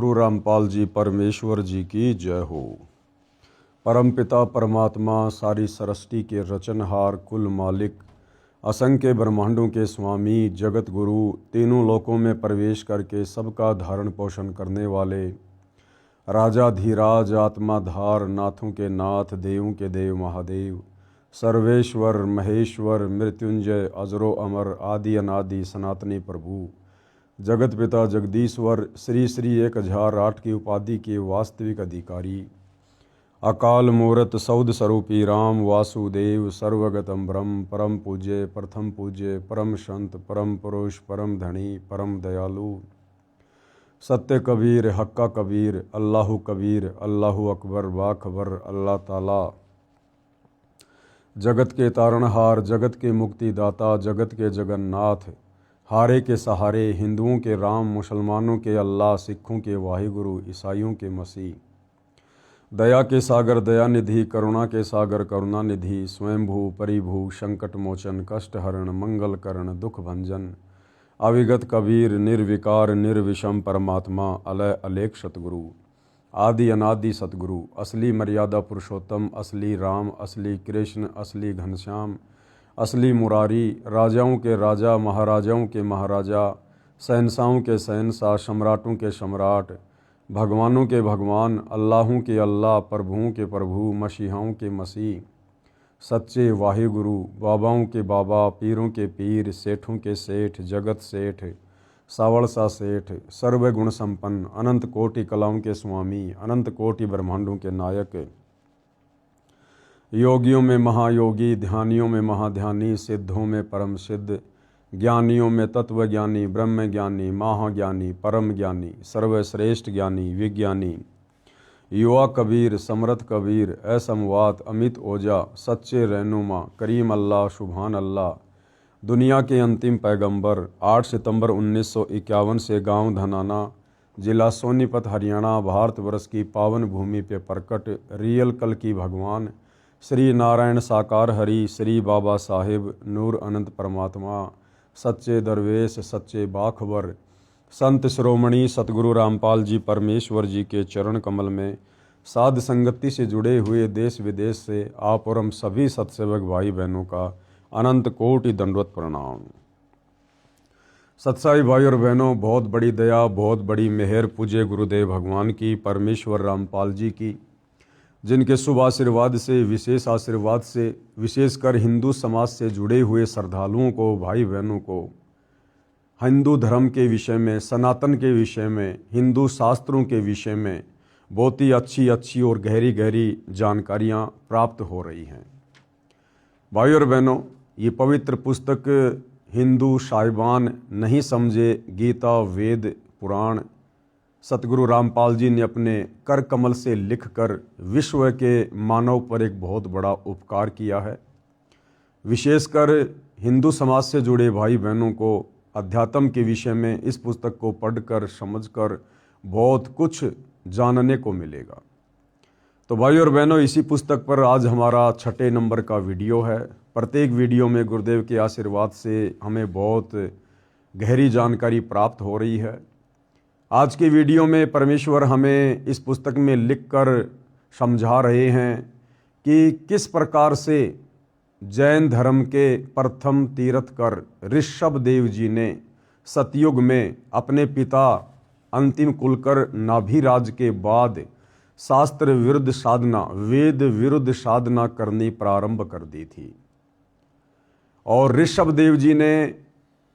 गुरु रामपाल जी परमेश्वर जी की जय हो। परमपिता परमात्मा सारी सृष्टि के रचनहार, कुल मालिक, असंख्य ब्रह्मांडों के स्वामी, जगत गुरु, तीनों लोकों में प्रवेश करके सबका धारण पोषण करने वाले राजाधीराज, आत्माधार, नाथों के नाथ, देवों के देव महादेव, सर्वेश्वर महेश्वर, मृत्युंजय, अजरो अमर, आदि अनादि सनातनी प्रभु, जगत पिता जगदीश्वर, श्री श्री 1008 की उपाधि के वास्तविक अधिकारी, अकाल मूरत सौद स्वरूपी राम वासुदेव, सर्वगतम ब्रह्म, परम पूज्य, प्रथम पूज्य, परम संत, परम पुरुष, परम धनी, परम दयालु, सत्य कबीर, हक्का कबीर, अल्लाहु कबीर, अल्लाहु अकबर, बाखबर, अल्लाह ताला, जगत के तारणहार, जगत के मुक्तिदाता, जगत के जगन्नाथ, हारे के सहारे, हिंदुओं के राम, मुसलमानों के अल्लाह, सिखों के वाहिगुरु, ईसाइयों के मसीह, दया के सागर दयानिधि, करुणा के सागर करुणानिधि, स्वयंभू परिभू, संकट मोचन, कष्ट हरण, मंगल करण, दुख भंजन, अविगत कबीर, निर्विकार निर्विषम परमात्मा, अलय अलेख सतगुरु, आदि अनादि सतगुरु, असली मर्यादा पुरुषोत्तम, असली राम, असली कृष्ण, असली घनश्याम, असली मुरारी, राजाओं के राजा, महाराजाओं के महाराजा, शहंशाहों के शहंशाह, सम्राटों के सम्राट, भगवानों के भगवान, अल्लाहों के अल्लाह, प्रभुओं के प्रभु, मसीहाओं के मसीह, सच्चे वाहिगुरु, बाबाओं के बाबा, पीरों के पीर, सेठों के सेठ, जगत सेठ, सावड़सा सेठ, सर्वगुण संपन्न, अनंत कोटि कलाओं के स्वामी, अनंत कोटि ब्रह्मांडों के नायक, योगियों में महायोगी, ध्यानियों में महाध्यानी, सिद्धों में परम सिद्ध, ज्ञानियों में तत्वज्ञानी, ब्रह्म ज्ञानी, महाज्ञानी, परम ज्ञानी, सर्वश्रेष्ठ ज्ञानी, विज्ञानी, युवा कबीर, समर्थ कबीर, असमवात, अमित ओजा, सच्चे रहनुमा, करीम अल्लाह, सुभान अल्लाह, दुनिया के अंतिम पैगंबर, 8 सितंबर 1951 से गांव धनाना, जिला सोनीपत, हरियाणा, भारतवर्ष की पावन भूमि पे प्रकट रियल कल की भगवान श्री नारायण साकार हरि, श्री बाबा साहिब नूर अनंत परमात्मा, सच्चे दरवेश, सच्चे बाखबर, संत श्रोमणी सतगुरु रामपाल जी परमेश्वर जी के चरण कमल में साध संगति से जुड़े हुए देश विदेश से आप और हम सभी सत्सेवक भाई बहनों का अनंत कोटि दंडवत प्रणाम। सत्साई भाई और बहनों, बहुत बड़ी दया, बहुत बड़ी मेहर पूज्य गुरुदेव भगवान की, परमेश्वर रामपाल जी की, जिनके शुभ आशीर्वाद से, विशेष आशीर्वाद से, विशेषकर हिंदू समाज से जुड़े हुए श्रद्धालुओं को, भाई बहनों को हिंदू धर्म के विषय में, सनातन के विषय में, हिंदू शास्त्रों के विषय में बहुत ही अच्छी और गहरी गहरी जानकारियाँ प्राप्त हो रही हैं। भाई और बहनों, ये पवित्र पुस्तक हिंदू साहिबान नहीं समझे गीता, वेद, पुराण सतगुरु रामपाल जी ने अपने कर कमल से लिखकर विश्व के मानव पर एक बहुत बड़ा उपकार किया है। विशेषकर हिंदू समाज से जुड़े भाई बहनों को अध्यात्म के विषय में इस पुस्तक को पढ़कर, समझकर बहुत कुछ जानने को मिलेगा। तो भाई और बहनों, इसी पुस्तक पर आज हमारा 6 नंबर का वीडियो है। प्रत्येक वीडियो में गुरुदेव के आशीर्वाद से हमें बहुत गहरी जानकारी प्राप्त हो रही है। आज के वीडियो में परमेश्वर हमें इस पुस्तक में लिखकर समझा रहे हैं कि किस प्रकार से जैन धर्म के प्रथम तीर्थकर ऋषभ देव जी ने सतयुग में अपने पिता अंतिम कुलकर नाभिराज के बाद शास्त्र विरुद्ध साधना, वेद विरुद्ध साधना करनी प्रारंभ कर दी थी। और ऋषभ देव जी ने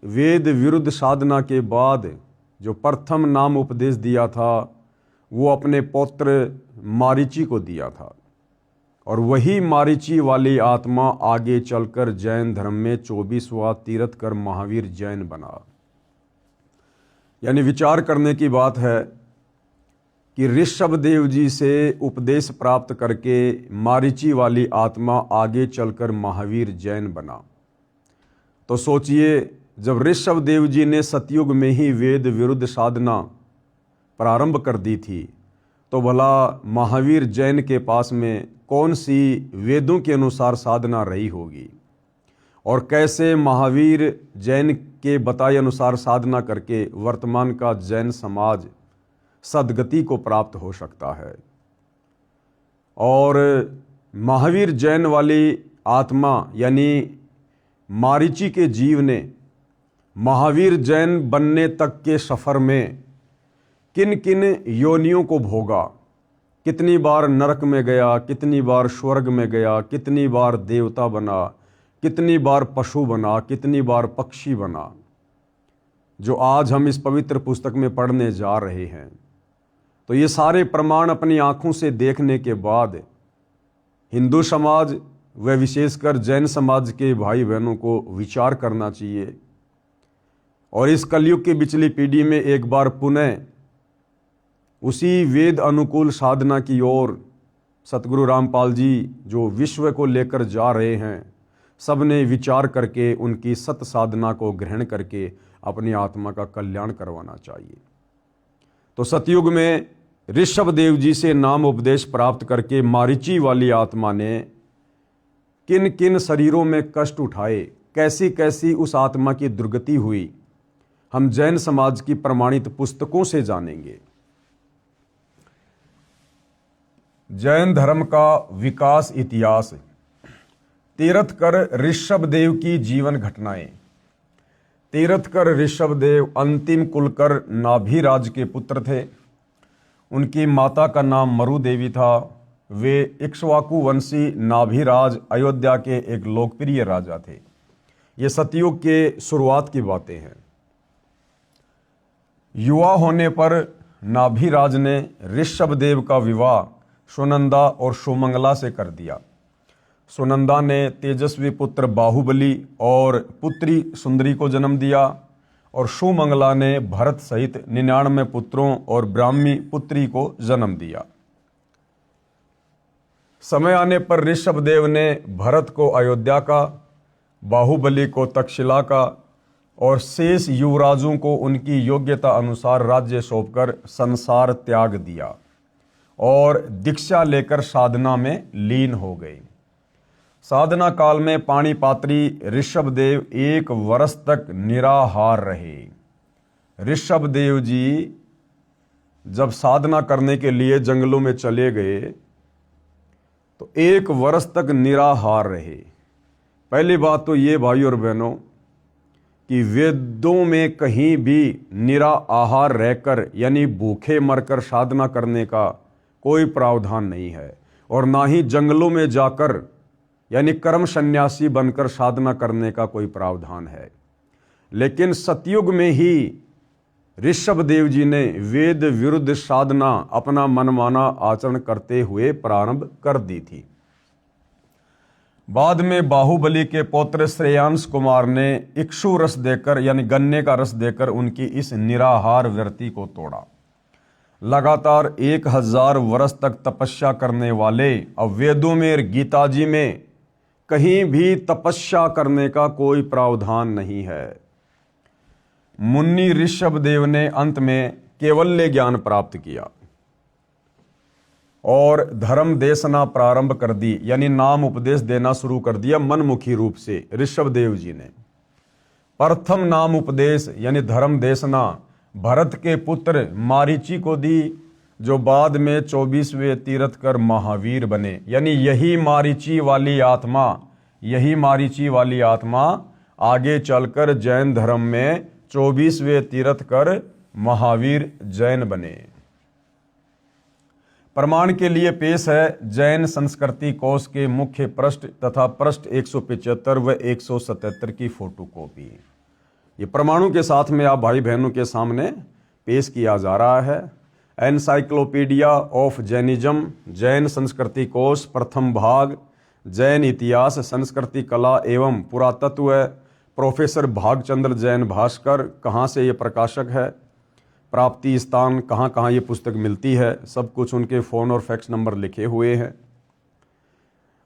वेद विरुद्ध साधना के बाद जो प्रथम नाम उपदेश दिया था वो अपने पौत्र मारीची को दिया था, और वही मारीची वाली आत्मा आगे चलकर जैन धर्म में 24वां तीर्थकर महावीर जैन बना। यानी विचार करने की बात है कि ऋषभ देव जी से उपदेश प्राप्त करके मारीची वाली आत्मा आगे चलकर महावीर जैन बना। तो सोचिए, जब ऋषभ देव जी ने सतयुग में ही वेद विरुद्ध साधना प्रारंभ कर दी थी, तो भला महावीर जैन के पास में कौन सी वेदों के अनुसार साधना रही होगी, और कैसे महावीर जैन के बताए अनुसार साधना करके वर्तमान का जैन समाज सद्गति को प्राप्त हो सकता है। और महावीर जैन वाली आत्मा यानी मारीची के जीव ने महावीर जैन बनने तक के सफ़र में किन किन योनियों को भोगा, कितनी बार नरक में गया, कितनी बार स्वर्ग में गया, कितनी बार देवता बना, कितनी बार पशु बना, कितनी बार पक्षी बना, जो आज हम इस पवित्र पुस्तक में पढ़ने जा रहे हैं। तो ये सारे प्रमाण अपनी आंखों से देखने के बाद हिंदू समाज व विशेषकर जैन समाज के भाई बहनों को विचार करना चाहिए और इस कलयुग की पिछली पीढ़ी में एक बार पुनः उसी वेद अनुकूल साधना की ओर सतगुरु रामपाल जी जो विश्व को लेकर जा रहे हैं, सब ने विचार करके उनकी सत साधना को ग्रहण करके अपनी आत्मा का कल्याण करवाना चाहिए। तो सतयुग में ऋषभ देव जी से नाम उपदेश प्राप्त करके मारीची वाली आत्मा ने किन किन शरीरों में कष्ट उठाए, कैसी कैसी उस आत्मा की दुर्गति हुई, हम जैन समाज की प्रमाणित पुस्तकों से जानेंगे। जैन धर्म का विकास इतिहास। तीर्थकर ऋषभ देव की जीवन घटनाएं। तीर्थकर ऋषभ देव अंतिम कुलकर नाभिराज के पुत्र थे। उनकी माता का नाम मरु देवी था। वे इक्ष्वाकु वंशी नाभिराज अयोध्या के एक लोकप्रिय राजा थे। ये सतयुग के शुरुआत की बातें हैं। युवा होने पर नाभिराज ने ऋषभ देव का विवाह सुनंदा और सुमंगला से कर दिया। सुनंदा ने तेजस्वी पुत्र बाहुबली और पुत्री सुंदरी को जन्म दिया और सुमंगला ने भरत सहित 99 पुत्रों और ब्राह्मी पुत्री को जन्म दिया। समय आने पर ऋषभ देव ने भरत को अयोध्या का, बाहुबली को तक्षशिला का और शेष युवराजों को उनकी योग्यता अनुसार राज्य सौंपकर संसार त्याग दिया और दीक्षा लेकर साधना में लीन हो गए। साधना काल में पाणिपात्री ऋषभ देव 1 वर्ष तक निराहार रहे। ऋषभ देव जी जब साधना करने के लिए जंगलों में चले गए तो 1 वर्ष तक निराहार रहे। पहली बात तो ये भाई और बहनों कि वेदों में कहीं भी निराहार रहकर यानी भूखे मरकर साधना करने का कोई प्रावधान नहीं है और ना ही जंगलों में जाकर यानी कर्म सन्यासी बनकर साधना करने का कोई प्रावधान है। लेकिन सतयुग में ही ऋषभ देव जी ने वेद विरुद्ध साधना अपना मनमाना आचरण करते हुए प्रारंभ कर दी थी। बाद में बाहुबली के पौत्र श्रेयांश कुमार ने इक्षु रस देकर यानी गन्ने का रस देकर उनकी इस निराहार वृत्ति को तोड़ा। लगातार 1000 वर्ष तक तपस्या करने वाले अब वेदों में गीता जी में कहीं भी तपस्या करने का कोई प्रावधान नहीं है। मुन्नी ऋषभ देव ने अंत में केवल्य ज्ञान प्राप्त किया और धर्म देशना प्रारंभ कर दी यानी नाम उपदेश देना शुरू कर दिया मनमुखी रूप से। ऋषभ देव जी ने प्रथम नाम उपदेश यानी धर्म देशना भरत के पुत्र मारीची को दी, जो बाद में 24वें तीर्थकर महावीर बने। यानी यही मारीची वाली आत्मा आगे चलकर जैन धर्म में 24वें तीर्थकर महावीर जैन बने। प्रमाण के लिए पेश है जैन संस्कृति कोश के मुख्य पृष्ठ तथा पृष्ठ 175 व 177 की फोटोकॉपी। ये प्रमाणों के साथ में आप भाई बहनों के सामने पेश किया जा रहा है। एनसाइक्लोपीडिया ऑफ जैनिज्म, जैन संस्कृति कोश, प्रथम भाग, जैन इतिहास, संस्कृति, कला एवं पुरातत्व, प्रोफेसर भागचंद्र जैन भास्कर। कहाँ से ये प्रकाशक है, प्राप्ति स्थान, कहाँ कहाँ ये पुस्तक मिलती है, सब कुछ उनके फ़ोन और फैक्स नंबर लिखे हुए हैं।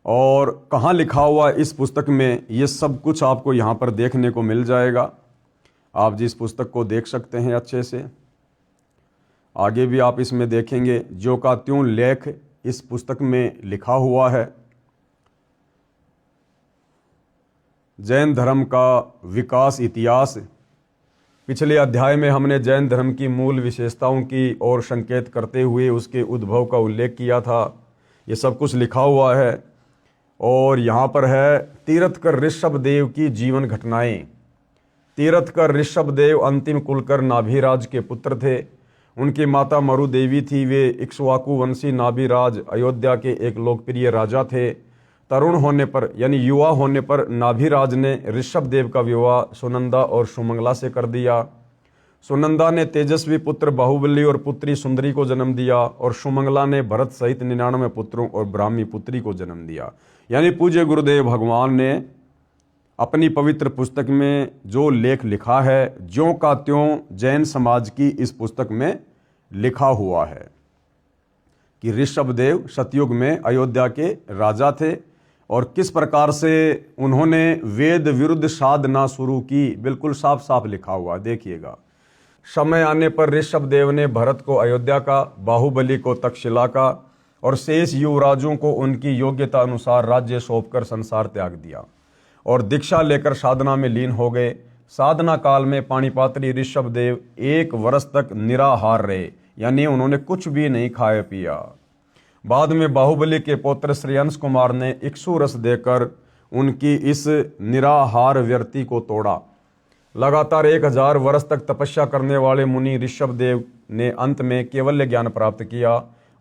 और कहाँ लिखा हुआ इस पुस्तक में, ये सब कुछ आपको यहाँ पर देखने को मिल जाएगा। आप जिस पुस्तक को देख सकते हैं अच्छे से, आगे भी आप इसमें देखेंगे जो का त्यों लेख इस पुस्तक में लिखा हुआ है। जैन धर्म का विकास इतिहास, पिछले अध्याय में हमने जैन धर्म की मूल विशेषताओं की ओर संकेत करते हुए उसके उद्भव का उल्लेख किया था। ये सब कुछ लिखा हुआ है और यहाँ पर है तीरथकर ऋषभदेव की जीवन घटनाएं। तीरथकर ऋषभदेव अंतिम कुलकर नाभिराज के पुत्र थे। उनकी माता मरु देवी थी। वे इक्ष्वाकु वंशी नाभिराज अयोध्या के एक लोकप्रिय राजा थे। तरुण होने पर यानी युवा होने पर नाभिराज ने ऋषभदेव का विवाह सुनंदा और सुमंगला से कर दिया। सुनंदा ने तेजस्वी पुत्र बाहुबली और पुत्री सुंदरी को जन्म दिया और सुमंगला ने भरत सहित 99 पुत्रों और ब्राह्मी पुत्री को जन्म दिया। यानी पूज्य गुरुदेव भगवान ने अपनी पवित्र पुस्तक में जो लेख लिखा है ज्यों का त्यों जैन समाज की इस पुस्तक में लिखा हुआ है कि ऋषभदेव सतयुग में अयोध्या के राजा थे और किस प्रकार से उन्होंने वेद विरुद्ध साधना शुरू की। बिल्कुल साफ साफ लिखा हुआ, देखिएगा। समय आने पर ऋषभदेव ने भरत को अयोध्या का, बाहुबली को तक्षशिला का और शेष युवराजों को उनकी योग्यता अनुसार राज्य सौंपकर संसार त्याग दिया और दीक्षा लेकर साधना में लीन हो गए। साधना काल में पाणिपात्री ऋषभदेव 1 वर्ष तक निराहार रहे, यानी उन्होंने कुछ भी नहीं खाया पिया। बाद में बाहुबली के पुत्र श्रेयंस कुमार ने इक्षु रस देकर उनकी इस निराहार व्यर्ति को तोड़ा। लगातार 1000 वर्ष तक तपस्या करने वाले मुनि ऋषभदेव ने अंत में केवल्य ज्ञान प्राप्त किया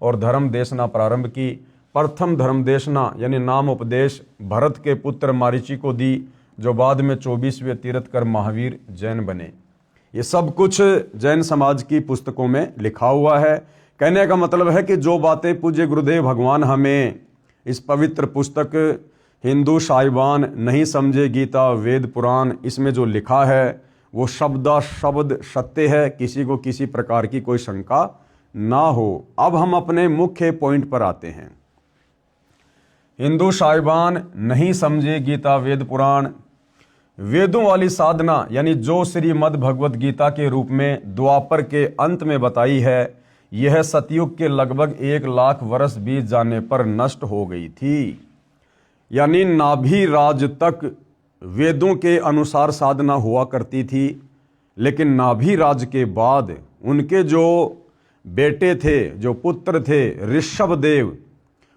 और धर्म देशना प्रारंभ की। प्रथम धर्म देशना यानी नाम उपदेश भरत के पुत्र मारीची को दी, जो बाद में 24वें तीरथकर महावीर जैन बने। ये सब कुछ जैन समाज की पुस्तकों में लिखा हुआ है। कहने का मतलब है कि जो बातें पूज्य गुरुदेव भगवान हमें इस पवित्र पुस्तक हिंदू साहिबान नहीं समझे गीता वेद पुराण इसमें जो लिखा है वो शब्दा शब्द सत्य है, किसी को किसी प्रकार की कोई शंका ना हो। अब हम अपने मुख्य पॉइंट पर आते हैं। हिंदू साहिबान नहीं समझे गीता वेद पुराण। वेदों वाली साधना यानी जो श्रीमद् भगवत गीता के रूप में द्वापर के अंत में बताई है, यह सतयुग के लगभग 1 लाख वर्ष बीत जाने पर नष्ट हो गई थी। यानी नाभिराज तक वेदों के अनुसार साधना हुआ करती थी, लेकिन नाभिराज के बाद उनके जो बेटे थे, जो पुत्र थे ऋषभदेव,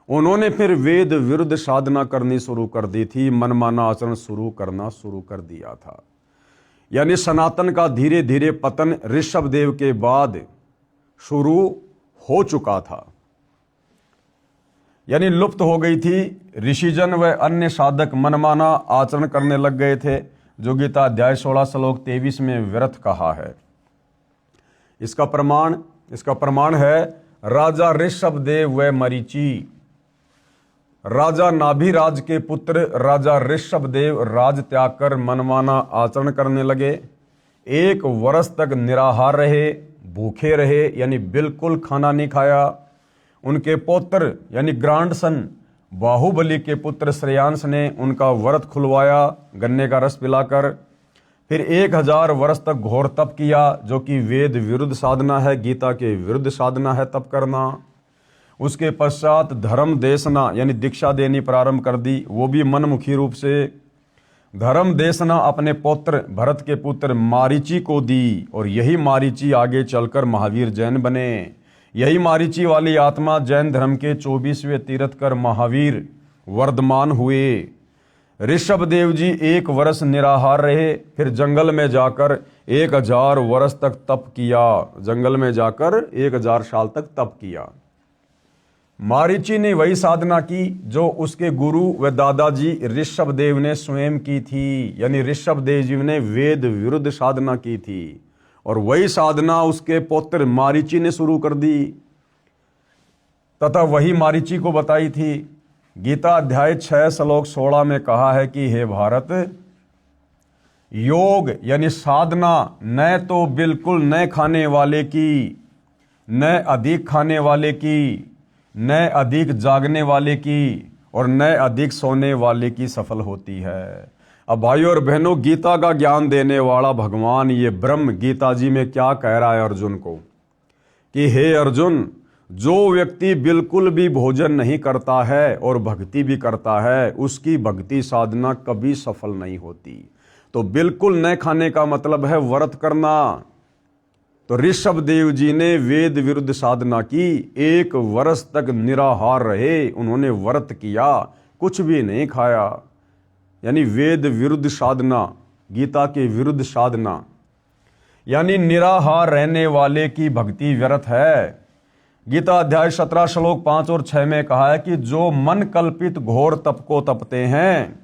उन्होंने फिर वेद विरुद्ध साधना करनी शुरू कर दी थी, मनमाना आचरण करना शुरू कर दिया था। यानी सनातन का धीरे धीरे पतन ऋषभदेव के बाद शुरू हो चुका था, यानी लुप्त हो गई थी। ऋषिजन व अन्य साधक मनमाना आचरण करने लग गए थे, जो गीता अध्याय 16 श्लोक 23 में व्यर्थ कहा है। इसका प्रमाण है राजा ऋषभदेव व मरीचि। राजा नाभिराज के पुत्र राजा ऋषभदेव राज त्याग कर मनमाना आचरण करने लगे। 1 वर्ष तक निराहार रहे, भूखे रहे, यानी बिल्कुल खाना नहीं खाया। उनके पुत्र यानी ग्रांडसन बाहुबली के पुत्र श्रेयांश ने उनका व्रत खुलवाया गन्ने का रस पिलाकर। फिर 1000 वर्ष तक घोर तप किया, जो कि वेद विरुद्ध साधना है, गीता के विरुद्ध साधना है तप करना। उसके पश्चात धर्म देशना यानी दीक्षा देनी प्रारंभ कर दी, वो भी मनमुखी रूप से। धर्म देशना अपने पुत्र भरत के पुत्र मारीची को दी और यही मारीची आगे चलकर महावीर जैन बने। यही मारीची वाली आत्मा जैन धर्म के 24वें तीरथकर महावीर वर्धमान हुए। ऋषभदेव जी 1 वर्ष निराहार रहे, फिर जंगल में जाकर 1000 वर्ष तक तप किया। जंगल में जाकर 1000 साल तक तप किया। मारीची ने वही साधना की जो उसके गुरु व दादाजी ऋषभदेव ने स्वयं की थी, यानी ऋषभदेव जी ने वेद विरुद्ध साधना की थी और वही साधना उसके पुत्र मारीची ने शुरू कर दी तथा वही मारीची को बताई थी। गीता अध्याय 6 श्लोक 16 में कहा है कि हे भारत, योग यानी साधना न तो बिल्कुल न खाने वाले की, न अधिक खाने वाले की, न अधिक जागने वाले की और न अधिक सोने वाले की सफल होती है। अब भाइयों और बहनों, गीता का ज्ञान देने वाला भगवान ये ब्रह्म गीता जी में क्या कह रहा है अर्जुन को कि हे अर्जुन, जो व्यक्ति बिल्कुल भी भोजन नहीं करता है और भक्ति भी करता है, उसकी भक्ति साधना कभी सफल नहीं होती। तो बिल्कुल न खाने का मतलब है व्रत करना। तो ऋषभ देव जी ने वेद विरुद्ध साधना की, 1 वर्ष तक निराहार रहे, उन्होंने व्रत किया, कुछ भी नहीं खाया। यानी वेद विरुद्ध साधना, गीता के विरुद्ध साधना, यानी निराहार रहने वाले की भक्ति व्यर्थ है। गीता अध्याय 17 श्लोक 5 और 6 में कहा है कि जो मन कल्पित घोर तप को तपते हैं,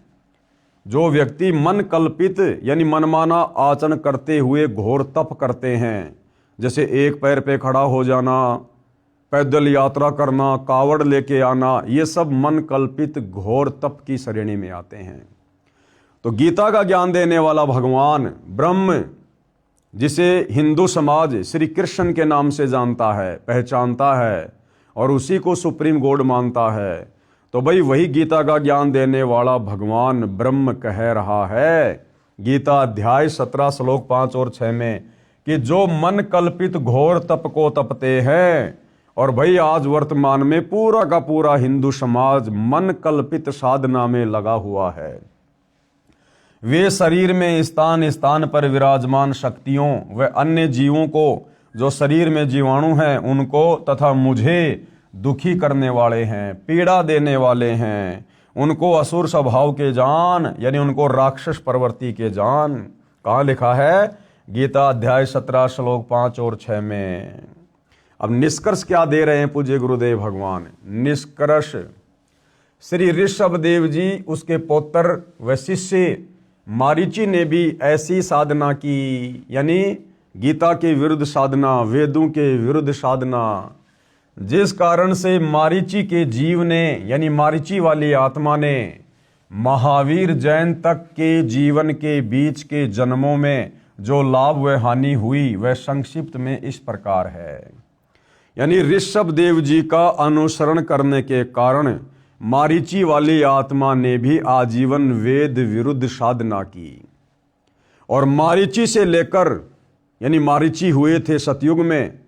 जो व्यक्ति मन कल्पित यानी मनमाना आचरण करते हुए घोर तप करते हैं, जैसे एक पैर पे खड़ा हो जाना, पैदल यात्रा करना, कावड़ लेके आना, ये सब मन कल्पित घोर तप की श्रेणी में आते हैं। तो गीता का ज्ञान देने वाला भगवान ब्रह्म, जिसे हिंदू समाज श्री कृष्ण के नाम से जानता है, पहचानता है और उसी को सुप्रीम गॉड मानता है, तो भाई वही गीता का ज्ञान देने वाला भगवान ब्रह्म कह रहा है गीता अध्याय 17 श्लोक 5 और 6 में कि जो मन कल्पित घोर तप को तपते हैं। और भाई आज वर्तमान में पूरा का पूरा हिंदू समाज मन कल्पित साधना में लगा हुआ है। वे शरीर में स्थान स्थान पर विराजमान शक्तियों व अन्य जीवों को, जो शरीर में जीवाणु हैं, उनको तथा मुझे दुखी करने वाले हैं, पीड़ा देने वाले हैं, उनको असुर स्वभाव के जान, यानी उनको राक्षस प्रवृत्ति के जान। कहाँ लिखा है? गीता अध्याय 17 श्लोक 5 और 6 में। अब निष्कर्ष क्या दे रहे हैं पूज्य गुरुदेव भगवान? निष्कर्ष, श्री ऋषभ देव जी, उसके पौत्र व शिष्य मारीची ने भी ऐसी साधना की, यानी गीता के विरुद्ध साधना, वेदों के विरुद्ध साधना, जिस कारण से मारीची के जीव ने, यानी मारीची वाली आत्मा ने, महावीर जैन तक के जीवन के बीच के जन्मों में जो लाभ व हानि हुई वह संक्षिप्त में इस प्रकार है। यानी ऋषभ देव जी का अनुसरण करने के कारण मारीची वाली आत्मा ने भी आजीवन वेद विरुद्ध साधना की। और मारीची से लेकर, यानी मारीची हुए थे सतयुग में,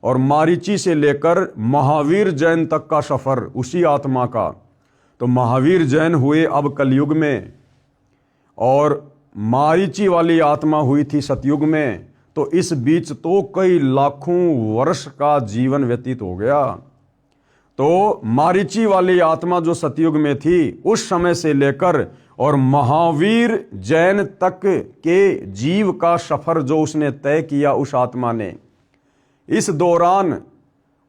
और मारीची से लेकर महावीर जैन तक का सफर उसी आत्मा का। तो महावीर जैन हुए अब कलयुग में, और मारीची वाली आत्मा हुई थी सतयुग में। तो इस बीच तो कई लाखों वर्ष का जीवन व्यतीत हो गया। तो मारीची वाली आत्मा जो सतयुग में थी, उस समय से लेकर और महावीर जैन तक के जीव का सफर जो उसने तय किया उस आत्मा ने, इस दौरान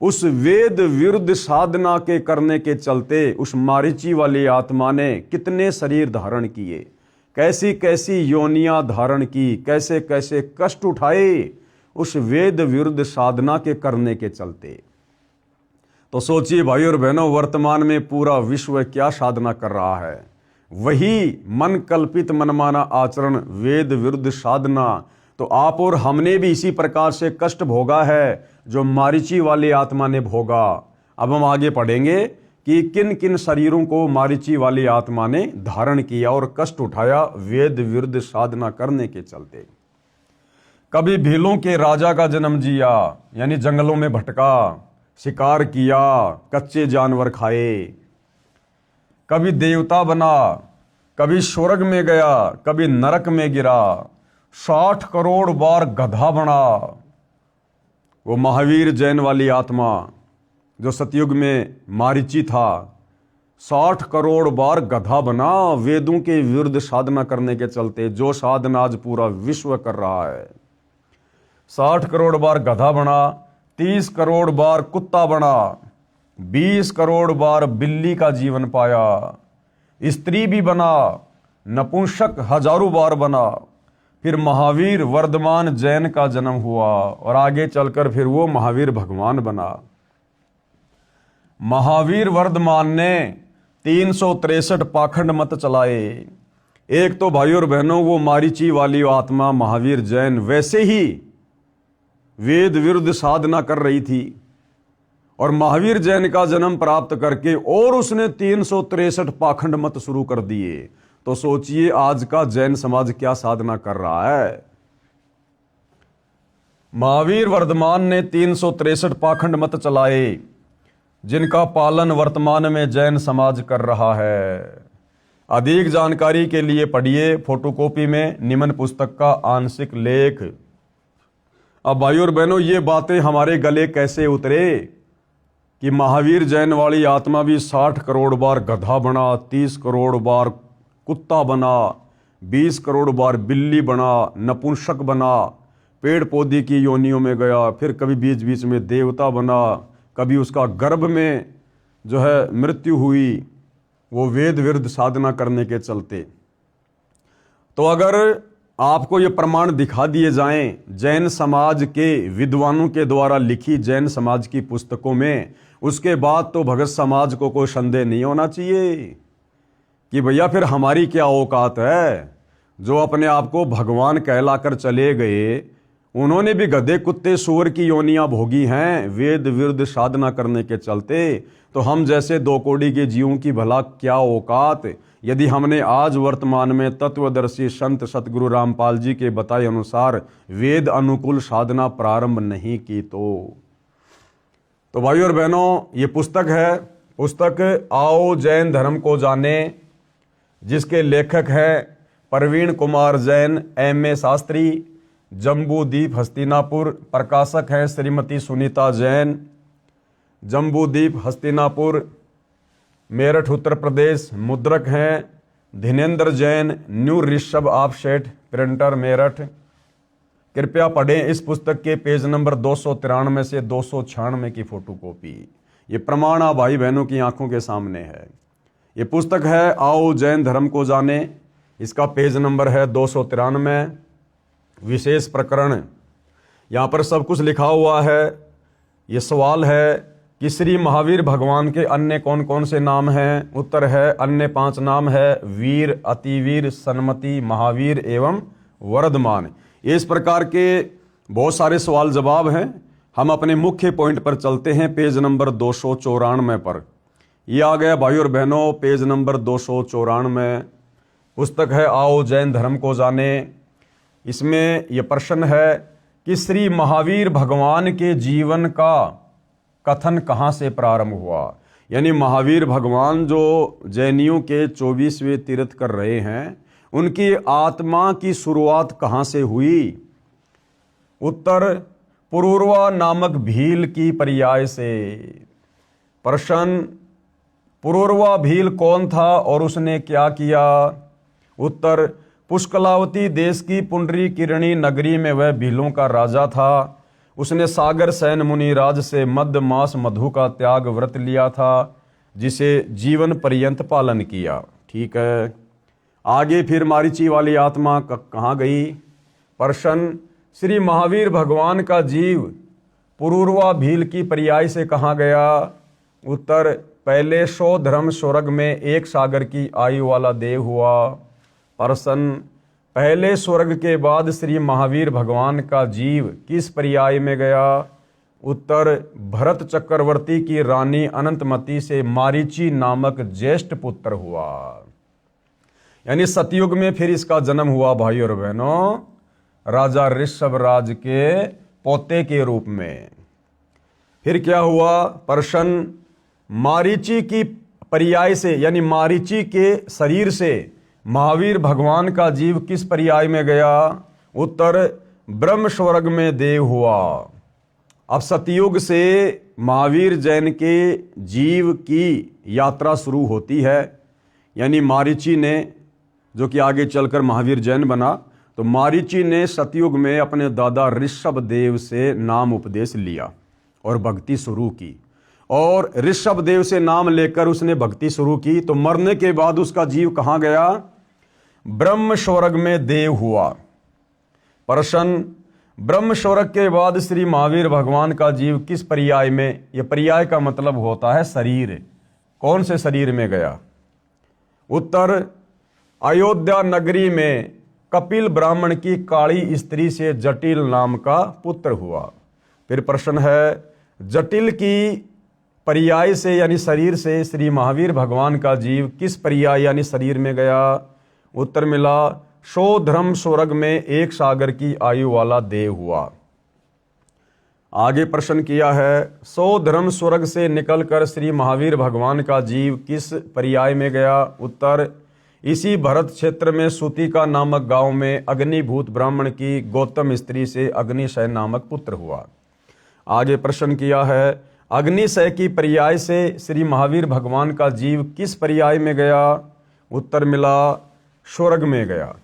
उस वेद विरुद्ध साधना के करने के चलते उस मारीची वाली आत्मा ने कितने शरीर धारण किए, कैसी कैसी योनियां धारण की, कैसे कैसे कष्ट उठाए उस वेद विरुद्ध साधना के करने के चलते। तो सोचिए भाई और बहनों, वर्तमान में पूरा विश्व क्या साधना कर रहा है? वही मन कल्पित मनमाना आचरण, वेद विरुद्ध साधना। तो आप और हमने भी इसी प्रकार से कष्ट भोगा है जो मारीची वाली आत्मा ने भोगा। अब हम आगे पढ़ेंगे कि किन किन शरीरों को मारीची वाली आत्मा ने धारण किया और कष्ट उठाया वेद विरुद्ध साधना करने के चलते। कभी भीलों के राजा का जन्म जिया, यानी जंगलों में भटका, शिकार किया, कच्चे जानवर खाए, कभी देवता बना, कभी स्वर्ग में गया, कभी नरक में गिरा, 60 करोड़ बार गधा बना। वो महावीर जैन वाली आत्मा जो सतयुग में मारीची था, 60 करोड़ बार गधा बना वेदों के विरुद्ध साधना करने के चलते, जो साधना आज पूरा विश्व कर रहा है। 60 करोड़ बार गधा बना, 30 करोड़ बार कुत्ता बना, 20 करोड़ बार बिल्ली का जीवन पाया, स्त्री भी बना, नपुंसक हजारों बार बना। फिर महावीर वर्धमान जैन का जन्म हुआ और आगे चलकर फिर वो महावीर भगवान बना। महावीर वर्धमान ने 363 पाखंड मत चलाए। एक तो भाइयों और बहनों वो मारीची वाली आत्मा महावीर जैन वैसे ही वेद विरुद्ध साधना कर रही थी, और महावीर जैन का जन्म प्राप्त करके और उसने 363 पाखंड मत शुरू कर दिए। तो सोचिए आज का जैन समाज क्या साधना कर रहा है। महावीर वर्धमान ने 363 पाखंड मत चलाए, जिनका पालन वर्तमान में जैन समाज कर रहा है। अधिक जानकारी के लिए पढ़िए फोटोकॉपी में निम्न पुस्तक का आंशिक लेख। अब भाइयों और बहनों, ये बातें हमारे गले कैसे उतरे कि महावीर जैन वाली आत्मा भी 60 करोड़ बार गधा बना, 30 करोड़ बार कुत्ता बना, 20 करोड़ बार बिल्ली बना, नपुंसक बना, पेड़ पौधे की योनियों में गया, फिर कभी बीच बीच में देवता बना, कभी उसका गर्भ में जो है मृत्यु हुई, वो वेद विरुद्ध साधना करने के चलते। तो अगर आपको ये प्रमाण दिखा दिए जाएं जैन समाज के विद्वानों के द्वारा लिखी जैन समाज की पुस्तकों में, उसके बाद तो भगत समाज को कोई संदेह नहीं होना चाहिए कि भैया फिर हमारी क्या औकात है। जो अपने आप को भगवान कहलाकर चले गए, उन्होंने भी गधे कुत्ते सूअर की योनियां भोगी हैं वेद विरुद्ध साधना करने के चलते। तो हम जैसे दो कौड़ी के जीवों की भला क्या औकात, यदि हमने आज वर्तमान में तत्वदर्शी संत सतगुरु रामपाल जी के बताए अनुसार वेद अनुकूल साधना प्रारंभ नहीं की। तो भाइयों और बहनों, ये पुस्तक है, पुस्तक आओ जैन धर्म को जाने, जिसके लेखक हैं प्रवीण कुमार जैन, M.A. शास्त्री, जम्बूद्वीप हस्तिनापुर। प्रकाशक हैं श्रीमती सुनीता जैन, जम्बूद्वीप हस्तिनापुर, मेरठ उत्तर प्रदेश। मुद्रक हैं Dhinendra Jain, new Rishabh offset printer, Meerut. कृपया पढ़ें इस पुस्तक के पेज नंबर 293 से 296 की फोटोकॉपी। ये प्रमाण आप भाई बहनों की आंखों के सामने है। ये पुस्तक है आओ जैन धर्म को जाने, इसका पेज नंबर है 293। विशेष प्रकरण, यहाँ पर सब कुछ लिखा हुआ है। ये सवाल है कि श्री महावीर भगवान के अन्य कौन कौन से नाम हैं। उत्तर है अन्य 5 नाम है वीर, अतिवीर, सन्मति, महावीर एवं वर्धमान। इस प्रकार के बहुत सारे सवाल जवाब हैं। हम अपने मुख्य पॉइंट पर चलते हैं, पेज नंबर 294 पर। ये आ गया भाइयों और बहनों पेज नंबर 294। पुस्तक है आओ जैन धर्म को जाने। इसमें यह प्रश्न है कि श्री महावीर भगवान के जीवन का कथन कहाँ से प्रारंभ हुआ। यानी महावीर भगवान जो जैनियों के 24वें तीर्थ कर रहे हैं, उनकी आत्मा की शुरुआत कहाँ से हुई। उत्तर पुरूरवा नामक भील की पर्याय से। प्रश्न, पुरूरवा भील कौन था और उसने क्या किया। उत्तर, पुष्कलावती देश की पुंडरी किरणी नगरी में वह भीलों का राजा था। उसने सागर सैन मुनिराज से मध्य मास मधु का त्याग व्रत लिया था, जिसे जीवन पर्यंत पालन किया। ठीक है, आगे फिर मारीची वाली आत्मा कहाँ गई। प्रश्न, श्री महावीर भगवान का जीव पुरूरवा भील की पर्याय से कहाँ गया। उत्तर, पहले 100 धर्म स्वर्ग में 1 सागर की आयु वाला देव हुआ। प्रश्न, पहले स्वर्ग के बाद श्री महावीर भगवान का जीव किस पर्याय में गया। उत्तर, भरत चक्रवर्ती की रानी अनंतमती से मारीची नामक ज्येष्ठ पुत्र हुआ। यानी सतयुग में फिर इसका जन्म हुआ भाई और बहनों, राजा ऋषभ राज के पोते के रूप में। फिर क्या हुआ। प्रश्न, मारीची की पर्याय से यानी मारीची के शरीर से महावीर भगवान का जीव किस पर्याय में गया। उत्तर, ब्रह्म स्वर्ग में देव हुआ। अब सतयुग से महावीर जैन के जीव की यात्रा शुरू होती है। यानी मारीची ने, जो कि आगे चलकर महावीर जैन बना, तो मारीची ने सतयुग में अपने दादा ऋषभ देव से नाम उपदेश लिया और भक्ति शुरू की। और ऋषभ देव से नाम लेकर उसने भक्ति शुरू की, तो मरने के बाद उसका जीव कहाँ गया। ब्रह्म स्वर्ग में देव हुआ। प्रश्न, ब्रह्म स्वर्ग के बाद श्री महावीर भगवान का जीव किस पर्याय में, यह पर्याय का मतलब होता है शरीर, कौन से शरीर में गया। उत्तर, अयोध्या नगरी में कपिल ब्राह्मण की काली स्त्री से जटिल नाम का पुत्र हुआ। फिर प्रश्न है, जटिल की पर्याय से यानी शरीर से श्री महावीर भगवान का जीव किस पर्याय यानी शरीर में गया। उत्तर मिला, 100 धर्म स्वर्ग में 1 सागर की आयु वाला देव हुआ। आगे प्रश्न किया है, 100 धर्म स्वर्ग से निकलकर श्री महावीर भगवान का जीव किस पर्याय में गया। उत्तर, इसी भरत क्षेत्र में सुतिका नामक गांव में अग्निभूत ब्राह्मण की गौतम स्त्री से अग्निशय नामक पुत्र हुआ। आगे प्रश्न किया है, अग्निशय की पर्याय से श्री महावीर भगवान का जीव किस पर्याय में गया? उत्तर मिला स्वर्ग में गया।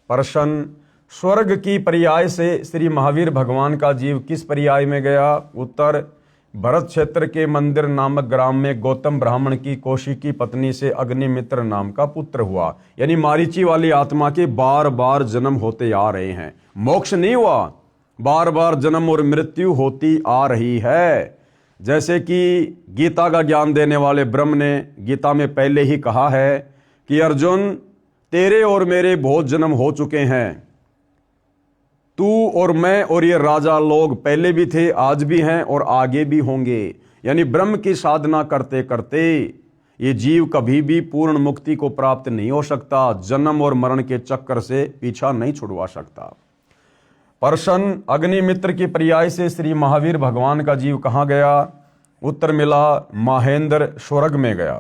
प्रश्न, स्वर्ग की पर्याय से श्री महावीर भगवान का जीव किस पर्याय में गया? उत्तर, भरत क्षेत्र के मंदिर नामक ग्राम में गौतम ब्राह्मण की कौशिकी पत्नी से अग्निमित्र नाम का पुत्र हुआ। यानी मारीची वाली आत्मा के बार बार जन्म होते आ रहे हैं, मोक्ष नहीं हुआ, बार बार जन्म और मृत्यु होती आ रही है। जैसे कि गीता का ज्ञान देने वाले ब्रह्म ने गीता में पहले ही कहा है कि अर्जुन, तेरे और मेरे बहुत जन्म हो चुके हैं, तू और मैं और ये राजा लोग पहले भी थे, आज भी हैं और आगे भी होंगे। यानी ब्रह्म की साधना करते करते ये जीव कभी भी पूर्ण मुक्ति को प्राप्त नहीं हो सकता, जन्म और मरण के चक्कर से पीछा नहीं छुड़वा सकता। प्रश्न, अग्निमित्र की पर्याय से श्री महावीर भगवान का जीव कहाँ गया? उत्तर मिला महेंद्र स्वर्ग में गया।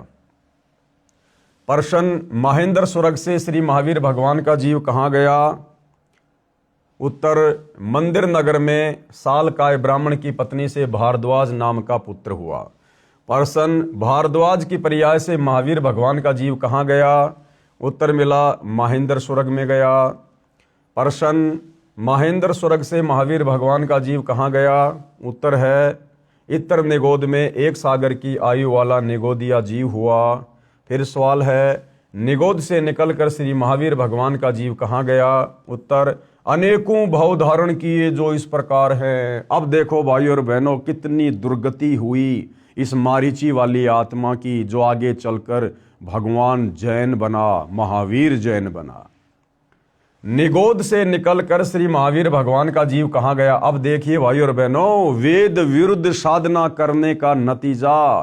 प्रश्न, महेंद्र स्वर्ग से श्री महावीर भगवान का जीव कहाँ गया? उत्तर, मंदिर नगर में सालकाय ब्राह्मण की पत्नी से भारद्वाज नाम का पुत्र हुआ। प्रश्न, भारद्वाज की पर्याय से महावीर भगवान का जीव कहाँ गया? उत्तर मिला महेंद्र स्वर्ग में गया। प्रश्न, महेंद्र स्वर्ग से महावीर भगवान का जीव कहाँ गया? उत्तर है इतर निगोद में एक सागर की आयु वाला निगोदिया जीव हुआ। फिर सवाल है, निगोद से निकलकर श्री महावीर भगवान का जीव कहाँ गया? उत्तर, अनेकों भाव धारण किए जो इस प्रकार हैं। अब देखो भाई और बहनों, कितनी दुर्गति हुई इस मारीची वाली आत्मा की, जो आगे चलकर भगवान जैन बना, महावीर जैन बना। निगोद से निकलकर श्री महावीर भगवान का जीव कहाँ गया? अब देखिए भाई और बहनों, वेद विरुद्ध साधना करने का नतीजा,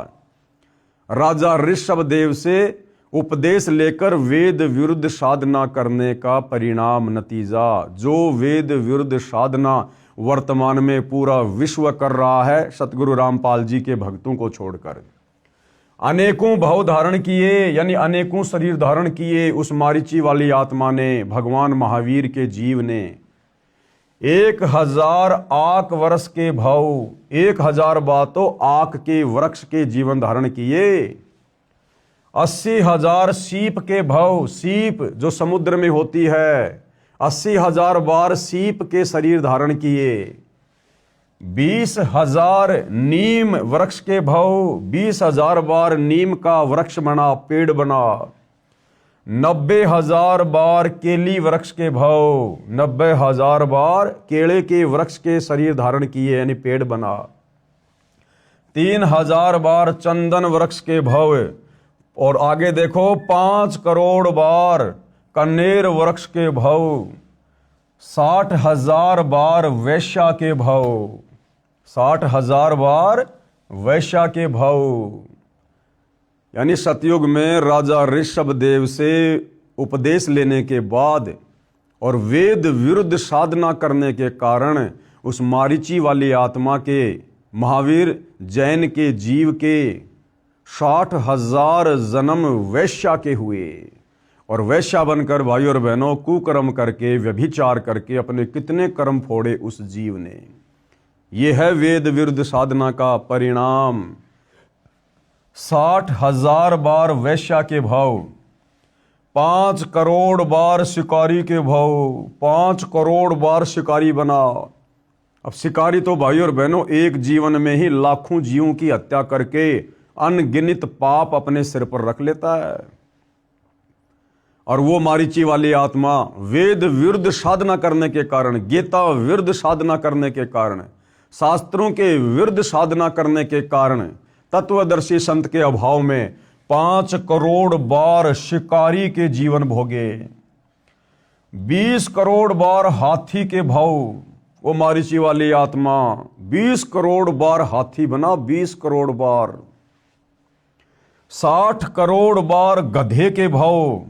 राजा ऋषभदेव से उपदेश लेकर वेद विरुद्ध साधना करने का परिणाम, नतीजा। जो वेद विरुद्ध साधना वर्तमान में पूरा विश्व कर रहा है, सतगुरु रामपाल जी के भक्तों को छोड़कर। अनेकों भाव धारण किए, यानी अनेकों शरीर धारण किए उस मारीची वाली आत्मा ने, भगवान महावीर के जीव ने। 1000 आक वर्ष के भाव, 1000 बातों आक के वृक्ष के जीवन धारण किए। 80,000 सीप के भाव, सीप जो समुद्र में होती है, 80,000 बार सीप के शरीर धारण किए। 20,000 नीम वृक्ष के भाव, 20,000 बार नीम का वृक्ष बना, पेड़ बना। 90,000 बार केली वृक्ष के भाव, 90,000 बार केले के वृक्ष के शरीर धारण किए, यानी पेड़ बना। 3,000 बार चंदन वृक्ष के भाव, और आगे देखो 5 करोड़ बार कनेर वृक्ष के भाव। 60,000 बार वैश्या के भाव, 60,000 बार वैश्या के भाव। यानी सतयुग में राजा ऋषभदेव से उपदेश लेने के बाद और वेद विरुद्ध साधना करने के कारण उस मारीची वाली आत्मा के, महावीर जैन के जीव के 60,000 जन्म वैश्या के हुए। और वैश्या बनकर भाई और बहनों कुकर्म करके, व्यभिचार करके अपने कितने कर्म फोड़े उस जीव ने। यह है वेद विरुद्ध साधना का परिणाम। 60,000 बार वैश्या के भाव, 5 करोड़ बार शिकारी के भाव, 5 करोड़ बार शिकारी बना। अब शिकारी तो भाई और बहनों एक जीवन में ही लाखों जीवों की हत्या करके अनगिनत पाप अपने सिर पर रख लेता है। और वो मारीची वाली आत्मा वेद विरुद्ध साधना करने के कारण, गीता विरुद्ध साधना करने के कारण, शास्त्रों के विरुद्ध साधना करने के कारण, तत्वदर्शी संत के अभाव में 5 करोड़ बार शिकारी के जीवन भोगे। 20 करोड़ बार हाथी के भाव, वो मारीची वाली आत्मा 20 करोड़ बार हाथी बना, 20 करोड़ बार। 60 करोड़ बार गधे के भाव।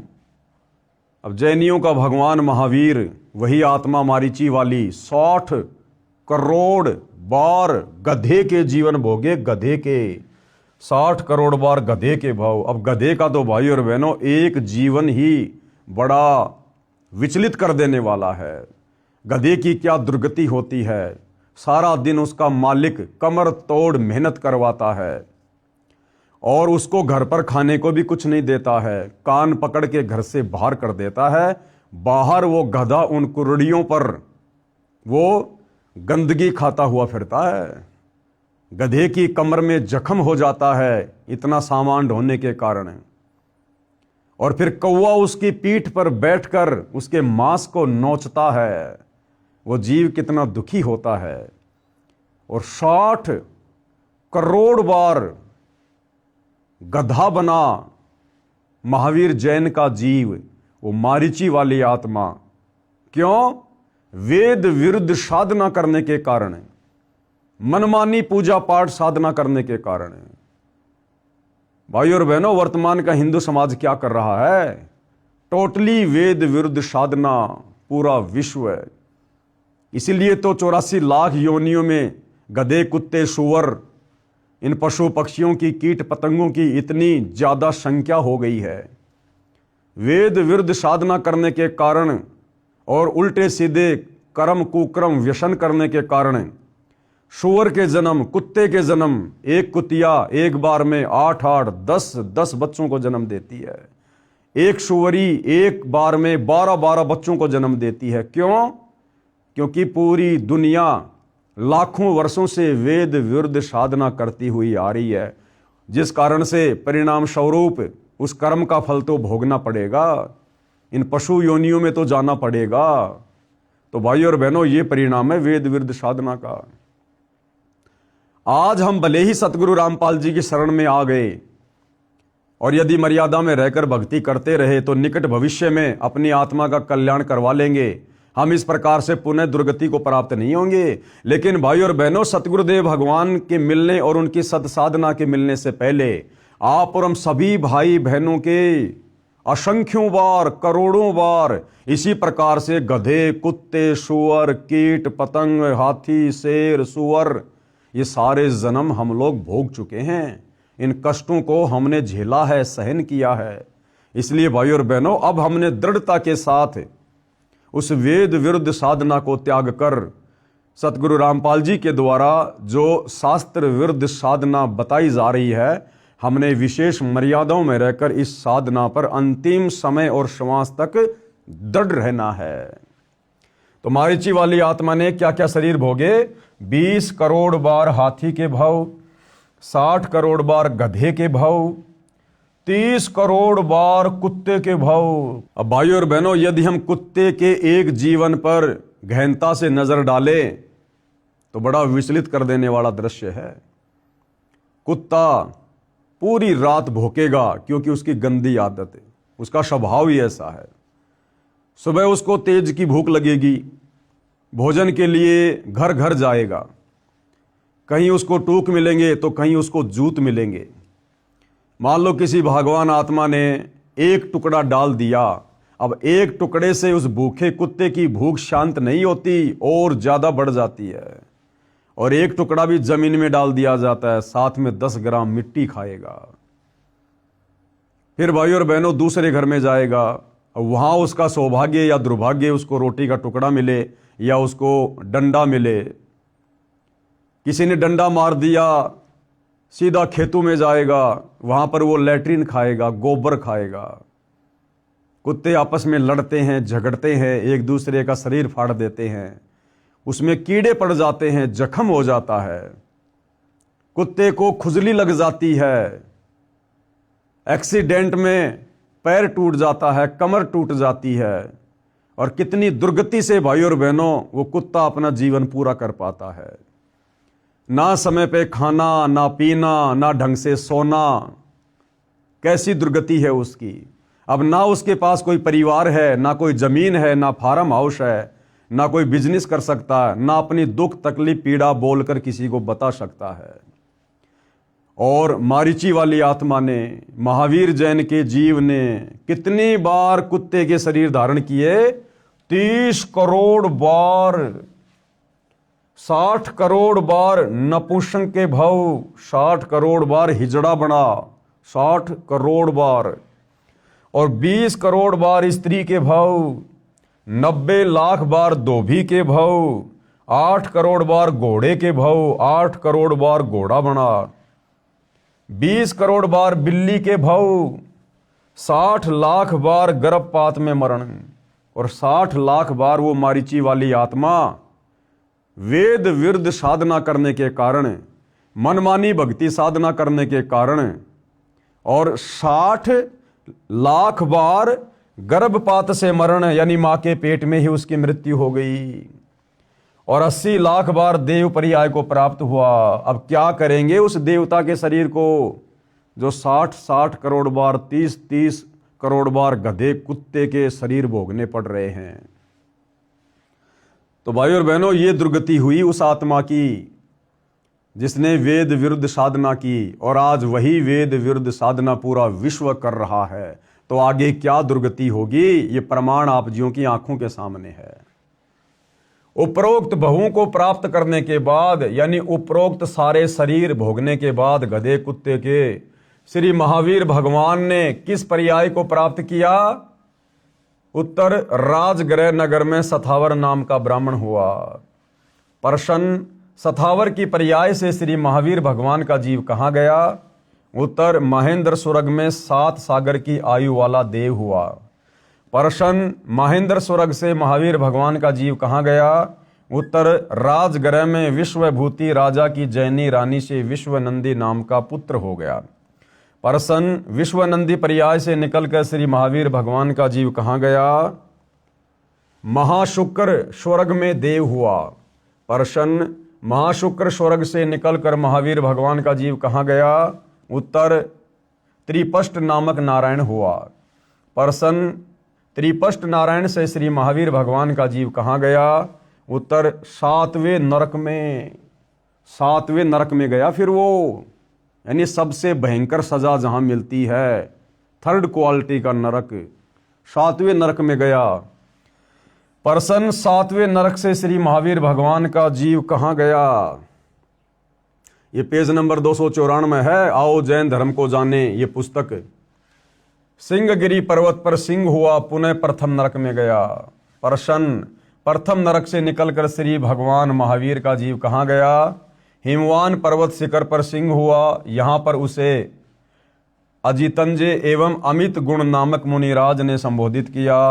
अब जैनियों का भगवान महावीर वही आत्मा मारीची वाली 60 करोड़ बार गधे के जीवन भोगे, गधे के। 60 करोड़ बार गधे के भाव। अब गधे का तो भाई और बहनों एक जीवन ही बड़ा विचलित कर देने वाला है। गधे की क्या दुर्गति होती है। सारा दिन उसका मालिक कमर तोड़ मेहनत करवाता है और उसको घर पर खाने को भी कुछ नहीं देता है, कान पकड़ के घर से बाहर कर देता है। बाहर वो गधा उन कुर्रियों पर वो गंदगी खाता हुआ फिरता है। गधे की कमर में जख्म हो जाता है इतना सामान ढोने के कारण, और फिर कौवा उसकी पीठ पर बैठकर उसके मांस को नोचता है। वो जीव कितना दुखी होता है। और 60 करोड़ बार गधा बना महावीर जैन का जीव, वो मारीची वाली आत्मा। क्यों? वेद विरुद्ध साधना करने के कारण, मनमानी पूजा पाठ साधना करने के कारण। भाई और बहनों, वर्तमान का हिंदू समाज क्या कर रहा है? टोटली वेद विरुद्ध साधना पूरा विश्व है। इसीलिए तो 84 लाख योनियों में गधे, कुत्ते, सूअर, इन पशु पक्षियों की, कीट पतंगों की इतनी ज्यादा संख्या हो गई है। वेद विरुद्ध साधना करने के कारण और उल्टे सीधे कर्म कुकर्म व्यसन करने के कारण सूअर के जन्म, कुत्ते के जन्म, एक कुतिया एक बार में 8-8, 10-10 बच्चों को जन्म देती है। एक सूअरी एक बार में 12-12 बच्चों को जन्म देती है। क्यों? क्योंकि पूरी दुनिया लाखों वर्षों से वेद विरुद्ध साधना करती हुई आ रही है, जिस कारण से परिणाम स्वरूप उस कर्म का फल तो भोगना पड़ेगा, इन पशु योनियों में तो जाना पड़ेगा। तो भाई और बहनों, ये परिणाम है वेद विरुद्ध साधना का। आज हम भले ही सतगुरु रामपाल जी की शरण में आ गए और यदि मर्यादा में रहकर भक्ति करते रहे तो निकट भविष्य में अपनी आत्मा का कल्याण करवा लेंगे। हम इस प्रकार से पुनः दुर्गति को प्राप्त नहीं होंगे। लेकिन भाई और बहनों, सतगुरुदेव भगवान के मिलने और उनकी सत्साधना के मिलने से पहले आप और हम सभी भाई बहनों के असंख्यों बार, करोड़ों बार इसी प्रकार से गधे, कुत्ते, सूअर, कीट पतंग, हाथी, शेर, सूअर, ये सारे जन्म हम लोग भोग चुके हैं। इन कष्टों को हमने झेला है, सहन किया है। इसलिए भाई और बहनों, अब हमने दृढ़ता के साथ उस वेद विरुद्ध साधना को त्याग कर सतगुरु रामपाल जी के द्वारा जो शास्त्र विरुद्ध साधना बताई जा रही है, हमने विशेष मर्यादाओं में रहकर इस साधना पर अंतिम समय और श्वास तक दृढ़ रहना है। तो मारीची वाली आत्मा ने क्या क्या शरीर भोगे? 20 करोड़ बार हाथी के भाव, 60 करोड़ बार गधे के भाव, 30 करोड़ बार कुत्ते के भाव। अब भाइयों और बहनों, यदि हम कुत्ते के एक जीवन पर गहनता से नजर डालें तो बड़ा विचलित कर देने वाला दृश्य है। कुत्ता पूरी रात भौंकेगा क्योंकि उसकी गंदी आदत है, उसका स्वभाव ही ऐसा है। सुबह उसको तेज की भूख लगेगी, भोजन के लिए घर घर जाएगा, कहीं उसको टूक मिलेंगे तो कहीं उसको जूत मिलेंगे। मान लो किसी भगवान आत्मा ने एक टुकड़ा डाल दिया, अब एक टुकड़े से उस भूखे कुत्ते की भूख शांत नहीं होती और ज्यादा बढ़ जाती है, और एक टुकड़ा भी जमीन में डाल दिया जाता है, साथ में 10 ग्राम मिट्टी खाएगा। फिर भाई और बहनों दूसरे घर में जाएगा, वहां उसका सौभाग्य या दुर्भाग्य उसको रोटी का टुकड़ा मिले या उसको डंडा मिले। किसी ने डंडा मार दिया, सीधा खेतों में जाएगा, वहां पर वो लैट्रिन खाएगा, गोबर खाएगा। कुत्ते आपस में लड़ते हैं, झगड़ते हैं, एक दूसरे का शरीर फाड़ देते हैं, उसमें कीड़े पड़ जाते हैं, जख्म हो जाता है, कुत्ते को खुजली लग जाती है, एक्सीडेंट में पैर टूट जाता है, कमर टूट जाती है, और कितनी दुर्गति से भाई और बहनों वो कुत्ता अपना जीवन पूरा कर पाता है। ना समय पे खाना, ना पीना, ना ढंग से सोना, कैसी दुर्गति है उसकी। अब ना उसके पास कोई परिवार है, ना कोई जमीन है, ना फार्म हाउस है, ना कोई बिजनेस कर सकता है, ना अपनी दुख तकलीफ पीड़ा बोलकर किसी को बता सकता है। और मारीची वाली आत्मा ने, महावीर जैन के जीव ने कितनी बार कुत्ते के शरीर धारण किए? 30 करोड़ बार। 60 करोड़ बार नपुंसक के भव, 60 करोड़ बार हिजड़ा बना, 60 करोड़ बार, और 20 करोड़ बार स्त्री के भव, 90 लाख बार धोबी के भव, 8 करोड़ बार घोड़े के भव, 8 करोड़ बार घोड़ा बना, 20 करोड़ बार बिल्ली के भव, 60 लाख बार गर्भपात में मरण, और 60 लाख बार वो मारीची वाली आत्मा वेद विरुद्ध साधना करने के कारण, मनमानी भक्ति साधना करने के कारण, और 60 लाख बार गर्भपात से मरण यानी मां के पेट में ही उसकी मृत्यु हो गई, और 80 लाख बार देव पर्याय को प्राप्त हुआ। अब क्या करेंगे उस देवता के शरीर को जो 60 करोड़ बार 30 करोड़ बार गधे कुत्ते के शरीर भोगने पड़ रहे हैं। तो भाई और बहनों, ये दुर्गति हुई उस आत्मा की जिसने वेद विरुद्ध साधना की, और आज वही वेद विरुद्ध साधना पूरा विश्व कर रहा है। तो आगे क्या दुर्गति होगी, ये प्रमाण आप जियों की आंखों के सामने है। उपरोक्त बहुओं को प्राप्त करने के बाद, यानी उपरोक्त सारे शरीर भोगने के बाद गधे कुत्ते के, श्री महावीर भगवान ने किस पर्याय को प्राप्त किया? उत्तर राजगृह नगर में सथावर नाम का ब्राह्मण हुआ। प्रश्न, सथावर की पर्याय से श्री महावीर भगवान का जीव कहाँ गया? उत्तर महेंद्र स्वर्ग में 7 सागर की आयु वाला देव हुआ। प्रश्न, महेंद्र स्वर्ग से महावीर भगवान का जीव कहाँ गया? उत्तर राजगृह में विश्वभूति राजा की जैनी रानी से विश्वनंदी नाम का पुत्र हो गया। प्रश्न, विश्वनंदी पर्याय से निकलकर श्री महावीर भगवान का जीव कहाँ गया? महाशुक्र स्वर्ग में देव हुआ। प्रश्न, महाशुक्र स्वर्ग से निकलकर महावीर भगवान का जीव कहाँ गया? उत्तर त्रिपष्ट नामक नारायण हुआ। प्रश्न, त्रिपष्ट नारायण से श्री महावीर भगवान का जीव कहाँ गया? उत्तर 7वें नरक में, 7वें नरक में गया। फिर वो यानी सबसे भयंकर सजा जहां मिलती है, थर्ड क्वालिटी का नरक, 7वें नरक में गया। प्रश्न, 7वें नरक से श्री महावीर भगवान का जीव कहाँ गया? ये पेज नंबर 294 है। आओ जैन धर्म को जाने, ये पुस्तक। सिंहगिरी पर्वत पर सिंह हुआ, पुनः प्रथम नरक में गया। प्रश्न, प्रथम नरक से निकलकर श्री भगवान महावीर का जीव कहाँ गया? हिमवान पर्वत शिखर पर सिंह हुआ, यहां पर उसे अजितंजय एवं अमित गुण नामक मुनिराज ने संबोधित किया।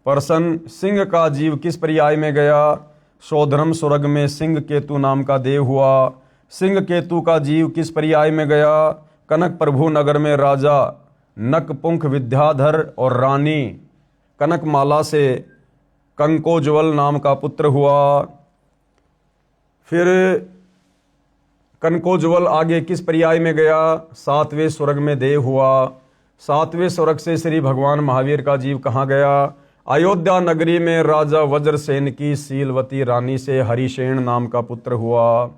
प्रश्न, सिंह का जीव किस पर्याय में गया? सौधर्म स्वर्ग में सिंह केतु नाम का देव हुआ। सिंह केतु का जीव किस पर्याय में गया? कनक प्रभु नगर में राजा नकपुंख विद्याधर और रानी कनकमाला से कंकोज्वल नाम का पुत्र हुआ। फिर कनकोज्वल आगे किस पर्याय में गया? 7वें स्वर्ग में देव हुआ। 7वें स्वर्ग से श्री भगवान महावीर का जीव कहाँ गया? अयोध्या नगरी में राजा वज्रसेन की शीलवती रानी से हरिसेन नाम का पुत्र हुआ।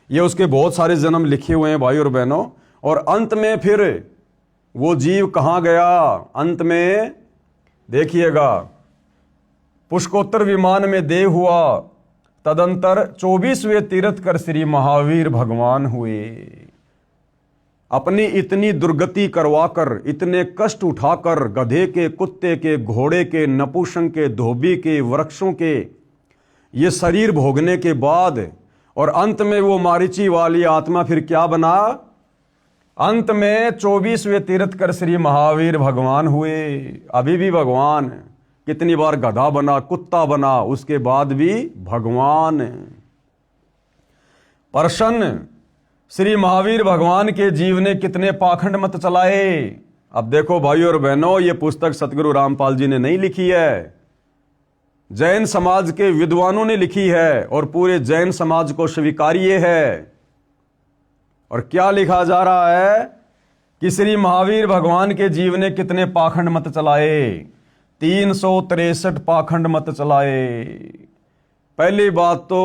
ये उसके बहुत सारे जन्म लिखे हुए हैं भाई और बहनों। और अंत में फिर वो जीव कहाँ गया? अंत में देखिएगा, पुष्कोत्तर विमान में देव हुआ। तदंतर 24वें तीर्थ कर श्री महावीर भगवान हुए। अपनी इतनी दुर्गति करवाकर, इतने कष्ट उठाकर, गधे के, कुत्ते के, घोड़े के, नपुंसक के, धोबी के, वृक्षों के ये शरीर भोगने के बाद, और अंत में वो मारीची वाली आत्मा फिर क्या बना? अंत में 24वें तीर्थ कर श्री महावीर भगवान हुए। अभी भी भगवान, कितनी बार गधा बना, कुत्ता बना, उसके बाद भी भगवान। प्रश्न, श्री महावीर भगवान के जीव ने कितने पाखंड मत चलाए? अब देखो भाई और बहनों, ये पुस्तक सतगुरु रामपाल जी ने नहीं लिखी है, जैन समाज के विद्वानों ने लिखी है, और पूरे जैन समाज को स्वीकार्य है। और क्या लिखा जा रहा है कि श्री महावीर भगवान के जीव ने कितने पाखंड मत चलाए? 363 पाखंड मत चलाए। पहली बात तो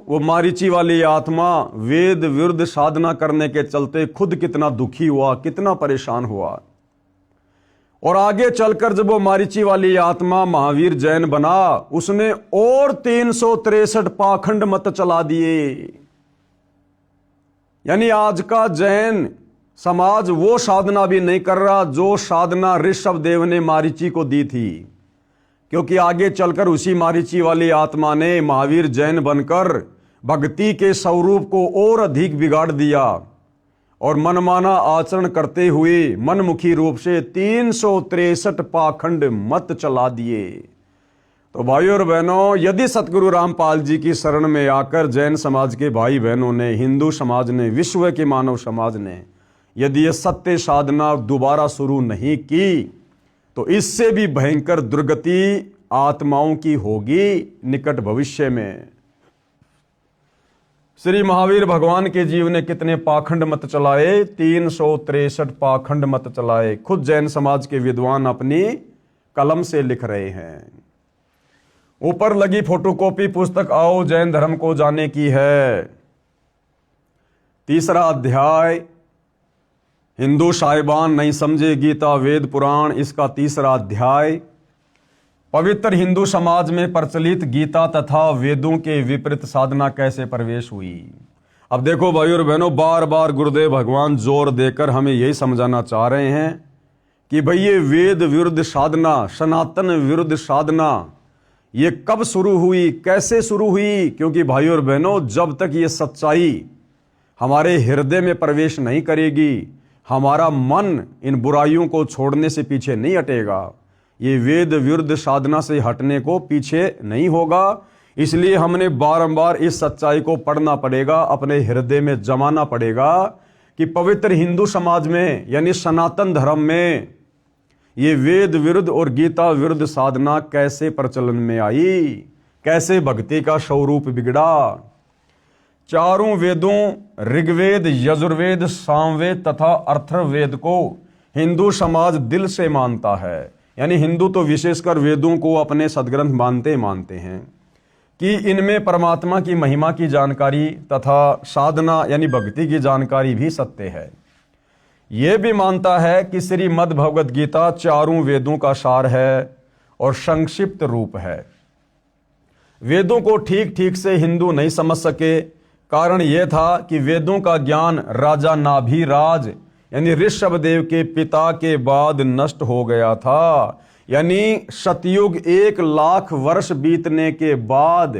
वो मारीची वाली आत्मा वेद विरुद्ध साधना करने के चलते खुद कितना दुखी हुआ, कितना परेशान हुआ। और आगे चलकर जब वो मारीची वाली आत्मा महावीर जैन बना, उसने और 363 पाखंड मत चला दिए। यानी आज का जैन समाज वो साधना भी नहीं कर रहा जो साधना ऋषभ देव ने मारीची को दी थी, क्योंकि आगे चलकर उसी मारीची वाली आत्मा ने महावीर जैन बनकर भक्ति के स्वरूप को और अधिक बिगाड़ दिया और मनमाना आचरण करते हुए मनमुखी रूप से 363 पाखंड मत चला दिए। तो भाइयों और बहनों, यदि सतगुरु रामपाल जी की शरण में आकर जैन समाज के भाई बहनों ने, हिंदू समाज ने, विश्व के मानव समाज ने यदि ये सत्य साधना दोबारा शुरू नहीं की, तो इससे भी भयंकर दुर्गति आत्माओं की होगी निकट भविष्य में। श्री महावीर भगवान के जीव ने कितने पाखंड मत चलाए, 363 पाखंड मत चलाए। खुद जैन समाज के विद्वान अपनी कलम से लिख रहे हैं। ऊपर लगी फोटोकॉपी पुस्तक आओ जैन धर्म को जाने की है। 3रा अध्याय, हिंदू साहिबान नहीं समझे गीता वेद पुराण, इसका 3रा अध्याय। पवित्र हिंदू समाज में प्रचलित गीता तथा वेदों के विपरीत साधना कैसे प्रवेश हुई। अब देखो भाई और बहनों, बार बार गुरुदेव भगवान जोर देकर हमें यही समझाना चाह रहे हैं कि भाई ये वेद विरुद्ध साधना, सनातन विरुद्ध साधना, ये कब शुरू हुई, कैसे शुरू हुई। क्योंकि भाई और बहनों, जब तक ये सच्चाई हमारे हृदय में प्रवेश नहीं करेगी, हमारा मन इन बुराइयों को छोड़ने से पीछे नहीं हटेगा, ये वेद विरुद्ध साधना से हटने को पीछे नहीं होगा। इसलिए हमने बारंबार इस सच्चाई को पढ़ना पड़ेगा, अपने हृदय में जमाना पड़ेगा कि पवित्र हिंदू समाज में यानी सनातन धर्म में ये वेद विरुद्ध और गीता विरुद्ध साधना कैसे प्रचलन में आई, कैसे भक्ति का स्वरूप बिगड़ा। चारों वेदों ऋग्वेद, यजुर्वेद, सामवेद तथा अथर्ववेद को हिंदू समाज दिल से मानता है। यानी हिंदू तो विशेषकर वेदों को अपने सदग्रंथ मानते हैं कि इनमें परमात्मा की महिमा की जानकारी तथा साधना यानी भक्ति की जानकारी भी सत्य है। यह भी मानता है कि श्रीमद् भगवद गीता चारों वेदों का सार है और संक्षिप्त रूप है। वेदों को ठीक ठीक से हिंदू नहीं समझ सके। कारण यह था कि वेदों का ज्ञान राजा नाभिराज यानी ऋषभ देव के पिता के बाद नष्ट हो गया था। यानी सतयुग 1 लाख वर्ष बीतने के बाद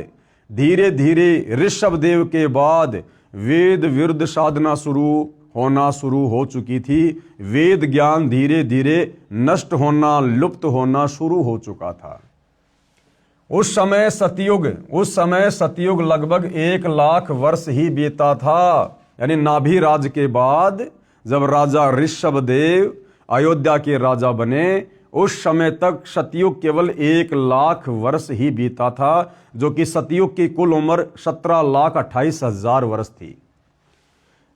धीरे धीरे ऋषभ देव के बाद वेद विरुद्ध साधना होना शुरू हो चुकी थी। वेद ज्ञान धीरे धीरे नष्ट होना, लुप्त होना शुरू हो चुका था। उस समय सतयुग लगभग 1 लाख वर्ष ही बीता था। यानी नाभिराज के बाद जब राजा ऋषभ देव अयोध्या के राजा बने, उस समय तक सतयुग केवल 1 लाख वर्ष ही बीता था, जो कि सतयुग की कुल उम्र 17,28,000 वर्ष थी।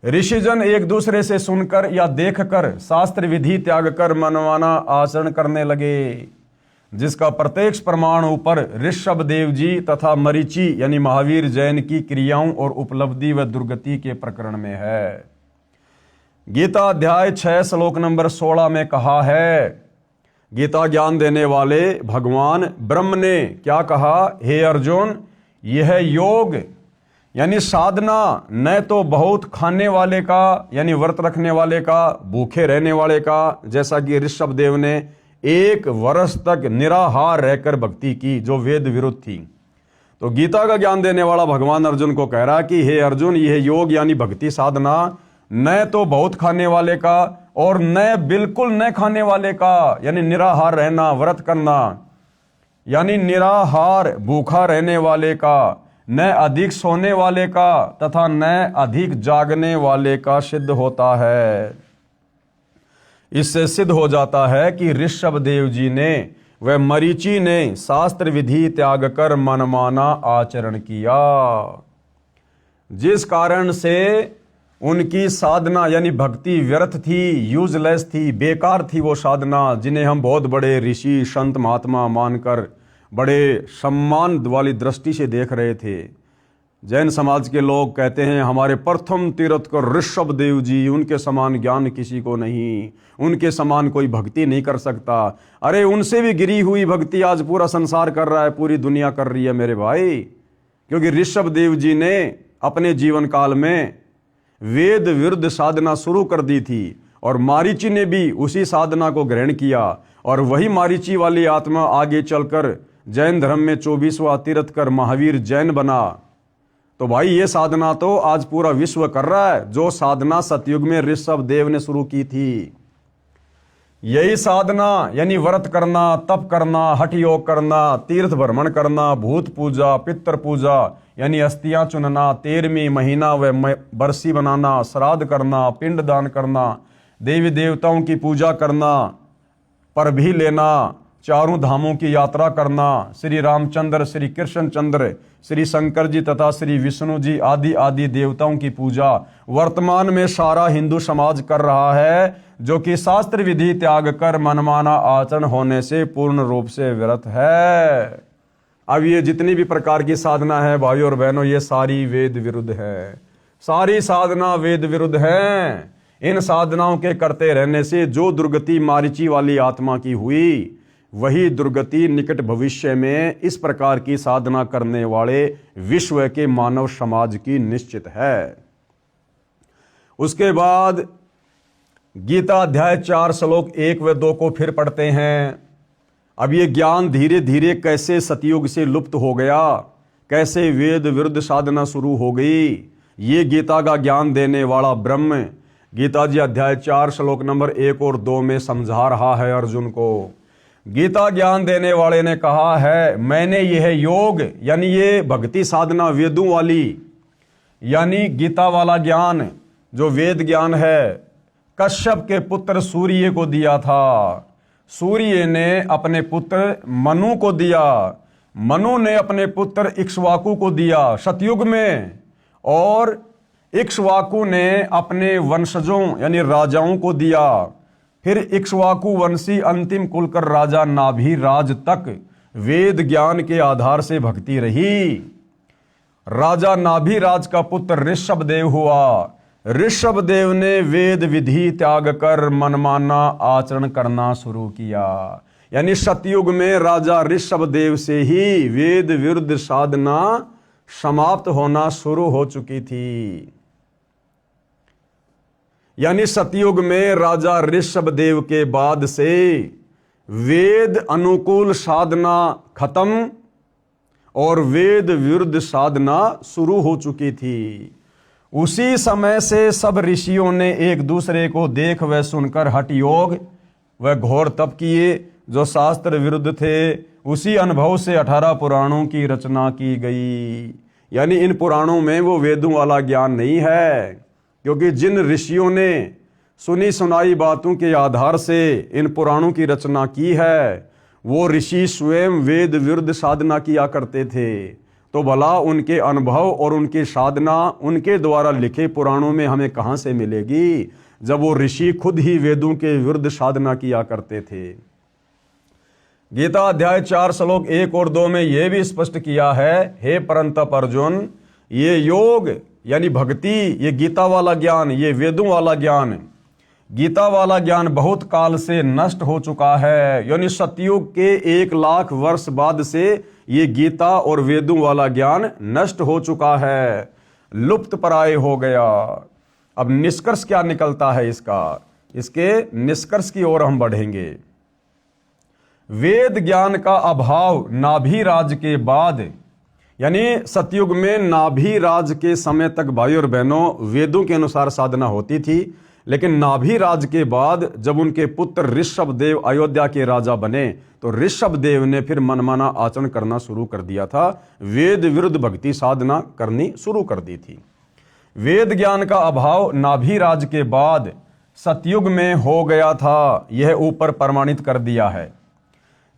ऋषिजन एक दूसरे से सुनकर या देखकर शास्त्र विधि त्याग कर मनमाना आचरण करने लगे, जिसका प्रत्यक्ष प्रमाण ऊपर ऋषभ देव जी तथा मरीची यानी महावीर जैन की क्रियाओं और उपलब्धि व दुर्गति के प्रकरण में है। गीता अध्याय 6 श्लोक नंबर 16 में कहा है, गीता ज्ञान देने वाले भगवान ब्रह्म ने क्या कहा, हे अर्जुन, यह योग यानी साधना न तो बहुत खाने वाले का यानी व्रत रखने वाले का, भूखे रहने वाले का, जैसा कि ऋषभ देव ने 1 वर्ष तक निराहार रहकर भक्ति की जो वेद विरुद्ध थी। तो गीता का ज्ञान देने वाला भगवान अर्जुन को कह रहा कि हे अर्जुन, यह योग यानी भक्ति साधना न तो बहुत खाने वाले का और न बिल्कुल न खाने वाले का, यानी निराहार रहना, व्रत करना, यानी निराहार भूखा रहने वाले का, न अधिक सोने वाले का तथा न अधिक जागने वाले का सिद्ध होता है। इससे सिद्ध हो जाता है कि ऋषभ देव जी ने व मरीची ने शास्त्र विधि त्याग कर मनमाना आचरण किया, जिस कारण से उनकी साधना यानी भक्ति व्यर्थ थी, यूजलेस थी, बेकार थी वो साधना, जिन्हें हम बहुत बड़े ऋषि संत महात्मा मानकर बड़े सम्मान वाली दृष्टि से देख रहे थे। जैन समाज के लोग कहते हैं हमारे प्रथम तीर्थकर ऋषभ देव जी, उनके समान ज्ञान किसी को नहीं, उनके समान कोई भक्ति नहीं कर सकता। अरे उनसे भी गिरी हुई भक्ति आज पूरा संसार कर रहा है, पूरी दुनिया कर रही है मेरे भाई। क्योंकि ऋषभ देव जी ने अपने जीवन काल में वेद विरुद्ध साधना शुरू कर दी थी और मारीची ने भी उसी साधना को ग्रहण किया और वही मारीची वाली आत्मा आगे चलकर जैन धर्म में 24वां तीर्थकर महावीर जैन बना। तो भाई ये साधना तो आज पूरा विश्व कर रहा है, जो साधना सतयुग में ऋषभ देव ने शुरू की थी। यही साधना यानी व्रत करना, तप करना, हठ योग करना, तीर्थ भ्रमण करना, भूत पूजा, पितर पूजा यानी अस्थियां चुनना, 13वीं महीना व बरसी बनाना, श्राद्ध करना, पिंड दान करना, देवी देवताओं की पूजा करना, पर भी लेना, चारों धामों की यात्रा करना, श्री रामचंद्र, श्री कृष्णचंद्र, श्री शंकर जी तथा श्री विष्णु जी आदि आदि देवताओं की पूजा वर्तमान में सारा हिंदू समाज कर रहा है, जो कि शास्त्र विधि त्याग कर मनमाना आचरण होने से पूर्ण रूप से विरत है। अब ये जितनी भी प्रकार की साधना है भाइयों और बहनों, ये सारी वेद विरुद्ध है, सारी साधना वेद विरुद्ध है। इन साधनाओं के करते रहने से जो दुर्गति मारीची वाली आत्मा की हुई, वही दुर्गति निकट भविष्य में इस प्रकार की साधना करने वाले विश्व के मानव समाज की निश्चित है। उसके बाद गीता अध्याय 4 श्लोक 1 व 2 को फिर पढ़ते हैं। अब ये ज्ञान धीरे धीरे कैसे सतयुग से लुप्त हो गया, कैसे वेद विरुद्ध साधना शुरू हो गई, ये गीता का ज्ञान देने वाला ब्रह्म गीता जी अध्याय 4 श्लोक नंबर 1 और 2 में समझा रहा है अर्जुन को। गीता ज्ञान देने वाले ने कहा है, मैंने यह योग यानी ये भक्ति साधना वेदों वाली यानी गीता वाला ज्ञान जो वेद ज्ञान है, कश्यप के पुत्र सूर्य को दिया था। सूर्य ने अपने पुत्र मनु को दिया, मनु ने अपने पुत्र इक्ष्वाकु को दिया सतयुग में, और इक्ष्वाकु ने अपने वंशजों यानी राजाओं को दिया। फिर इक्ष्वाकु वंशी अंतिम कुलकर राजा नाभिराज तक वेद ज्ञान के आधार से भक्ति रही। राजा नाभिराज का पुत्र ऋषभ देव हुआ। ऋषभ देव ने वेद विधि त्याग कर मनमाना आचरण करना शुरू किया। यानी सतयुग में राजा ऋषभ देव से ही वेद विरुद्ध साधना समाप्त होना शुरू हो चुकी थी। यानी सतयुग में राजा ऋषभ देव के बाद से वेद अनुकूल साधना खत्म और वेद विरुद्ध साधना शुरू हो चुकी थी। उसी समय से सब ऋषियों ने एक दूसरे को देख व सुनकर हठ योग व घोर तप किए जो शास्त्र विरुद्ध थे। उसी अनुभव से 18 पुराणों की रचना की गई। यानी इन पुराणों में वो वेदों वाला ज्ञान नहीं है, क्योंकि जिन ऋषियों ने सुनी सुनाई बातों के आधार से इन पुराणों की रचना की है, वो ऋषि स्वयं वेद विरुद्ध साधना किया करते थे। तो भला उनके अनुभव और उनकी साधना उनके द्वारा लिखे पुराणों में हमें कहाँ से मिलेगी, जब वो ऋषि खुद ही वेदों के विरुद्ध साधना किया करते थे। गीता अध्याय 4 श्लोक 1 और 2 में यह भी स्पष्ट किया है, हे परंतप अर्जुन, ये योग यानी भक्ति, ये गीता वाला ज्ञान, ये वेदों वाला ज्ञान, गीता वाला ज्ञान बहुत काल से नष्ट हो चुका है। यानी सतयुग के 1 लाख वर्ष बाद से ये गीता और वेदों वाला ज्ञान नष्ट हो चुका है, लुप्त प्राय हो गया। अब निष्कर्ष क्या निकलता है इसका, इसके निष्कर्ष की ओर हम बढ़ेंगे। वेद ज्ञान का अभाव नाभिराज के बाद, यानी सतयुग में नाभिराज के समय तक भाई और बहनों वेदों के अनुसार साधना होती थी, लेकिन नाभिराज के बाद जब उनके पुत्र ऋषभ देव अयोध्या के राजा बने तो ऋषभ देव ने फिर मनमाना आचरण करना शुरू कर दिया था, वेद विरुद्ध भक्ति साधना करनी शुरू कर दी थी। वेद ज्ञान का अभाव नाभिराज के बाद सतयुग में हो गया था, यह ऊपर प्रमाणित कर दिया है।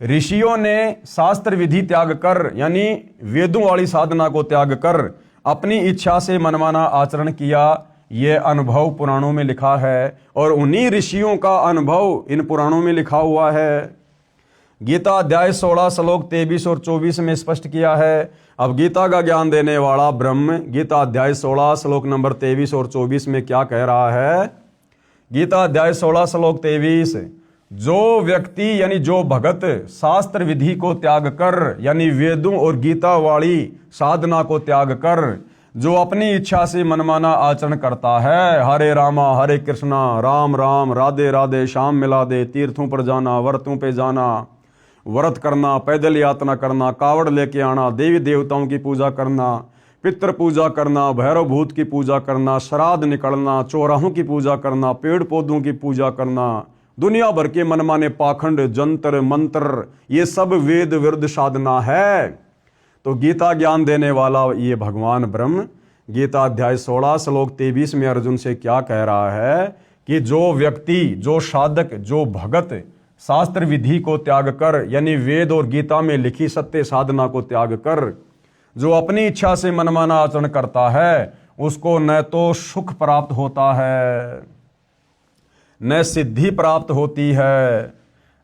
ऋषियों ने शास्त्र विधि त्याग कर यानी वेदों वाली साधना को त्याग कर अपनी इच्छा से मनमाना आचरण किया, यह अनुभव पुराणों में लिखा है और उन्हीं ऋषियों का अनुभव इन पुराणों में लिखा हुआ है। गीता अध्याय 16 श्लोक 23 और 24 में स्पष्ट किया है। अब गीता का ज्ञान देने वाला ब्रह्म गीता अध्याय 16 श्लोक नंबर 23 और 24 में क्या कह रहा है? गीता अध्याय 16 श्लोक 23, जो व्यक्ति यानी जो भगत शास्त्र विधि को त्याग कर यानी वेदों और गीता वाली साधना को त्याग कर जो अपनी इच्छा से मनमाना आचरण करता है, हरे रामा हरे कृष्णा राम राम राधे राधे श्याम मिला दे, तीर्थों पर जाना, व्रतों पे जाना, व्रत करना, पैदल यात्रा करना, कावड़ लेके आना, देवी देवताओं की पूजा करना, पितृ पूजा करना, भैरव भूत की पूजा करना, श्राद्ध निकलना, चौराहों की पूजा करना, पेड़ पौधों की पूजा करना, दुनिया भर के मनमाने पाखंड, जंतर मंत्र, ये सब वेद विरुद्ध साधना है। तो गीता ज्ञान देने वाला ये भगवान ब्रह्म गीता अध्याय 16 श्लोक 23 में अर्जुन से क्या कह रहा है कि जो व्यक्ति, जो साधक, जो भगत शास्त्र विधि को त्याग कर यानी वेद और गीता में लिखी सत्य साधना को त्याग कर जो अपनी इच्छा से मनमाना आचरण करता है, उसको न तो सुख प्राप्त होता है न सिद्धि प्राप्त होती है,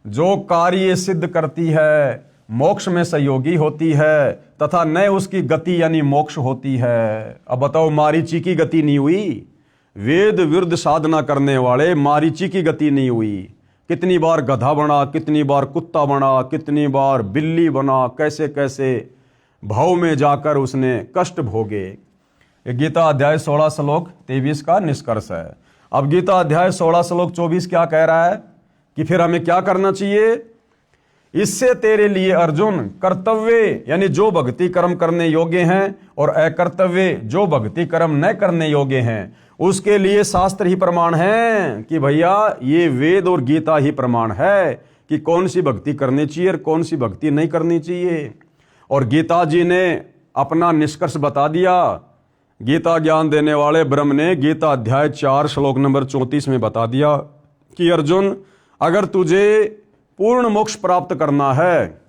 जो कार्य सिद्ध करती है मोक्ष में सहयोगी होती है तथा न उसकी गति यानी मोक्ष होती है। अब बताओ, मारीची की गति नहीं हुई, वेद विरुद्ध साधना करने वाले मारीची की गति नहीं हुई। कितनी बार गधा बना, कितनी बार कुत्ता बना, कितनी बार बिल्ली बना, कैसे कैसे भाव में जाकर उसने कष्ट भोगे। गीता अध्याय 16 श्लोक 23 का निष्कर्ष है। अब गीता अध्याय 16 श्लोक 24 क्या कह रहा है कि फिर हमें क्या करना चाहिए? इससे तेरे लिए अर्जुन कर्तव्य यानी जो भक्ति कर्म करने योग्य हैं और अकर्तव्य जो भक्ति कर्म न करने योग्य हैं, उसके लिए शास्त्र ही प्रमाण है कि भैया ये वेद और गीता ही प्रमाण है कि कौन सी भक्ति करनी चाहिए और कौन सी भक्ति नहीं करनी चाहिए। और गीता जी ने अपना निष्कर्ष बता दिया। गीता ज्ञान देने वाले ब्रह्म ने गीता अध्याय 4 श्लोक नंबर 34 में बता दिया कि अर्जुन, अगर तुझे पूर्ण मोक्ष प्राप्त करना है,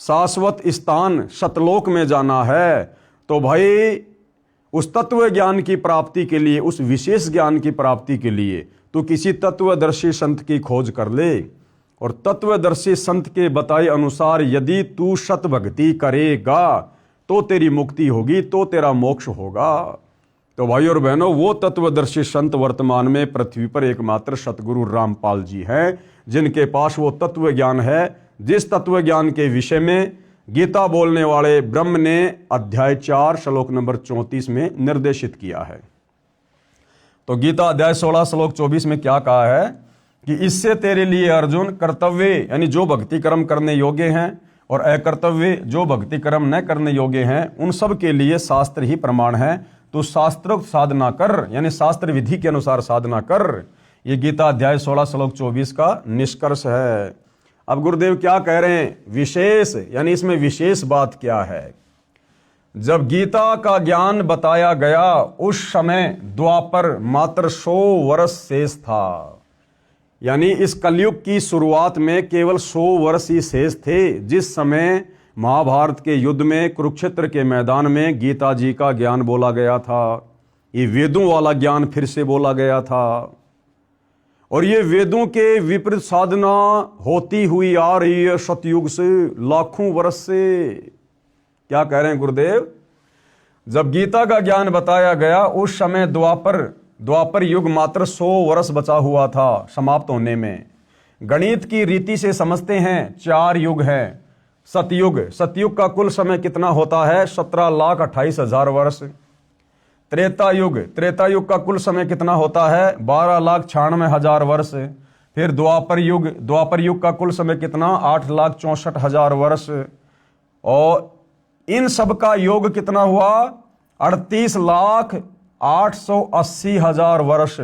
शाश्वत स्थान सतलोक में जाना है, तो भाई उस तत्व ज्ञान की प्राप्ति के लिए, उस विशेष ज्ञान की प्राप्ति के लिए तू किसी तत्वदर्शी संत की खोज कर ले। और तत्वदर्शी संत के बताए अनुसार यदि तू सत भक्ति करेगा तो तेरी मुक्ति होगी, तो तेरा मोक्ष होगा। तो भाई और बहनों, वो तत्वदर्शी संत वर्तमान में पृथ्वी पर एकमात्र सतगुरु रामपाल जी हैं, जिनके पास वो तत्व ज्ञान है जिस तत्व ज्ञान के विषय में गीता बोलने वाले ब्रह्म ने अध्याय 4 श्लोक नंबर 34 में निर्देशित किया है। तो गीता अध्याय 16 श्लोक 24 में क्या कहा है कि इससे तेरे लिए अर्जुन कर्तव्य यानी जो भक्ति कर्म करने योग्य हैं और अकर्तव्य जो भक्ति कर्म न करने योग्य हैं, उन सब के लिए शास्त्र ही प्रमाण है। तो शास्त्रोक्त साधना कर यानी शास्त्र विधि के अनुसार साधना कर। ये गीता अध्याय 16 श्लोक 24 का निष्कर्ष है। अब गुरुदेव क्या कह रहे हैं? विशेष यानी इसमें विशेष बात क्या है? जब गीता का ज्ञान बताया गया उस समय द्वापर मात्र 100 वर्ष शेष था। यानी इस कलयुग की शुरुआत में केवल 100 वर्ष ही शेष थे, जिस समय महाभारत के युद्ध में कुरुक्षेत्र के मैदान में गीता जी का ज्ञान बोला गया था। ये वेदों वाला ज्ञान फिर से बोला गया था और ये वेदों के विपरीत साधना होती हुई आ रही है सतयुग से, लाखों वर्ष से। क्या कह रहे हैं गुरुदेव? जब गीता का ज्ञान बताया गया उस समय द्वापर युग मात्र 100 वर्ष बचा हुआ था समाप्त होने में। गणित की रीति से समझते हैं 4 युग हैं। सतयुग का कुल समय कितना होता है? 17,28,000 वर्ष। त्रेता युग का कुल समय कितना होता है? 12,96,000 वर्ष। फिर द्वापर युग का कुल समय कितना? 8,64,000 वर्ष। और इन सब का योग कितना हुआ? 38,880,000 वर्ष।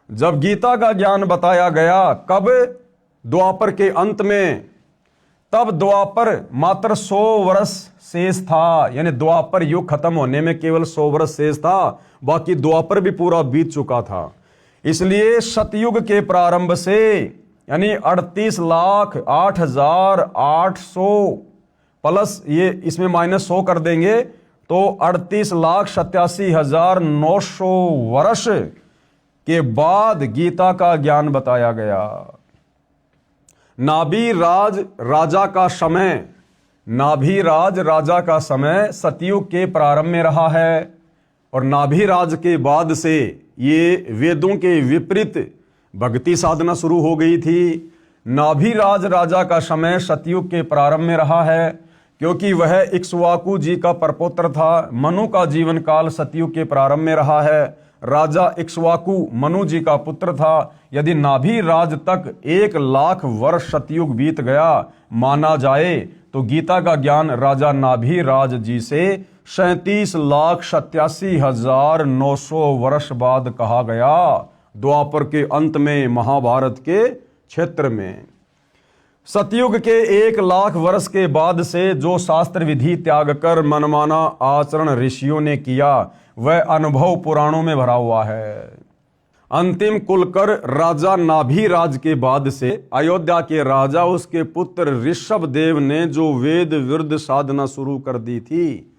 जब गीता का ज्ञान बताया गया कब? द्वापर के अंत में। तब द्वापर मात्र 100 वर्ष शेष था, यानी द्वापर युग खत्म होने में केवल 100 वर्ष शेष था, बाकी द्वापर भी पूरा बीत चुका था। इसलिए सतयुग के प्रारंभ से यानी 38,08,800 प्लस ये इसमें -100 कर देंगे तो 38,87,900 वर्ष के बाद गीता का ज्ञान बताया गया। नाभि राजा का समय सतयुग के प्रारंभ में रहा है और नाभि राज के बाद से ये वेदों के विपरीत भक्ति साधना शुरू हो गई थी। नाभि राजा का समय सतयुग के प्रारंभ में रहा है क्योंकि वह इक्ष्वाकु जी का परपौत्र था। मनु का जीवन काल सतयुग के प्रारंभ में रहा है। राजा इक्ष्वाकु मनु जी का पुत्र था। यदि नाभि राज तक 1,00,000 वर्ष सतयुग बीत गया माना जाए तो गीता का ज्ञान राजा नाभि राज जी से 37,87,900 वर्ष बाद कहा गया, द्वापर के अंत में, महाभारत के क्षेत्र में। सतयुग के 1,00,000 वर्ष के बाद से जो शास्त्र विधि त्याग कर मनमाना आचरण ऋषियों ने किया वह अनुभव पुराणों में भरा हुआ है। अंतिम कुलकर राजा नाभि राज के बाद से अयोध्या के राजा उसके पुत्र ऋषभ देव ने जो वेद विरुद्ध साधना शुरू कर दी थी,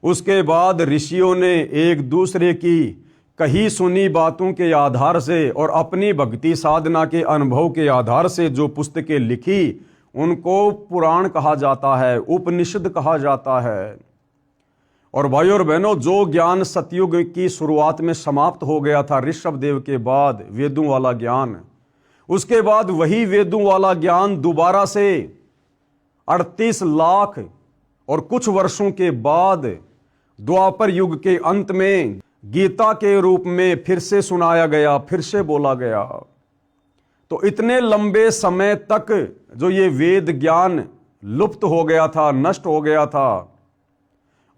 उसके बाद ऋषियों ने एक दूसरे की कही सुनी बातों के आधार से और अपनी भक्ति साधना के अनुभव के आधार से जो पुस्तकें लिखी उनको पुराण कहा जाता है, उपनिषद कहा जाता है। और भाइयों और बहनों, जो ज्ञान सतयुग की शुरुआत में समाप्त हो गया था ऋषभ देव के बाद, वेदों वाला ज्ञान, उसके बाद वही वेदों वाला ज्ञान दोबारा से 38 लाख और कुछ वर्षों के बाद द्वापर युग के अंत में गीता के रूप में फिर से सुनाया गया, फिर से बोला गया। तो इतने लंबे समय तक जो ये वेद ज्ञान लुप्त हो गया था, नष्ट हो गया था,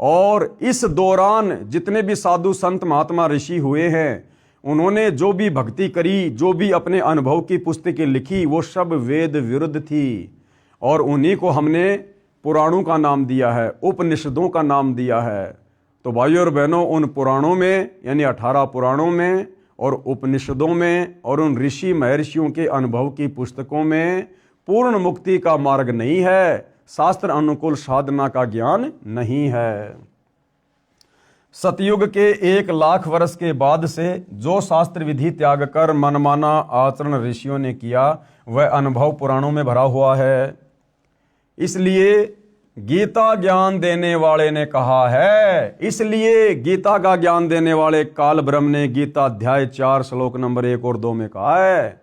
और इस दौरान जितने भी साधु संत महात्मा ऋषि हुए हैं उन्होंने जो भी भक्ति करी, जो भी अपने अनुभव की पुस्तकें लिखी, वो सब वेद विरुद्ध थी। और उन्हीं को हमने पुराणों का नाम दिया है, उपनिषदों का नाम दिया है। तो भाइयों और बहनों, उन पुराणों में यानी 18 पुराणों में और उपनिषदों में और उन ऋषि महर्षियों के अनुभव की पुस्तकों में पूर्ण मुक्ति का मार्ग नहीं है, शास्त्र अनुकूल साधना का ज्ञान नहीं है। सतयुग के 1,00,000 वर्ष के बाद से जो शास्त्र विधि त्याग कर मनमाना आचरण ऋषियों ने किया वह अनुभव पुराणों में भरा हुआ है। इसलिए गीता ज्ञान देने वाले ने कहा है, इसलिए गीता का ज्ञान देने वाले काल ब्रह्म ने गीता अध्याय 4 श्लोक नंबर 1 और 2 में कहा है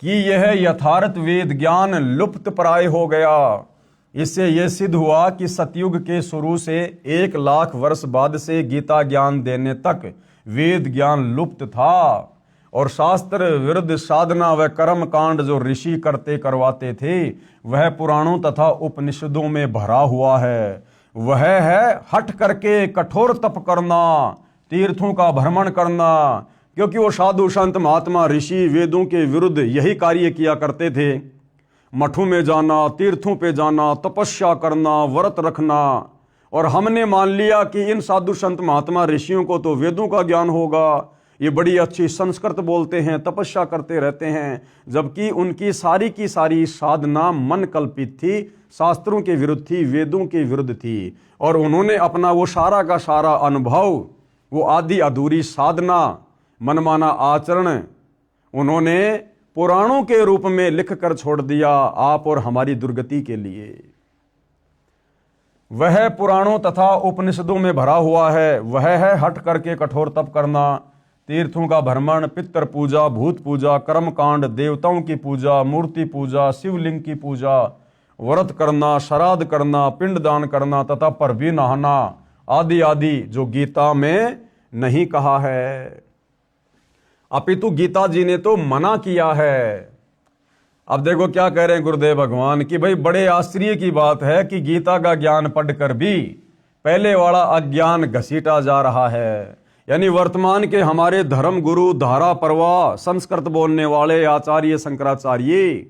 कि यह यथार्थ वेद ज्ञान लुप्त प्राय हो गया। इससे यह सिद्ध हुआ कि सतयुग के शुरू से 1,00,000 वर्ष बाद से गीता ज्ञान देने तक वेद ज्ञान लुप्त था और शास्त्र विरुद्ध साधना व कर्म कांड जो ऋषि करवाते थे वह पुराणों तथा उपनिषदों में भरा हुआ है। वह है हट करके कठोर तप करना, तीर्थों का भ्रमण करना, क्योंकि वो साधु संत महात्मा ऋषि वेदों के विरुद्ध यही कार्य किया करते थे। मठों में जाना, तीर्थों पे जाना, तपस्या करना, व्रत रखना। और हमने मान लिया कि इन साधु संत महात्मा ऋषियों को तो वेदों का ज्ञान होगा, ये बड़ी अच्छी संस्कृत बोलते हैं, तपस्या करते रहते हैं, जबकि उनकी सारी की सारी साधना मन कल्पित थी, शास्त्रों के विरुद्ध थी, वेदों के विरुद्ध थी। और उन्होंने अपना वो सारा का सारा अनुभव, वो आदि अधूरी साधना, मनमाना आचरण उन्होंने पुराणों के रूप में लिख कर छोड़ दिया आप और हमारी दुर्गति के लिए। वह पुराणों तथा उपनिषदों में भरा हुआ है। वह है हट करके कठोर तप करना, तीर्थों का भ्रमण, पितृ पूजा, भूत पूजा, कर्मकांड, देवताओं की पूजा, मूर्ति पूजा, शिवलिंग की पूजा, व्रत करना, श्राद्ध करना, पिंडदान करना तथा पर भी नहाना आदि आदि जो गीता में नहीं कहा है, अपितु गीता जी ने तो मना किया है। अब देखो क्या कह रहे हैं गुरुदेव भगवान कि भाई बड़े आश्चर्य की बात है कि गीता का ज्ञान पढ़कर भी पहले वाला अज्ञान घसीटा जा रहा है। यानी वर्तमान के हमारे धर्म गुरु, धारा प्रवाह, संस्कृत बोलने वाले आचार्य शंकराचार्य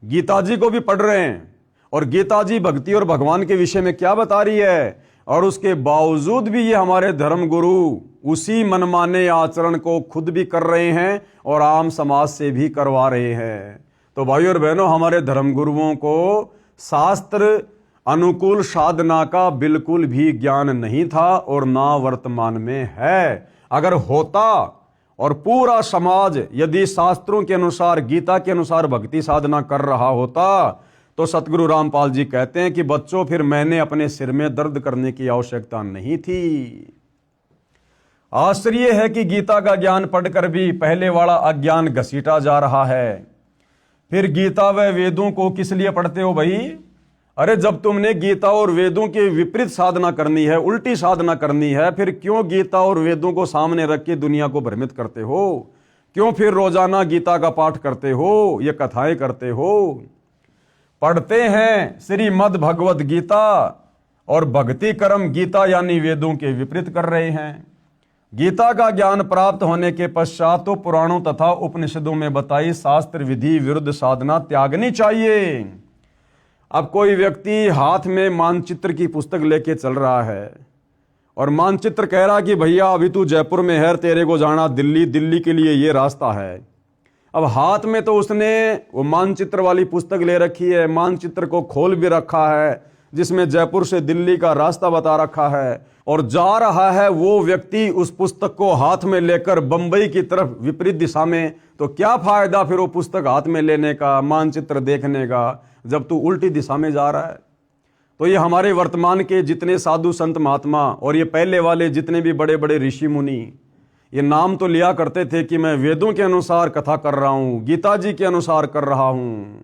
गीता जी को भी पढ़ रहे हैं और गीता जी भक्ति और भगवान के विषय में क्या बता रही है, और उसके बावजूद भी ये हमारे धर्म गुरु उसी मनमाने आचरण को खुद भी कर रहे हैं और आम समाज से भी करवा रहे हैं। तो भाइयों और बहनों, हमारे धर्म गुरुओं को शास्त्र अनुकूल साधना का बिल्कुल भी ज्ञान नहीं था और ना वर्तमान में है। अगर होता और पूरा समाज यदि शास्त्रों के अनुसार, गीता के अनुसार भक्ति साधना कर रहा होता तो सतगुरु रामपाल जी कहते हैं कि बच्चों, फिर मैंने अपने सिर में दर्द करने की आवश्यकता नहीं थी। आश्चर्य है कि गीता का ज्ञान पढ़कर भी पहले वाला अज्ञान घसीटा जा रहा है। फिर गीता व वेदों को किस लिए पढ़ते हो भाई? अरे जब तुमने गीता और वेदों के विपरीत साधना करनी है, उल्टी साधना करनी है, फिर क्यों गीता और वेदों को सामने रख के दुनिया को भ्रमित करते हो? क्यों फिर रोजाना गीता का पाठ करते हो, ये कथाएं करते हो? पढ़ते हैं श्रीमद् भगवद गीता और भक्ति कर्म गीता यानी वेदों के विपरीत कर रहे हैं। गीता का ज्ञान प्राप्त होने के पश्चात तो पुराणों तथा उपनिषदों में बताई शास्त्र विधि विरुद्ध साधना त्यागनी चाहिए। अब कोई व्यक्ति हाथ में मानचित्र की पुस्तक लेके चल रहा है और मानचित्र कह रहा कि भैया अभी तू जयपुर में है, तेरे को जाना दिल्ली, दिल्ली के लिए ये रास्ता है। अब हाथ में तो उसने वो मानचित्र वाली पुस्तक ले रखी है, मानचित्र को खोल भी रखा है जिसमें जयपुर से दिल्ली का रास्ता बता रखा है, और जा रहा है वो व्यक्ति उस पुस्तक को हाथ में लेकर बंबई की तरफ विपरीत दिशा में। तो क्या फायदा फिर वो पुस्तक हाथ में लेने का, मानचित्र देखने का, जब तू उल्टी दिशा में जा रहा है। तो ये हमारे वर्तमान के जितने साधु संत महात्मा और ये पहले वाले जितने भी बड़े बड़े ऋषि मुनि, ये नाम तो लिया करते थे कि मैं वेदों के अनुसार कथा कर रहा हूं, गीता जी के अनुसार कर रहा हूं,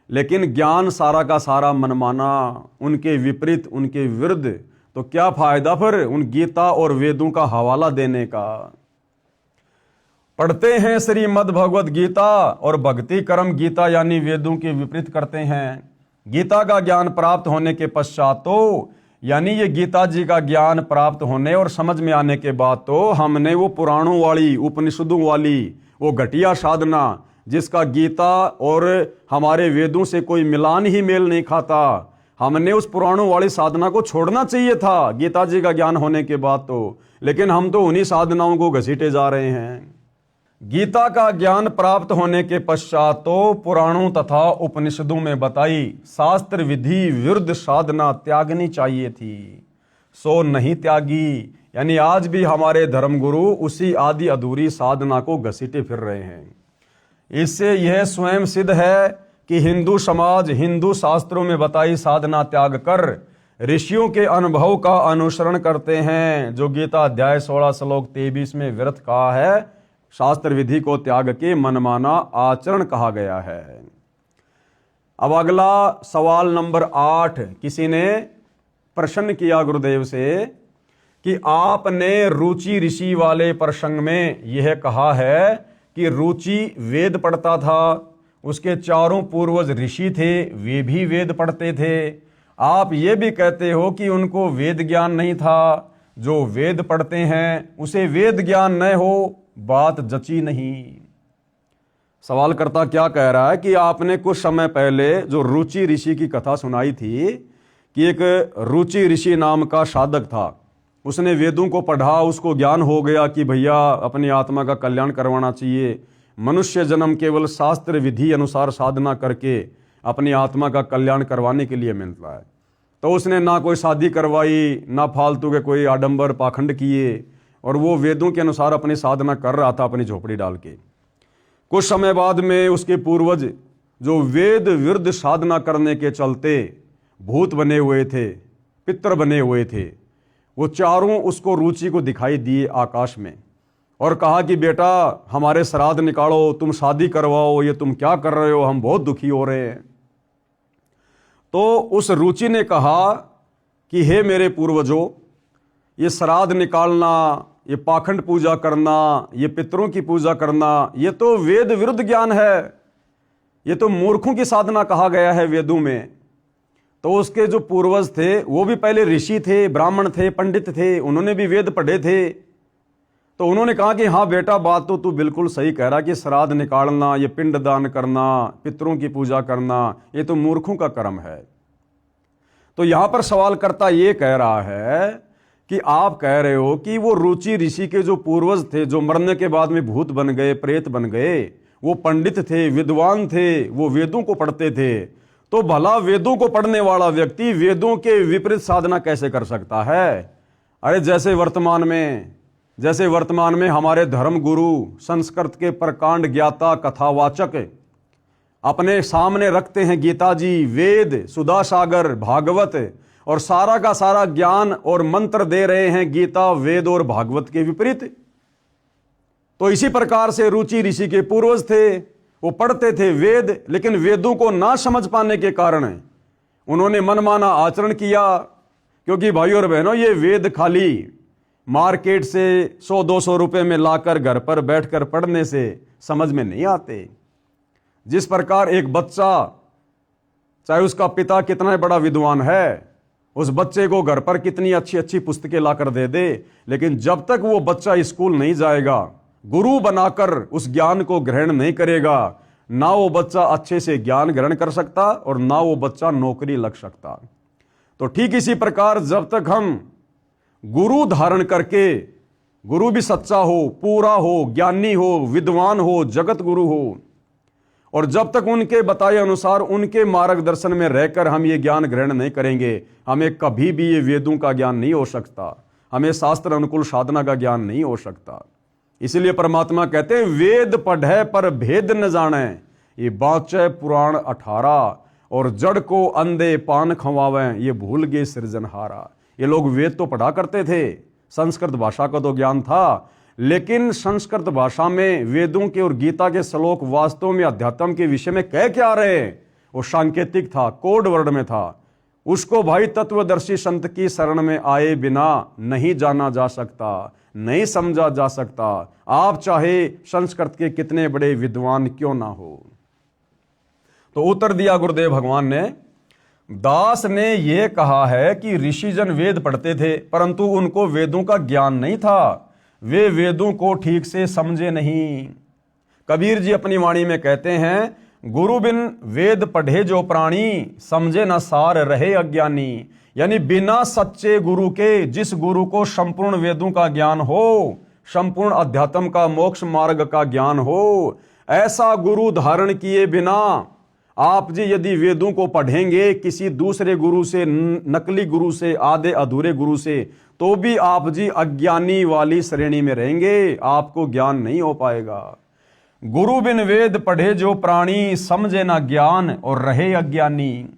लेकिन ज्ञान सारा का सारा मनमाना, उनके विपरीत, उनके विरुद्ध। तो क्या फायदा फिर उन गीता और वेदों का हवाला देने का? पढ़ते हैं श्रीमद् भगवद गीता और भक्ति कर्म गीता यानी वेदों के विपरीत करते हैं। गीता का ज्ञान प्राप्त होने के पश्चात तो यानी ये गीता जी का ज्ञान प्राप्त होने और समझ में आने के बाद तो हमने वो पुराणों वाली, उपनिषदों वाली वो घटिया साधना, जिसका गीता और हमारे वेदों से कोई मिलान ही मेल नहीं खाता, हमने उस पुराणों वाली साधना को छोड़ना चाहिए था गीता जी का ज्ञान होने के बाद तो। लेकिन हम तो उन्हीं साधनाओं को घसीटे जा रहे हैं। गीता का ज्ञान प्राप्त होने के पश्चात तो पुराणों तथा उपनिषदों में बताई शास्त्र विधि विरुद्ध साधना त्यागनी चाहिए थी, सो नहीं त्यागी। यानी आज भी हमारे धर्मगुरु उसी आदि अधूरी साधना को घसीटे फिर रहे हैं। इससे यह स्वयं सिद्ध है कि हिंदू समाज हिंदू शास्त्रों में बताई साधना त्याग कर ऋषियों के अनुभव का अनुसरण करते हैं, जो गीता अध्याय 16 श्लोक 23 में व्यर्थ कहा है, शास्त्र विधि को त्याग के मनमाना आचरण कहा गया है। अब अगला सवाल नंबर 8, किसी ने प्रश्न किया गुरुदेव से कि आपने रुचि ऋषि वाले प्रसंग में यह कहा है कि रुचि वेद पढ़ता था, उसके चारों पूर्वज ऋषि थे, वे भी वेद पढ़ते थे। आप ये भी कहते हो कि उनको वेद ज्ञान नहीं था, जो वेद पढ़ते हैं उसे वेद ज्ञान न हो, बात जची नहीं। सवालकर्ता क्या कह रहा है कि आपने कुछ समय पहले जो रुचि ऋषि की कथा सुनाई थी कि एक रुचि ऋषि नाम का साधक था, उसने वेदों को पढ़ा, उसको ज्ञान हो गया कि भैया अपनी आत्मा का कल्याण करवाना चाहिए, मनुष्य जन्म केवल शास्त्र विधि अनुसार साधना करके अपनी आत्मा का कल्याण करवाने के लिए मिलता है। तो उसने ना कोई शादी करवाई, ना फालतू के कोई आडंबर पाखंड किए, और वो वेदों के अनुसार अपनी साधना कर रहा था अपनी झोपड़ी डाल के। कुछ समय बाद में उसके पूर्वज जो वेद विरुद्ध साधना करने के चलते भूत बने हुए थे, पितर बने हुए थे, वो चारों उसको रुचि को दिखाई दिए आकाश में और कहा कि बेटा हमारे श्राद्ध निकालो, तुम शादी करवाओ, ये तुम क्या कर रहे हो, हम बहुत दुखी हो रहे हैं। तो उस रुचि ने कहा कि हे मेरे पूर्वजों, ये श्राद्ध निकालना, ये पाखंड पूजा करना, ये पितरों की पूजा करना, ये तो वेद विरुद्ध ज्ञान है, ये तो मूर्खों की साधना कहा गया है वेदों में। तो उसके जो पूर्वज थे वो भी पहले ऋषि थे, ब्राह्मण थे, पंडित थे, उन्होंने भी वेद पढ़े थे। तो उन्होंने कहा कि हाँ बेटा, बात तो तू बिल्कुल सही कह रहा कि श्राद्ध निकालना, ये पिंड दान करना, पितरों की पूजा करना, ये तो मूर्खों का कर्म है। तो यहां पर सवालकर्ता ये कह रहा है कि आप कह रहे हो कि वो रुचि ऋषि के जो पूर्वज थे, जो मरने के बाद में भूत बन गए, प्रेत बन गए, वो पंडित थे, विद्वान थे, वो वेदों को पढ़ते थे। तो भला वेदों को पढ़ने वाला व्यक्ति वेदों के विपरीत साधना कैसे कर सकता है? अरे जैसे वर्तमान में जैसे वर्तमान में हमारे धर्म गुरु, संस्कृत के प्रकांड ज्ञाता, कथावाचक अपने सामने रखते हैं गीता जी, वेद, सुधा सागर, भागवत और सारा का सारा ज्ञान और मंत्र दे रहे हैं गीता, वेद और भागवत के विपरीत। तो इसी प्रकार से रुचि ऋषि के पूर्वज थे, वो पढ़ते थे वेद, लेकिन वेदों को ना समझ पाने के कारण उन्होंने मनमाना आचरण किया। क्योंकि भाइयों और बहनों, ये वेद खाली मार्केट से 100-200 रुपए में लाकर घर पर बैठकर पढ़ने से समझ में नहीं आते। जिस प्रकार एक बच्चा, चाहे उसका पिता कितना बड़ा विद्वान है, उस बच्चे को घर पर कितनी अच्छी अच्छी पुस्तकें लाकर दे दे, लेकिन जब तक वो बच्चा स्कूल नहीं जाएगा, गुरु बनाकर उस ज्ञान को ग्रहण नहीं करेगा, ना वो बच्चा अच्छे से ज्ञान ग्रहण कर सकता और ना वो बच्चा नौकरी लग सकता। तो ठीक इसी प्रकार जब तक हम गुरु धारण करके, गुरु भी सच्चा हो, पूरा हो, ज्ञानी हो, विद्वान हो, जगत गुरु हो, और जब तक उनके बताए अनुसार उनके मार्गदर्शन में रहकर हम ये ज्ञान ग्रहण नहीं करेंगे, हमें कभी भी ये वेदों का ज्ञान नहीं हो सकता, हमें शास्त्र अनुकूल साधना का ज्ञान नहीं हो सकता। इसलिए परमात्मा कहते हैं, वेद पढ़े पर भेद न जाने, ये बाँचे पुराण 18, और जड़ को अंधे पान खवावें, ये भूल गए सृजनहारा। ये लोग वेद तो पढ़ा करते थे, संस्कृत भाषा का तो ज्ञान था, लेकिन संस्कृत भाषा में वेदों के और गीता के श्लोक वास्तव में अध्यात्म के विषय में कह क्या रहे, वो सांकेतिक था, कोड वर्ड में था। उसको भाई तत्वदर्शी संत की शरण में आए बिना नहीं जाना जा सकता, नहीं समझा जा सकता, आप चाहे संस्कृत के कितने बड़े विद्वान क्यों ना हो। तो उत्तर दिया गुरुदेव भगवान ने, दास ने यह कहा है कि ऋषिजन वेद पढ़ते थे, परंतु उनको वेदों का ज्ञान नहीं था, वे वेदों को ठीक से समझे नहीं। कबीर जी अपनी वाणी में कहते हैं, गुरु बिन वेद पढ़े जो प्राणी, समझे न सार रहे अज्ञानी। यानी बिना सच्चे गुरु के, जिस गुरु को संपूर्ण वेदों का ज्ञान हो, संपूर्ण अध्यात्म का, मोक्ष मार्ग का ज्ञान हो, ऐसा गुरु धारण किए बिना आप जी यदि वेदों को पढ़ेंगे किसी दूसरे गुरु से, नकली गुरु से, आधे अधूरे गुरु से, तो भी आप जी अज्ञानी वाली श्रेणी में रहेंगे, आपको ज्ञान नहीं हो पाएगा। गुरु बिन वेद पढ़े जो प्राणी, समझे ना ज्ञान और रहे अज्ञानी।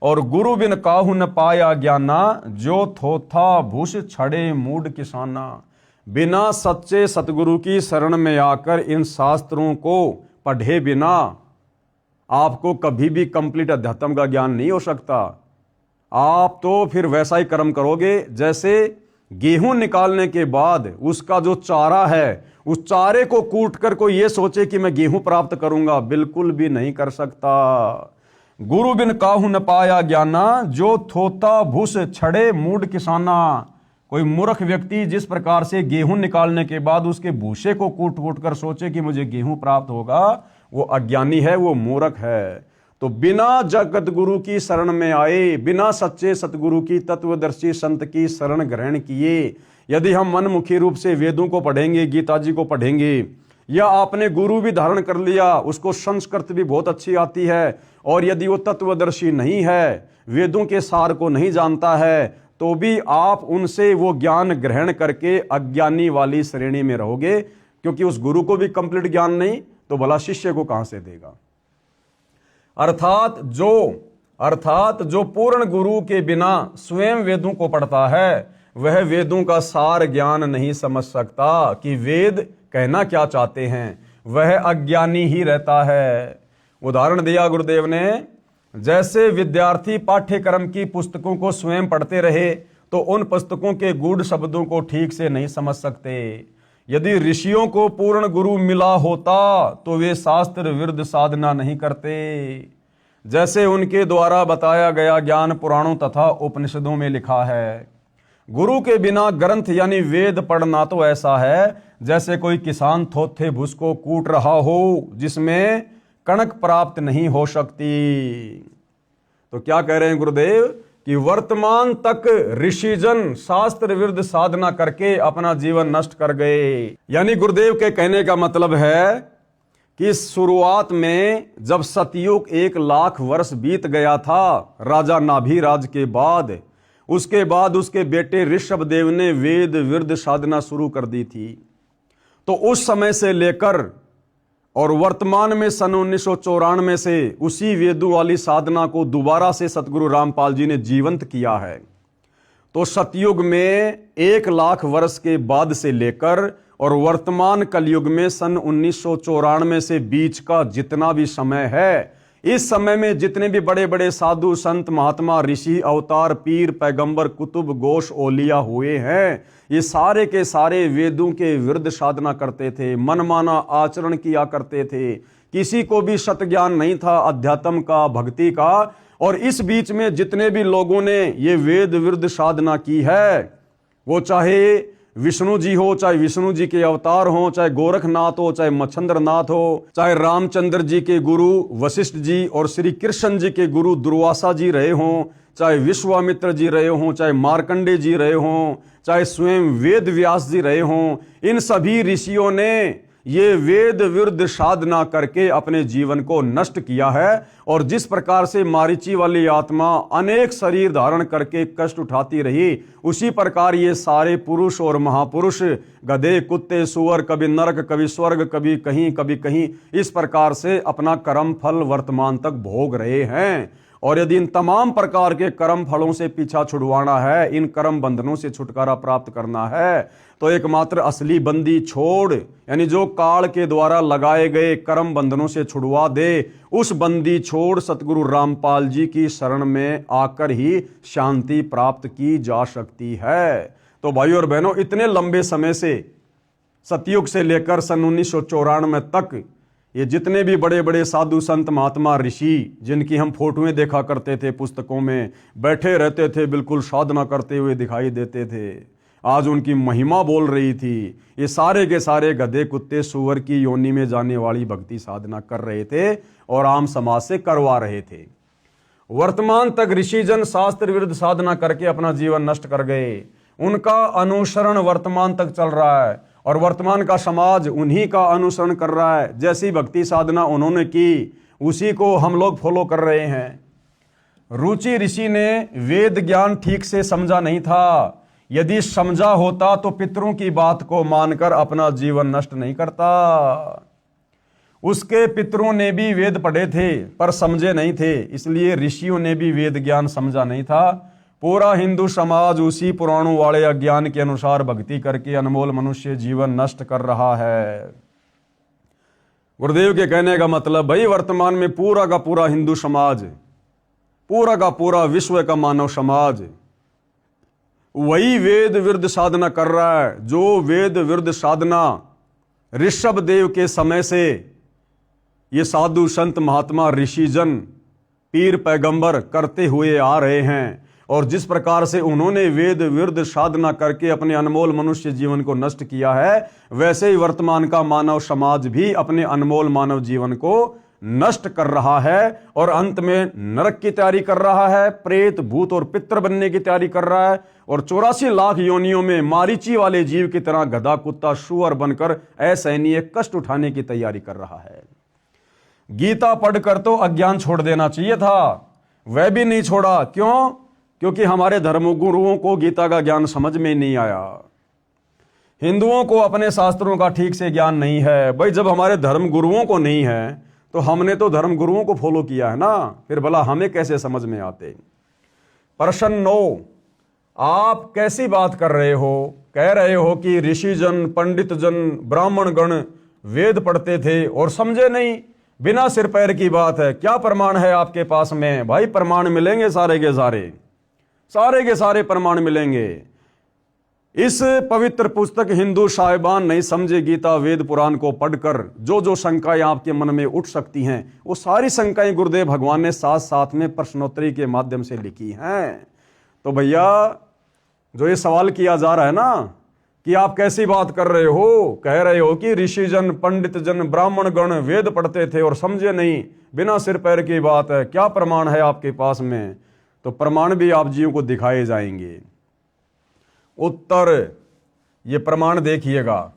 और गुरु बिन काहू न पाया ज्ञाना, जो थोथा भूष छड़े मूड किसाना। बिना सच्चे सतगुरु की शरण में आकर इन शास्त्रों को पढ़े बिना आपको कभी भी कंप्लीट अध्यात्म का ज्ञान नहीं हो सकता। आप तो फिर वैसा ही कर्म करोगे जैसे गेहूं निकालने के बाद उसका जो चारा है, उस चारे को कूट कर कोई ये सोचे कि मैं गेहूं प्राप्त करूंगा, बिल्कुल भी नहीं कर सकता। गुरु बिन काहू न पाया ज्ञाना, जो थोता भूस छड़े मूड किसाना। कोई मूर्ख व्यक्ति जिस प्रकार से गेहूं निकालने के बाद उसके भूसे को कूट कूट कर सोचे कि मुझे गेहूं प्राप्त होगा, वो अज्ञानी है, वो मूर्ख है। तो बिना जगत गुरु की शरण में आए, बिना सच्चे सतगुरु की, तत्वदर्शी संत की शरण ग्रहण किए यदि हम मनमुखी रूप से वेदों को पढ़ेंगे, गीता जी को पढ़ेंगे, या आपने गुरु भी धारण कर लिया, उसको संस्कृत भी बहुत अच्छी आती है, और यदि वो तत्वदर्शी नहीं है, वेदों के सार को नहीं जानता है, तो भी आप उनसे वो ज्ञान ग्रहण करके अज्ञानी वाली श्रेणी में रहोगे, क्योंकि उस गुरु को भी कंप्लीट ज्ञान नहीं, तो भला शिष्य को कहां से देगा। अर्थात जो पूर्ण गुरु के बिना स्वयं वेदों को पढ़ता है, वह वेदों का सार ज्ञान नहीं समझ सकता कि वेद कहना क्या चाहते हैं, वह अज्ञानी ही रहता है। उदाहरण दिया गुरुदेव ने, जैसे विद्यार्थी पाठ्यक्रम की पुस्तकों को स्वयं पढ़ते रहे तो उन पुस्तकों के गूढ़ शब्दों को ठीक से नहीं समझ सकते। यदि ऋषियों को पूर्ण गुरु मिला होता तो वे शास्त्र विरुद्ध साधना नहीं करते। जैसे उनके द्वारा बताया गया ज्ञान पुराणों तथा उपनिषदों में लिखा है। गुरु के बिना ग्रंथ यानी वेद पढ़ना तो ऐसा है जैसे कोई किसान थोथे भूस को कूट रहा हो, जिसमें कणक प्राप्त नहीं हो सकती। तो क्या कह रहे हैं गुरुदेव कि वर्तमान तक ऋषिजन शास्त्र विरुद्ध साधना करके अपना जीवन नष्ट कर गए। यानी गुरुदेव के कहने का मतलब है कि शुरुआत में जब सतयुग 1 लाख वर्ष बीत गया था, राजा नाभिराज के बाद उसके बाद उसके बेटे ऋषभदेव ने वेद विरध साधना शुरू कर दी थी। तो उस समय से लेकर और वर्तमान में सन 1994 से उसी वेदों वाली साधना को दोबारा से सतगुरु रामपाल जी ने जीवंत किया है। तो सतयुग में 1,00,000 वर्ष के बाद से लेकर और वर्तमान कलयुग में सन 1994 से बीच का जितना भी समय है, इस समय में जितने भी बड़े बड़े साधु संत महात्मा ऋषि अवतार पीर पैगंबर कुतुब गोश ओलिया हुए हैं, ये सारे के सारे वेदों के विरुद्ध साधना करते थे, मनमाना आचरण किया करते थे। किसी को भी सत ज्ञान नहीं था अध्यात्म का, भक्ति का। और इस बीच में जितने भी लोगों ने ये वेद विरुद्ध साधना की है, वो चाहे विष्णु जी हो, चाहे विष्णु जी के अवतार हो, चाहे गोरखनाथ हो, चाहे मच्छंद्रनाथ हो, चाहे रामचंद्र जी के गुरु वशिष्ठ जी और श्री कृष्ण जी के गुरु दुर्वासा जी रहे हों, चाहे विश्वामित्र जी रहे हों, चाहे मार्कंडे जी रहे हों, चाहे स्वयं वेद व्यास जी रहे हों, इन सभी ऋषियों ने ये वेद विरुद्ध साधना करके अपने जीवन को नष्ट किया है। और जिस प्रकार से मारीची वाली आत्मा अनेक शरीर धारण करके कष्ट उठाती रही, उसी प्रकार ये सारे पुरुष और महापुरुष गधे कुत्ते सुअर, कभी नरक कभी स्वर्ग, कभी कहीं, इस प्रकार से अपना कर्म फल वर्तमान तक भोग रहे हैं। और यदि इन तमाम प्रकार के कर्म फलों से पीछा छुड़वाना है, इन कर्म बंधनों से छुटकारा प्राप्त करना है, तो एकमात्र असली बंदी छोड़, यानी जो काल के द्वारा लगाए गए कर्म बंधनों से छुड़वा दे, उस बंदी छोड़ सतगुरु रामपाल जी की शरण में आकर ही शांति प्राप्त की जा सकती है। तो भाइयों और बहनों, इतने लंबे समय से सतयुग से लेकर सन 1994 तक ये जितने भी बड़े बड़े साधु संत महात्मा ऋषि, जिनकी हम फोटोएं देखा करते थे पुस्तकों में, बैठे रहते थे, बिल्कुल साधना करते हुए दिखाई देते थे, आज उनकी महिमा बोल रही थी। ये सारे के सारे गधे कुत्ते सुअर की योनि में जाने वाली भक्ति साधना कर रहे थे और आम समाज से करवा रहे थे। वर्तमान तक ऋषिजन शास्त्र विरुद्ध साधना करके अपना जीवन नष्ट कर गए, उनका अनुसरण वर्तमान तक चल रहा है और वर्तमान का समाज उन्हीं का अनुसरण कर रहा है। जैसी भक्ति साधना उन्होंने की, उसी को हम लोग फॉलो कर रहे हैं। रुचि ऋषि ने वेद ज्ञान ठीक से समझा नहीं था। यदि समझा होता तो पितरों की बात को मानकर अपना जीवन नष्ट नहीं करता। उसके पितरों ने भी वेद पढ़े थे पर समझे नहीं थे, इसलिए ऋषियों ने भी वेद ज्ञान समझा नहीं था। पूरा हिंदू समाज उसी पुराणों वाले अज्ञान के अनुसार भक्ति करके अनमोल मनुष्य जीवन नष्ट कर रहा है। गुरुदेव के कहने का मतलब, भाई वर्तमान में पूरा का पूरा हिंदू समाज, पूरा का पूरा विश्व का मानव समाज वही वेद विरुद्ध साधना कर रहा है, जो वेद विरुद्ध साधना ऋषभदेव के समय से ये साधु संत महात्मा ऋषिजन पीर पैगंबर करते हुए आ रहे हैं। और जिस प्रकार से उन्होंने वेद विरुद्ध साधना करके अपने अनमोल मनुष्य जीवन को नष्ट किया है, वैसे ही वर्तमान का मानव समाज भी अपने अनमोल मानव जीवन को नष्ट कर रहा है और अंत में नरक की तैयारी कर रहा है, प्रेत भूत और पितर बनने की तैयारी कर रहा है और 84 लाख योनियों में मारीची वाले जीव की तरह गधा कुत्ता सुअर बनकर असहनीय कष्ट उठाने की तैयारी कर रहा है। गीता पढ़कर तो अज्ञान छोड़ देना चाहिए था, वह भी नहीं छोड़ा। क्यों? क्योंकि हमारे धर्मगुरुओं को गीता का ज्ञान समझ में नहीं आया। हिंदुओं को अपने शास्त्रों का ठीक से ज्ञान नहीं है। भाई जब हमारे धर्मगुरुओं को नहीं है तो हमने तो धर्मगुरुओं को फॉलो किया है ना, फिर भला हमें कैसे समझ में आते। प्रश्न 9, आप कैसी बात कर रहे हो? कह रहे हो कि ऋषिजन पंडित जन ब्राह्मण गण वेद पढ़ते थे और समझे नहीं, बिना सिर पैर की बात है। क्या प्रमाण है आपके पास में? भाई प्रमाण मिलेंगे, सारे के सारे प्रमाण मिलेंगे। इस पवित्र पुस्तक हिंदू साहिबान नहीं समझे गीता वेद पुराण को पढ़कर जो जो शंकाएं आपके मन में उठ सकती हैं, वो सारी शंकाएं गुरुदेव भगवान ने साथ साथ में प्रश्नोत्तरी के माध्यम से लिखी हैं। तो भैया जो ये सवाल किया जा रहा है ना कि आप कैसी बात कर रहे हो, कह रहे हो कि ऋषिजन पंडित जन ब्राह्मण गण वेद पढ़ते थे और समझे नहीं, बिना सिर पैर की बात है। क्या प्रमाण है आपके पास में? तो प्रमाण भी आप जीवों को दिखाए जाएंगे। उत्तर, ये प्रमाण देखिएगा।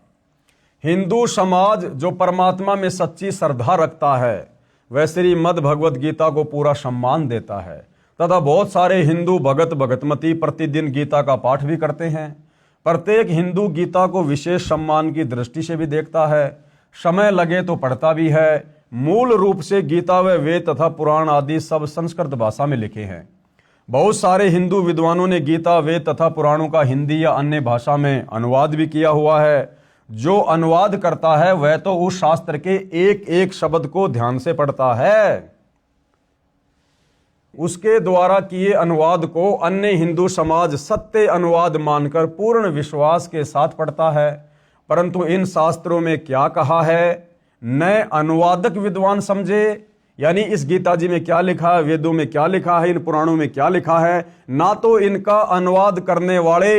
हिंदू समाज जो परमात्मा में सच्ची श्रद्धा रखता है वह श्रीमद् भगवत गीता को पूरा सम्मान देता है तथा बहुत सारे हिंदू भगत भगतमती प्रतिदिन गीता का पाठ भी करते हैं। प्रत्येक हिंदू गीता को विशेष सम्मान की दृष्टि से भी देखता है, समय लगे तो पढ़ता भी है। मूल रूप से गीता व वेद तथा पुराण आदि सब संस्कृत भाषा में लिखे हैं। बहुत सारे हिंदू विद्वानों ने गीता वेद तथा पुराणों का हिंदी या अन्य भाषा में अनुवाद भी किया हुआ है। जो अनुवाद करता है वह तो उस शास्त्र के एक एक शब्द को ध्यान से पढ़ता है। उसके द्वारा किए अनुवाद को अन्य हिंदू समाज सत्य अनुवाद मानकर पूर्ण विश्वास के साथ पढ़ता है। परंतु इन शास्त्रों में क्या कहा है न अनुवादक विद्वान समझे, यानी इस गीता जी में क्या लिखा है, वेदों में क्या लिखा है, इन पुराणों में क्या लिखा है, ना तो इनका अनुवाद करने वाले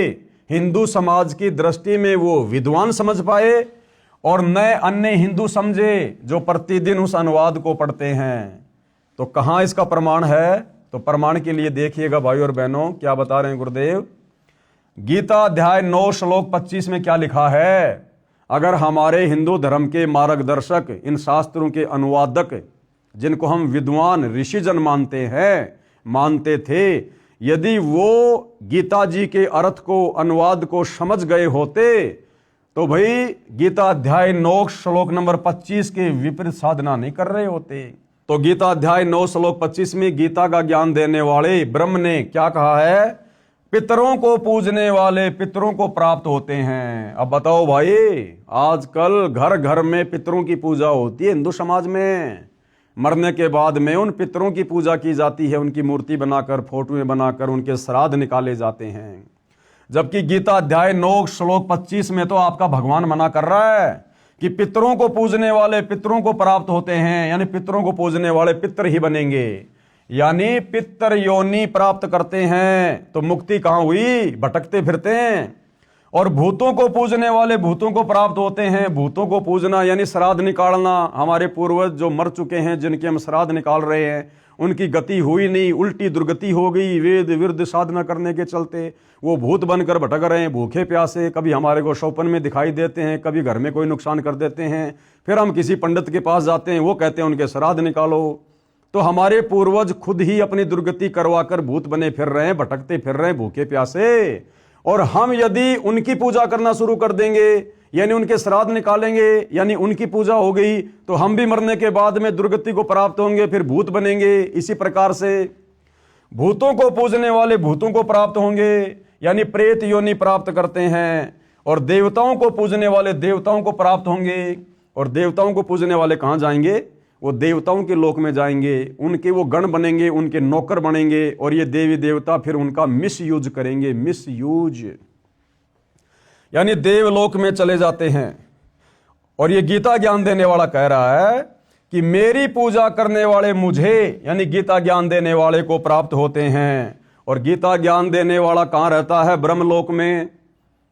हिंदू समाज की दृष्टि में वो विद्वान समझ पाए और न अन्य हिंदू समझे जो प्रतिदिन उस अनुवाद को पढ़ते हैं। तो कहां इसका प्रमाण है? तो प्रमाण के लिए देखिएगा भाई और बहनों, क्या बता रहे हैं गुरुदेव। गीता अध्याय 9 श्लोक 25 में क्या लिखा है? अगर हमारे हिंदू धर्म के मार्गदर्शक, इन शास्त्रों के अनुवादक, जिनको हम विद्वान ऋषिजन मानते थे, यदि वो गीता जी के अर्थ को, अनुवाद को समझ गए होते तो भाई गीता अध्याय 9 श्लोक नंबर 25 के विपरीत साधना नहीं कर रहे होते। तो गीता अध्याय 9 श्लोक 25 में गीता का ज्ञान देने वाले ब्रह्म ने क्या कहा है? पितरों को पूजने वाले पितरों को प्राप्त होते हैं। अब बताओ भाई, आजकल घर घर में पितरों की पूजा होती है हिंदू समाज में। मरने के बाद में उन पितरों की पूजा की जाती है, उनकी मूर्ति बनाकर, फोटोएं बनाकर उनके श्राद्ध निकाले जाते हैं। जबकि गीता अध्याय 9 श्लोक 25 में तो आपका भगवान मना कर रहा है कि पितरों को पूजने वाले पितरों को प्राप्त होते हैं, यानी पितरों को पूजने वाले पितर ही बनेंगे, यानी पितर योनि प्राप्त करते हैं। तो मुक्ति कहां हुई? भटकते फिरते हैं। और भूतों को पूजने वाले भूतों को प्राप्त होते हैं। भूतों को पूजना यानी श्राद्ध निकालना। हमारे पूर्वज जो मर चुके हैं, जिनके हम श्राद्ध निकाल रहे हैं, उनकी गति हुई नहीं, उल्टी दुर्गति हो गई। वेद विरुद्ध साधना करने के चलते वो भूत बनकर भटक रहे हैं, भूखे प्यासे। कभी हमारे को सौपन में दिखाई देते हैं, कभी घर में कोई नुकसान कर देते हैं। फिर हम किसी पंडित के पास जाते हैं, वो कहते हैं उनके श्राद्ध निकालो। तो हमारे पूर्वज खुद ही अपनी दुर्गति करवाकर भूत बने फिर रहे हैं, भटकते फिर रहे हैं, भूखे प्यासे। और हम यदि उनकी पूजा करना शुरू कर देंगे, यानी उनके श्राद्ध निकालेंगे, यानी उनकी पूजा हो गई, तो हम भी मरने के बाद में दुर्गति को प्राप्त होंगे, फिर भूत बनेंगे। इसी प्रकार से भूतों को पूजने वाले भूतों को प्राप्त होंगे, यानी प्रेत योनि प्राप्त करते हैं। और देवताओं को पूजने वाले देवताओं को प्राप्त होंगे। और देवताओं को पूजने वाले कहां जाएंगे? वो देवताओं के लोक में जाएंगे, उनके वो गण बनेंगे, उनके नौकर बनेंगे। और ये देवी देवता फिर उनका मिस यूज करेंगे, मिस यूज, यानी देवलोक में चले जाते हैं। और ये गीता ज्ञान देने वाला कह रहा है कि मेरी पूजा करने वाले मुझे, यानी गीता ज्ञान देने वाले को प्राप्त होते हैं। और गीता ज्ञान देने वाला कहां रहता है? ब्रह्मलोक में।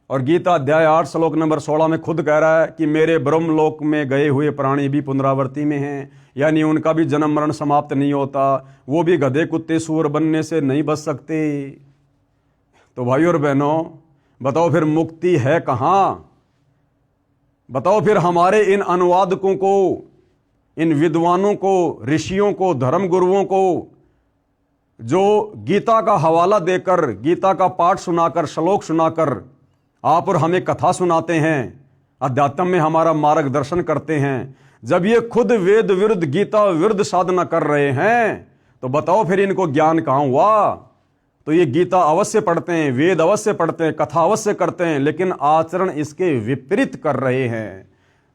और गीता अध्याय 8 श्लोक नंबर 16 में खुद कह रहा है कि मेरे ब्रह्मलोक में गए हुए प्राणी भी पुनरावृत्ति में हैं, यानी उनका भी जन्म मरण समाप्त नहीं होता। वो भी गधे कुत्ते सूअर बनने से नहीं बच सकते। तो भाई और बहनों, बताओ फिर मुक्ति है कहां? बताओ फिर हमारे इन अनुवादकों को, इन विद्वानों को, ऋषियों को, धर्म गुरुओं को, जो गीता का हवाला देकर, गीता का पाठ सुनाकर, श्लोक सुनाकर आप और हमें कथा सुनाते हैं, अध्यात्म में हमारा मार्गदर्शन करते हैं, जब ये खुद वेद विरुद्ध, गीता विरुद्ध साधना कर रहे हैं, तो बताओ फिर इनको ज्ञान कहां हुआ? तो ये गीता अवश्य पढ़ते हैं, वेद अवश्य पढ़ते हैं, कथा अवश्य करते हैं, लेकिन आचरण इसके विपरीत कर रहे हैं।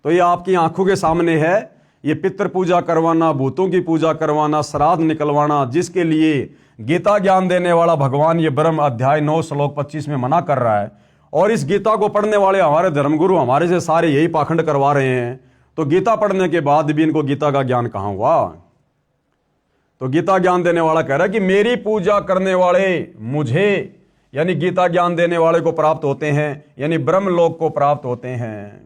तो ये आपकी आंखों के सामने है। ये पितृ पूजा करवाना, भूतों की पूजा करवाना, श्राद्ध निकलवाना, जिसके लिए गीता ज्ञान देने वाला भगवान ये ब्रह्म अध्याय 9 श्लोक 25 में मना कर रहा है। और इस गीता को पढ़ने वाले हमारे धर्मगुरु, हमारे से सारे यही पाखंड करवा रहे हैं। तो गीता पढ़ने के बाद भी इनको गीता का ज्ञान कहां हुआ? तो गीता ज्ञान देने वाला कह रहा है कि मेरी पूजा करने वाले मुझे, यानी गीता ज्ञान देने वाले को प्राप्त होते हैं, यानी ब्रह्मलोक को प्राप्त होते हैं।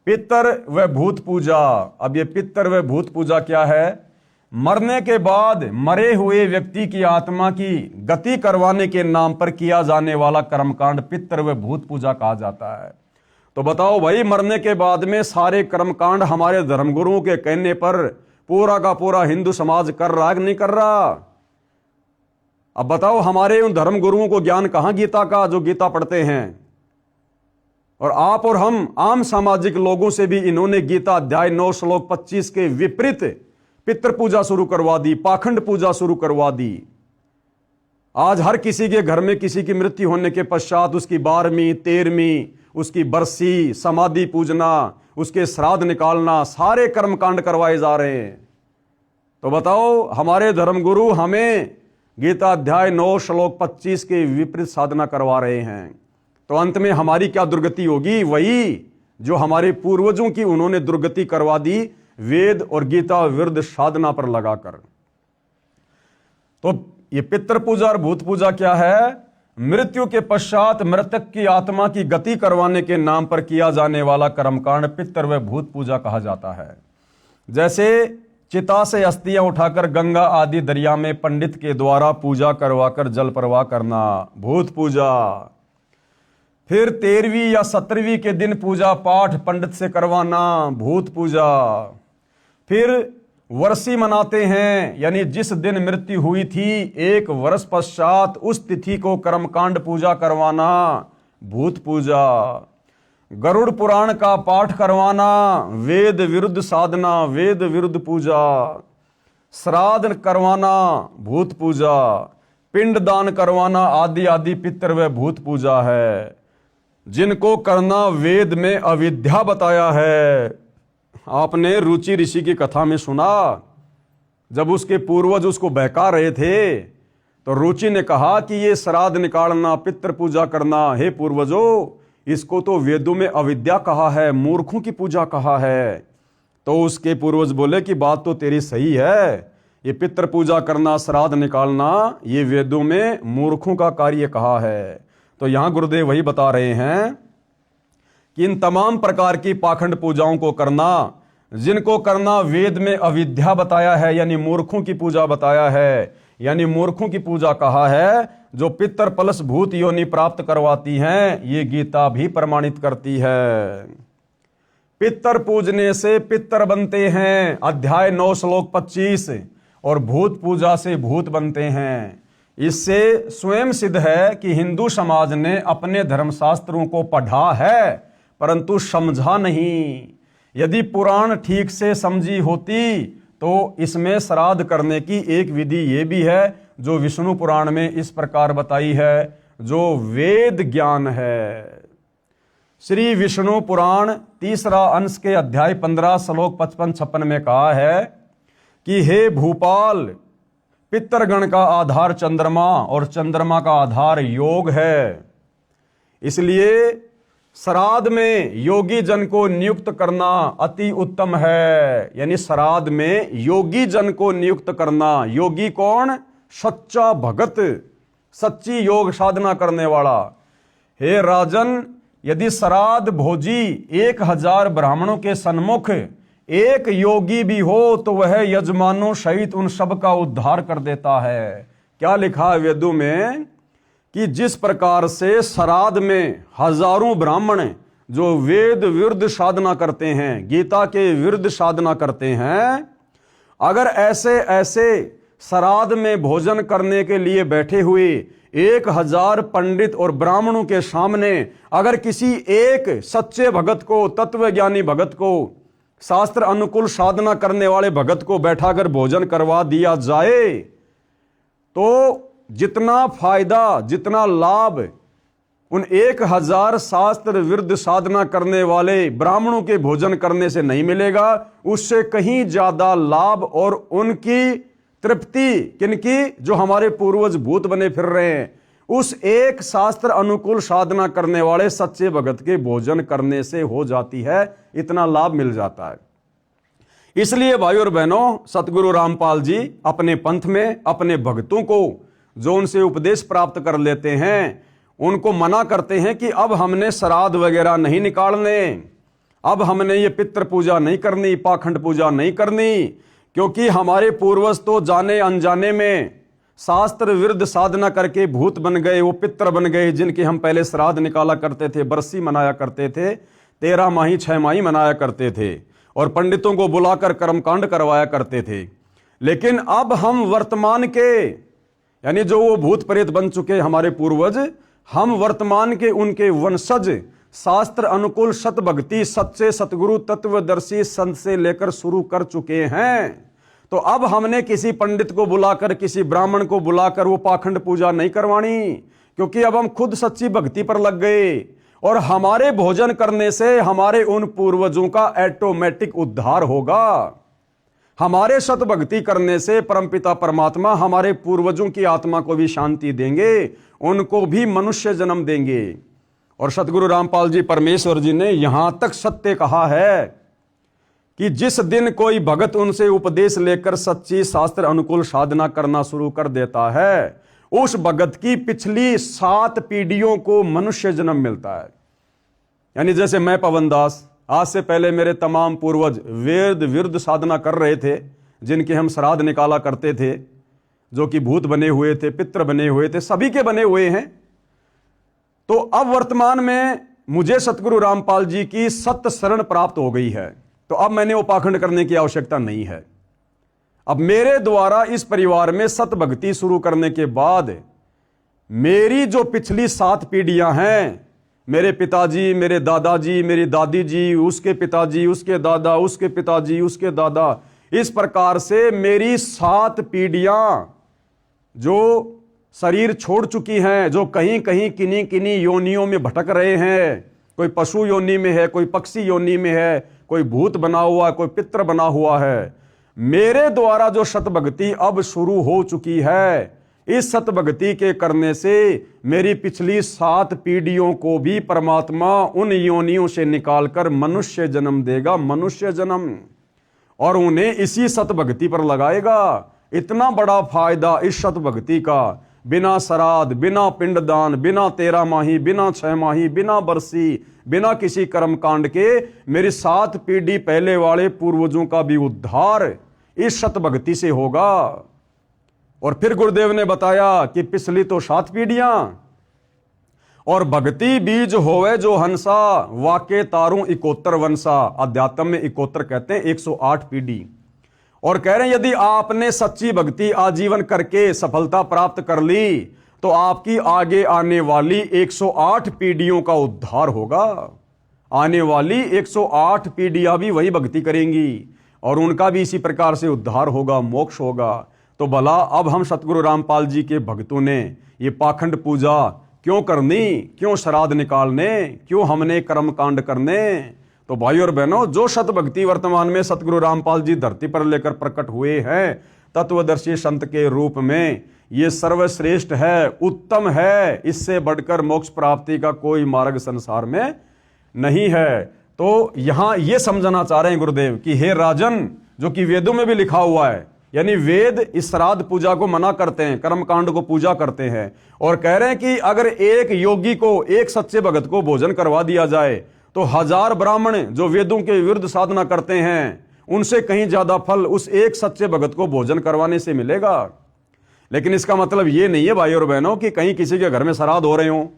पितर व भूत पूजा। अब ये पितर व भूत पूजा क्या है? मरने के बाद मरे हुए व्यक्ति की आत्मा की गति करवाने के नाम पर किया जाने वाला कर्मकांड पितर व भूत पूजा कहा जाता है। तो बताओ भाई, मरने के बाद में सारे कर्मकांड हमारे धर्मगुरुओं के कहने पर पूरा का पूरा हिंदू समाज कर रहा है कि नहीं कर रहा? अब बताओ हमारे उन धर्म गुरुओं को ज्ञान कहां गीता का, जो गीता पढ़ते हैं? और आप और हम आम सामाजिक लोगों से भी इन्होंने गीता अध्याय 9 श्लोक 25 के विपरीत पितृ पूजा शुरू करवा दी, पाखंड पूजा शुरू करवा दी। आज हर किसी के घर में किसी की मृत्यु होने के पश्चात उसकी 12वीं 13वीं उसकी बरसी, समाधि पूजना, उसके श्राद्ध निकालना, सारे कर्मकांड करवाए जा रहे हैं। तो बताओ हमारे धर्मगुरु हमें गीता अध्याय 9 श्लोक 25 के विपरीत साधना करवा रहे हैं। तो अंत में हमारी क्या दुर्गति होगी? वही जो हमारे पूर्वजों की उन्होंने दुर्गति करवा दी, वेद और गीता विरुद्ध साधना पर लगाकर। तो ये पितृ पूजा और भूत पूजा क्या है? मृत्यु के पश्चात मृतक की आत्मा की गति करवाने के नाम पर किया जाने वाला कर्मकांड पितृ व भूत पूजा कहा जाता है। जैसे चिता से अस्थियां उठाकर गंगा आदि दरिया में पंडित के द्वारा पूजा करवाकर जल प्रवाह करना, भूत पूजा। फिर 13वीं या 17वीं के दिन पूजा पाठ पंडित से करवाना, भूत पूजा। फिर वर्षी मनाते हैं, यानी जिस दिन मृत्यु हुई थी 1 वर्ष पश्चात उस तिथि को कर्मकांड पूजा करवाना, भूत पूजा। गरुड़ पुराण का पाठ करवाना, वेद विरुद्ध साधना, वेद विरुद्ध पूजा। श्राद्ध करवाना, भूत पूजा। पिंड दान करवाना आदि आदि पितृ व भूत पूजा है, जिनको करना वेद में अविद्या बताया है। आपने रुचि ऋषि की कथा में सुना, जब उसके पूर्वज उसको बहका रहे थे तो रुचि ने कहा कि ये श्राद्ध निकालना, पितृ पूजा करना, हे पूर्वजों, इसको तो वेदों में अविद्या कहा है, मूर्खों की पूजा कहा है। तो उसके पूर्वज बोले कि बात तो तेरी सही है, ये पितृ पूजा करना, श्राद्ध निकालना, ये वेदों में मूर्खों का कार्य कहा है। तो यहां गुरुदेव वही बता रहे हैं कि इन तमाम प्रकार की पाखंड पूजाओं को करना, जिनको करना वेद में अविद्या बताया है, यानी मूर्खों की पूजा बताया है, यानी मूर्खों की पूजा कहा है, जो पितर प्लस भूत योनि प्राप्त करवाती हैं, ये गीता भी प्रमाणित करती है। पितर पूजने से पितर बनते हैं, अध्याय 9 श्लोक 25, और भूत पूजा से भूत बनते हैं। इससे स्वयं सिद्ध है कि हिंदू समाज ने अपने धर्मशास्त्रों को पढ़ा है परंतु समझा नहीं। यदि पुराण ठीक से समझी होती तो इसमें श्राद्ध करने की एक विधि ये भी है जो विष्णु पुराण में इस प्रकार बताई है, जो वेद ज्ञान है। श्री विष्णु पुराण 3रा अंश के अध्याय 15 श्लोक 55-56 में कहा है कि हे भूपाल, पितरगण का आधार चंद्रमा और चंद्रमा का आधार योग है, इसलिए श्राद्ध में योगी जन को नियुक्त करना अति उत्तम है। यानी श्राद्ध में योगी जन को नियुक्त करना। योगी कौन? सच्चा भगत, सच्ची योग साधना करने वाला। हे राजन, यदि श्राद्ध भोजी 1000 ब्राह्मणों के सन्मुख एक योगी भी हो तो वह यजमानों सहित उन सब का उद्धार कर देता है। क्या लिखा है वेदों में कि जिस प्रकार से श्राद्ध में हजारों ब्राह्मण जो वेद विरुद्ध साधना करते हैं, गीता के विरुद्ध साधना करते हैं, अगर ऐसे ऐसे श्राद्ध में भोजन करने के लिए बैठे हुए 1000 पंडित और ब्राह्मणों के सामने अगर किसी एक सच्चे भगत को, तत्वज्ञानी भगत को, शास्त्र अनुकूल साधना करने वाले भगत को बैठाकर भोजन करवा दिया जाए तो जितना फायदा, जितना लाभ उन 1000 शास्त्र विरुद्ध साधना करने वाले ब्राह्मणों के भोजन करने से नहीं मिलेगा, उससे कहीं ज्यादा लाभ और उनकी तृप्ति किनकी? जो हमारे पूर्वज भूत बने फिर रहे हैं, उस एक शास्त्र अनुकूल साधना करने वाले सच्चे भगत के भोजन करने से हो जाती है। इतना लाभ मिल जाता है। इसलिए भाइयों और बहनों, सतगुरु रामपाल जी अपने पंथ में अपने भक्तों को जो उनसे उपदेश प्राप्त कर लेते हैं, उनको मना करते हैं कि अब हमने श्राद्ध वगैरह नहीं निकालने, अब हमने ये पितृ पूजा नहीं करनी, पाखंड पूजा नहीं करनी, क्योंकि हमारे पूर्वज तो जाने अनजाने में शास्त्र विरुद्ध साधना करके भूत बन गए, वो पितृ बन गए, जिनके हम पहले श्राद्ध निकाला करते थे, बरसी मनाया करते थे, 13 माही 6 माही मनाया करते थे और पंडितों को बुलाकर कर्मकांड करवाया करते थे। लेकिन अब हम वर्तमान के यानी जो वो भूत प्रेत बन चुके हमारे पूर्वज, हम वर्तमान के उनके वंशज शास्त्र अनुकूल सत भक्ति सच्चे सतगुरु तत्वदर्शी संत से लेकर शुरू कर चुके हैं। तो अब हमने किसी पंडित को बुलाकर, किसी ब्राह्मण को बुलाकर वो पाखंड पूजा नहीं करवानी, क्योंकि अब हम खुद सच्ची भक्ति पर लग गए और हमारे भोजन करने से हमारे उन पूर्वजों का ऑटोमेटिक उद्धार होगा। हमारे सत भक्ति करने से परमपिता परमात्मा हमारे पूर्वजों की आत्मा को भी शांति देंगे, उनको भी मनुष्य जन्म देंगे। और सतगुरु रामपाल जी परमेश्वर जी ने यहां तक सत्य कहा है कि जिस दिन कोई भगत उनसे उपदेश लेकर सच्ची शास्त्र अनुकूल साधना करना शुरू कर देता है, उस भगत की पिछली 7 पीढ़ियों को मनुष्य जन्म मिलता है। यानी जैसे मैं पवन दास, आज से पहले मेरे तमाम पूर्वज वेद विरुद्ध साधना कर रहे थे, जिनके हम श्राद्ध निकाला करते थे, जो कि भूत बने हुए थे, पितृ बने हुए थे, सभी के बने हुए हैं। तो अब वर्तमान में मुझे सतगुरु रामपाल जी की सत्य शरण प्राप्त हो गई है, तो अब मैंने वो पाखंड करने की आवश्यकता नहीं है। अब मेरे द्वारा इस परिवार में सत भक्ति शुरू करने के बाद मेरी जो पिछली 7 पीढ़ियां हैं, मेरे पिताजी, मेरे दादाजी, मेरी दादी जी, उसके पिताजी, उसके दादा, उसके पिताजी, उसके दादा, इस प्रकार से मेरी 7 पीढ़ियां जो शरीर छोड़ चुकी हैं, जो कहीं कहीं किन्हीं किन्हीं योनियों में भटक रहे हैं, कोई पशु योनि में है, कोई पक्षी योनि में है, कोई भूत बना हुआ, कोई पितृ बना हुआ है, मेरे द्वारा जो सतभक्ति अब शुरू हो चुकी है, इस सतभक्ति के करने से मेरी पिछली 7 पीढ़ियों को भी परमात्मा उन योनियों से निकालकर मनुष्य जन्म देगा, मनुष्य जन्म, और उन्हें इसी सतभक्ति पर लगाएगा। इतना बड़ा फायदा इस सतभक्ति का, बिना श्राद्ध, बिना पिंडदान, बिना 13 माही, बिना 6 माही, बिना बरसी, बिना किसी कर्म कांड के मेरी 7 पीढ़ी पहले वाले पूर्वजों का भी उद्धार इस सतभक्ति से होगा। और फिर गुरुदेव ने बताया कि पिछली तो 7 पीढ़ियां, और भक्ति बीज होवे जो हंसा, वाके तारू 71 वंशा। अध्यात्म में 71 कहते हैं, 108 पीढ़ी। और कह रहे हैं यदि आपने सच्ची भक्ति आजीवन करके सफलता प्राप्त कर ली, तो आपकी आगे आने वाली 108 पीढ़ियों का उद्धार होगा। आने वाली 108 पीढ़ियां भी वही भक्ति करेंगी और उनका भी इसी प्रकार से उद्धार होगा, मोक्ष होगा। तो भला अब हम सतगुरु रामपाल जी के भक्तों ने ये पाखंड पूजा क्यों करनी, क्यों श्राद्ध निकालने, क्यों हमने कर्म कांड करने? तो भाई और बहनों, जो सतभक्ति वर्तमान में सतगुरु रामपाल जी धरती पर लेकर प्रकट हुए हैं तत्वदर्शी संत के रूप में, ये सर्वश्रेष्ठ है, उत्तम है। इससे बढ़कर मोक्ष प्राप्ति का कोई मार्ग संसार में नहीं है। तो यहां ये समझना चाह रहे हैं गुरुदेव कि हे राजन, जो कि वेदों में भी लिखा हुआ है, यानी वेद इस श्राद्ध पूजा को मना करते हैं, कर्म कांड को पूजा करते हैं, और कह रहे हैं कि अगर एक योगी को, एक सच्चे भगत को भोजन करवा दिया जाए तो 1000 ब्राह्मण जो वेदों के विरुद्ध साधना करते हैं, उनसे कहीं ज्यादा फल उस एक सच्चे भगत को भोजन करवाने से मिलेगा। लेकिन इसका मतलब ये नहीं है भाई और बहनों कि कहीं किसी के घर में श्राद्ध हो रहे हो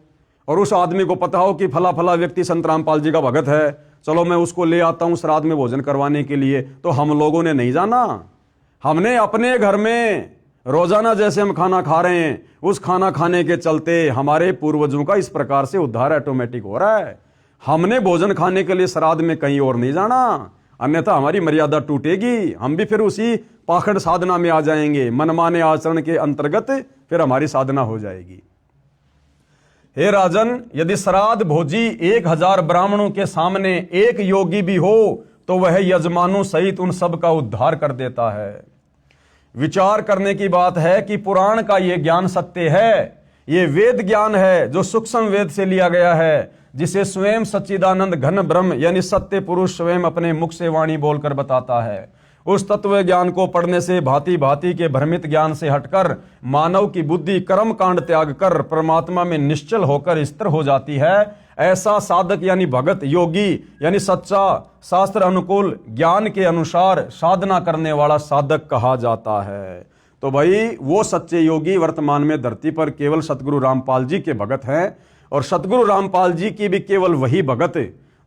और उस आदमी को पता हो कि फला फला व्यक्ति संत रामपाल जी का भगत है, चलो मैं उसको ले आता हूं श्राद्ध में भोजन करवाने के लिए, तो हम लोगों ने नहीं जाना। हमने अपने घर में रोजाना जैसे हम खाना खा रहे हैं, उस खाना खाने के चलते हमारे पूर्वजों का इस प्रकार से उद्धार ऑटोमेटिक हो रहा है। हमने भोजन खाने के लिए श्राद्ध में कहीं और नहीं जाना, अन्यथा हमारी मर्यादा टूटेगी, हम भी फिर उसी पाखंड साधना में आ जाएंगे। मनमाने आचरण के अंतर्गत फिर हमारी साधना हो जाएगी। हे राजन, यदि श्राद्ध भोजी 1000 ब्राह्मणों के सामने एक योगी भी हो तो वह यजमानों सहित उन सब का उद्धार कर देता है। विचार करने की बात है कि पुराण का यह ज्ञान सत्य है, यह वेद ज्ञान है जो सूक्ष्म वेद से लिया गया है, जिसे स्वयं सच्चिदानंद घन ब्रह्म यानी सत्य पुरुष स्वयं अपने मुख से वाणी बोलकर बताता है। उस तत्व ज्ञान को पढ़ने से भांति भांति के भ्रमित ज्ञान से हटकर मानव की बुद्धि कर्म कांड त्याग कर परमात्मा में निश्चल होकर स्थिर हो जाती है। ऐसा साधक यानी भगत, योगी यानी सच्चा शास्त्र अनुकूल ज्ञान के अनुसार साधना करने वाला साधक कहा जाता है। तो भाई वो सच्चे योगी वर्तमान में धरती पर केवल सतगुरु रामपाल जी के भगत हैं, और सतगुरु रामपाल जी की भी केवल वही भगत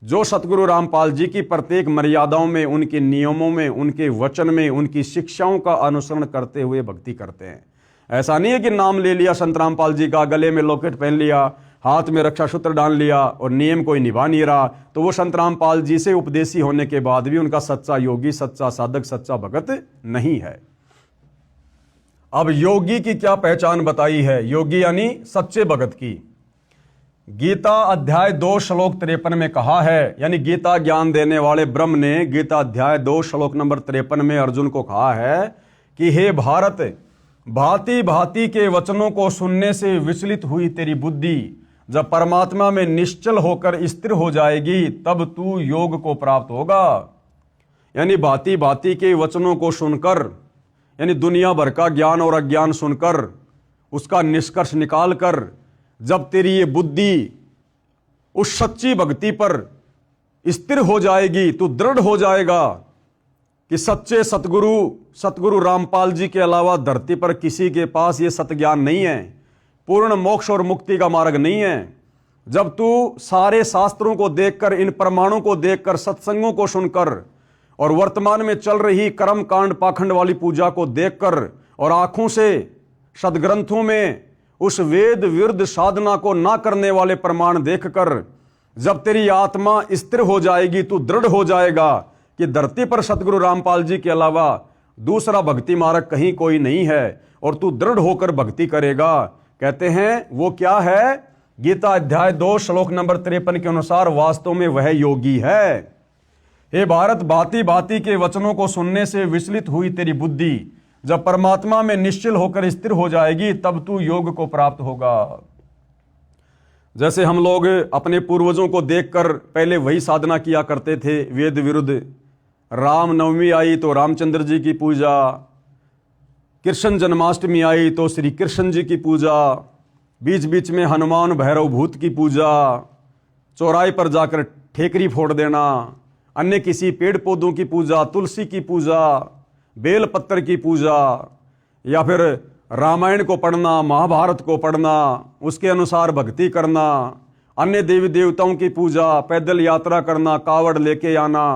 जो सतगुरु रामपाल जी की प्रत्येक मर्यादाओं में, उनके नियमों में, उनके वचन में, उनकी शिक्षाओं का अनुसरण करते हुए भक्ति करते हैं। ऐसा नहीं है कि नाम ले लिया संत रामपाल जी का, गले में लॉकेट पहन लिया, हाथ में रक्षा सूत्र डाल लिया और नियम कोई निभा नहीं रहा, तो वो संत रामपाल जी से उपदेशी होने के बाद भी उनका सच्चा योगी, सच्चा साधक, सच्चा भगत नहीं है। अब योगी की क्या पहचान बताई है? योगी यानी सच्चे भगत की। गीता अध्याय 2 श्लोक 53 में कहा है, यानी गीता ज्ञान देने वाले ब्रह्म ने गीता अध्याय 2 श्लोक नंबर 53 में अर्जुन को कहा है कि हे भारत, भांति भांति के वचनों को सुनने से विचलित हुई तेरी बुद्धि जब परमात्मा में निश्चल होकर स्थिर हो जाएगी तब तू योग को प्राप्त होगा। यानी भांति भांति के वचनों को सुनकर, यानी दुनिया भर का ज्ञान और अज्ञान सुनकर उसका निष्कर्ष निकालकर जब तेरी ये बुद्धि उस सच्ची भक्ति पर स्थिर हो जाएगी, तू दृढ़ हो जाएगा कि सच्चे सतगुरु रामपाल जी के अलावा धरती पर किसी के पास ये सत्य ज्ञान नहीं है, पूर्ण मोक्ष और मुक्ति का मार्ग नहीं है। जब तू सारे शास्त्रों को देखकर, इन प्रमाणों को देखकर, सत्संगों को सुनकर और वर्तमान में चल रही कर्म कांड पाखंड वाली पूजा को देखकर और आंखों से सदग्रंथों में उस वेद विरुद्ध साधना को ना करने वाले प्रमाण देखकर जब तेरी आत्मा स्थिर हो जाएगी, तू दृढ़ हो जाएगा कि धरती पर सतगुरु रामपाल जी के अलावा दूसरा भक्ति मार्ग कहीं कोई नहीं है, और तू दृढ़ होकर भक्ति करेगा। कहते हैं वो क्या है? गीता अध्याय 2 श्लोक नंबर 53 के अनुसार वास्तव में वह योगी है। हे भारत, भांति भांति के वचनों को सुनने से विचलित हुई तेरी बुद्धि जब परमात्मा में निश्चल होकर स्थिर हो जाएगी तब तू योग को प्राप्त होगा। जैसे हम लोग अपने पूर्वजों को देखकर पहले वही साधना किया करते थे वेद विरुद्ध। राम नवमी आई तो रामचंद्र जी की पूजा, कृष्ण जन्माष्टमी आई तो श्री कृष्ण जी की पूजा, बीच बीच में हनुमान भैरव भूत की पूजा, चौराहे पर जाकर ठेकरी फोड़ देना, अन्य किसी पेड़ पौधों की पूजा, तुलसी की पूजा, बेल पत्तर की पूजा, या फिर रामायण को पढ़ना, महाभारत को पढ़ना, उसके अनुसार भक्ति करना, अन्य देवी देवताओं की पूजा, पैदल यात्रा करना, कावड़ लेके आना।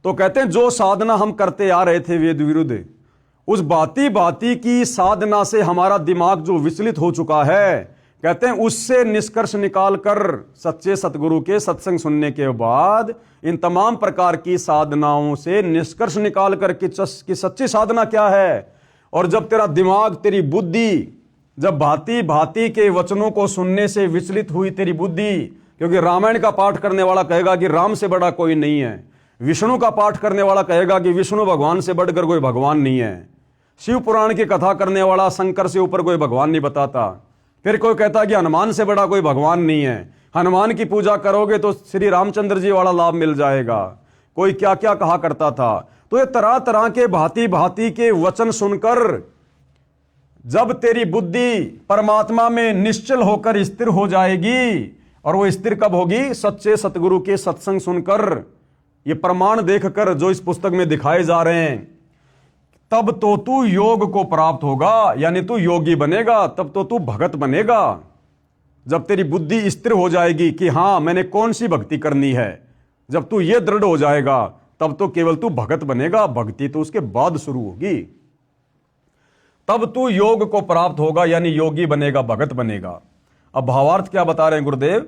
तो कहते हैं जो साधना हम करते आ रहे थे वेद विरुद्ध, उस भांति भांति की साधना से हमारा दिमाग जो विचलित हो चुका है, कहते हैं उससे निष्कर्ष निकालकर सच्चे सतगुरु के सत्संग सुनने के बाद इन तमाम प्रकार की साधनाओं से निष्कर्ष निकालकर कि सच्ची साधना क्या है। और जब तेरा दिमाग, तेरी बुद्धि, जब भांति भांति के वचनों को सुनने से विचलित हुई तेरी बुद्धि, क्योंकि रामायण का पाठ करने वाला कहेगा कि राम से बड़ा कोई नहीं है, विष्णु का पाठ करने वाला कहेगा कि विष्णु भगवान से बढ़कर कोई भगवान नहीं है, शिव पुराण की कथा करने वाला शंकर से ऊपर कोई भगवान नहीं बताता, फिर कोई कहता कि हनुमान से बड़ा कोई भगवान नहीं है, हनुमान की पूजा करोगे तो श्री रामचंद्र जी वाला लाभ मिल जाएगा, कोई क्या क्या कहा करता था। तो ये तरह तरह के भांति भांति के वचन सुनकर जब तेरी बुद्धि परमात्मा में निश्चल होकर स्थिर हो जाएगी, और वो स्थिर कब होगी? सच्चे सतगुरु के सत्संग सुनकर, ये प्रमाण देखकर जो इस पुस्तक में दिखाए जा रहे हैं, तब तो तू योग को प्राप्त होगा, यानी तू योगी बनेगा, तब तो तू भगत बनेगा। जब तेरी बुद्धि स्थिर हो जाएगी कि हां मैंने कौन सी भक्ति करनी है, जब तू ये दृढ़ हो जाएगा तब तो केवल तू भगत बनेगा, भक्ति तो उसके बाद शुरू होगी। तब तू योग को प्राप्त होगा, यानी योगी बनेगा, भगत बनेगा। अब भावार्थ क्या बता रहे हैं गुरुदेव?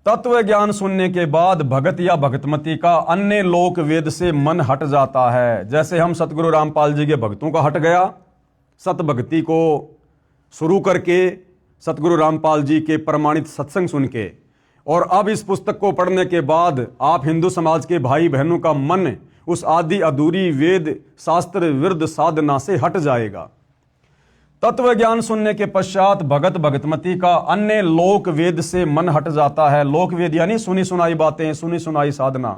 तत्व ज्ञान सुनने के बाद भगत या भगतमती का अन्य लोक वेद से मन हट जाता है। जैसे हम सतगुरु रामपाल जी के भक्तों का हट गया, सत भक्ति को शुरू करके सतगुरु रामपाल जी के प्रमाणित सत्संग सुन के, और अब इस पुस्तक को पढ़ने के बाद आप हिंदू समाज के भाई बहनों का मन उस आदि अधूरी वेद शास्त्र विरुद्ध साधना से हट जाएगा। तत्व ज्ञान सुनने के पश्चात भगत भगतमती का अन्य लोक वेद से मन हट जाता है। लोक वेद यानी सुनी सुनाई बातें, सुनी सुनाई साधना,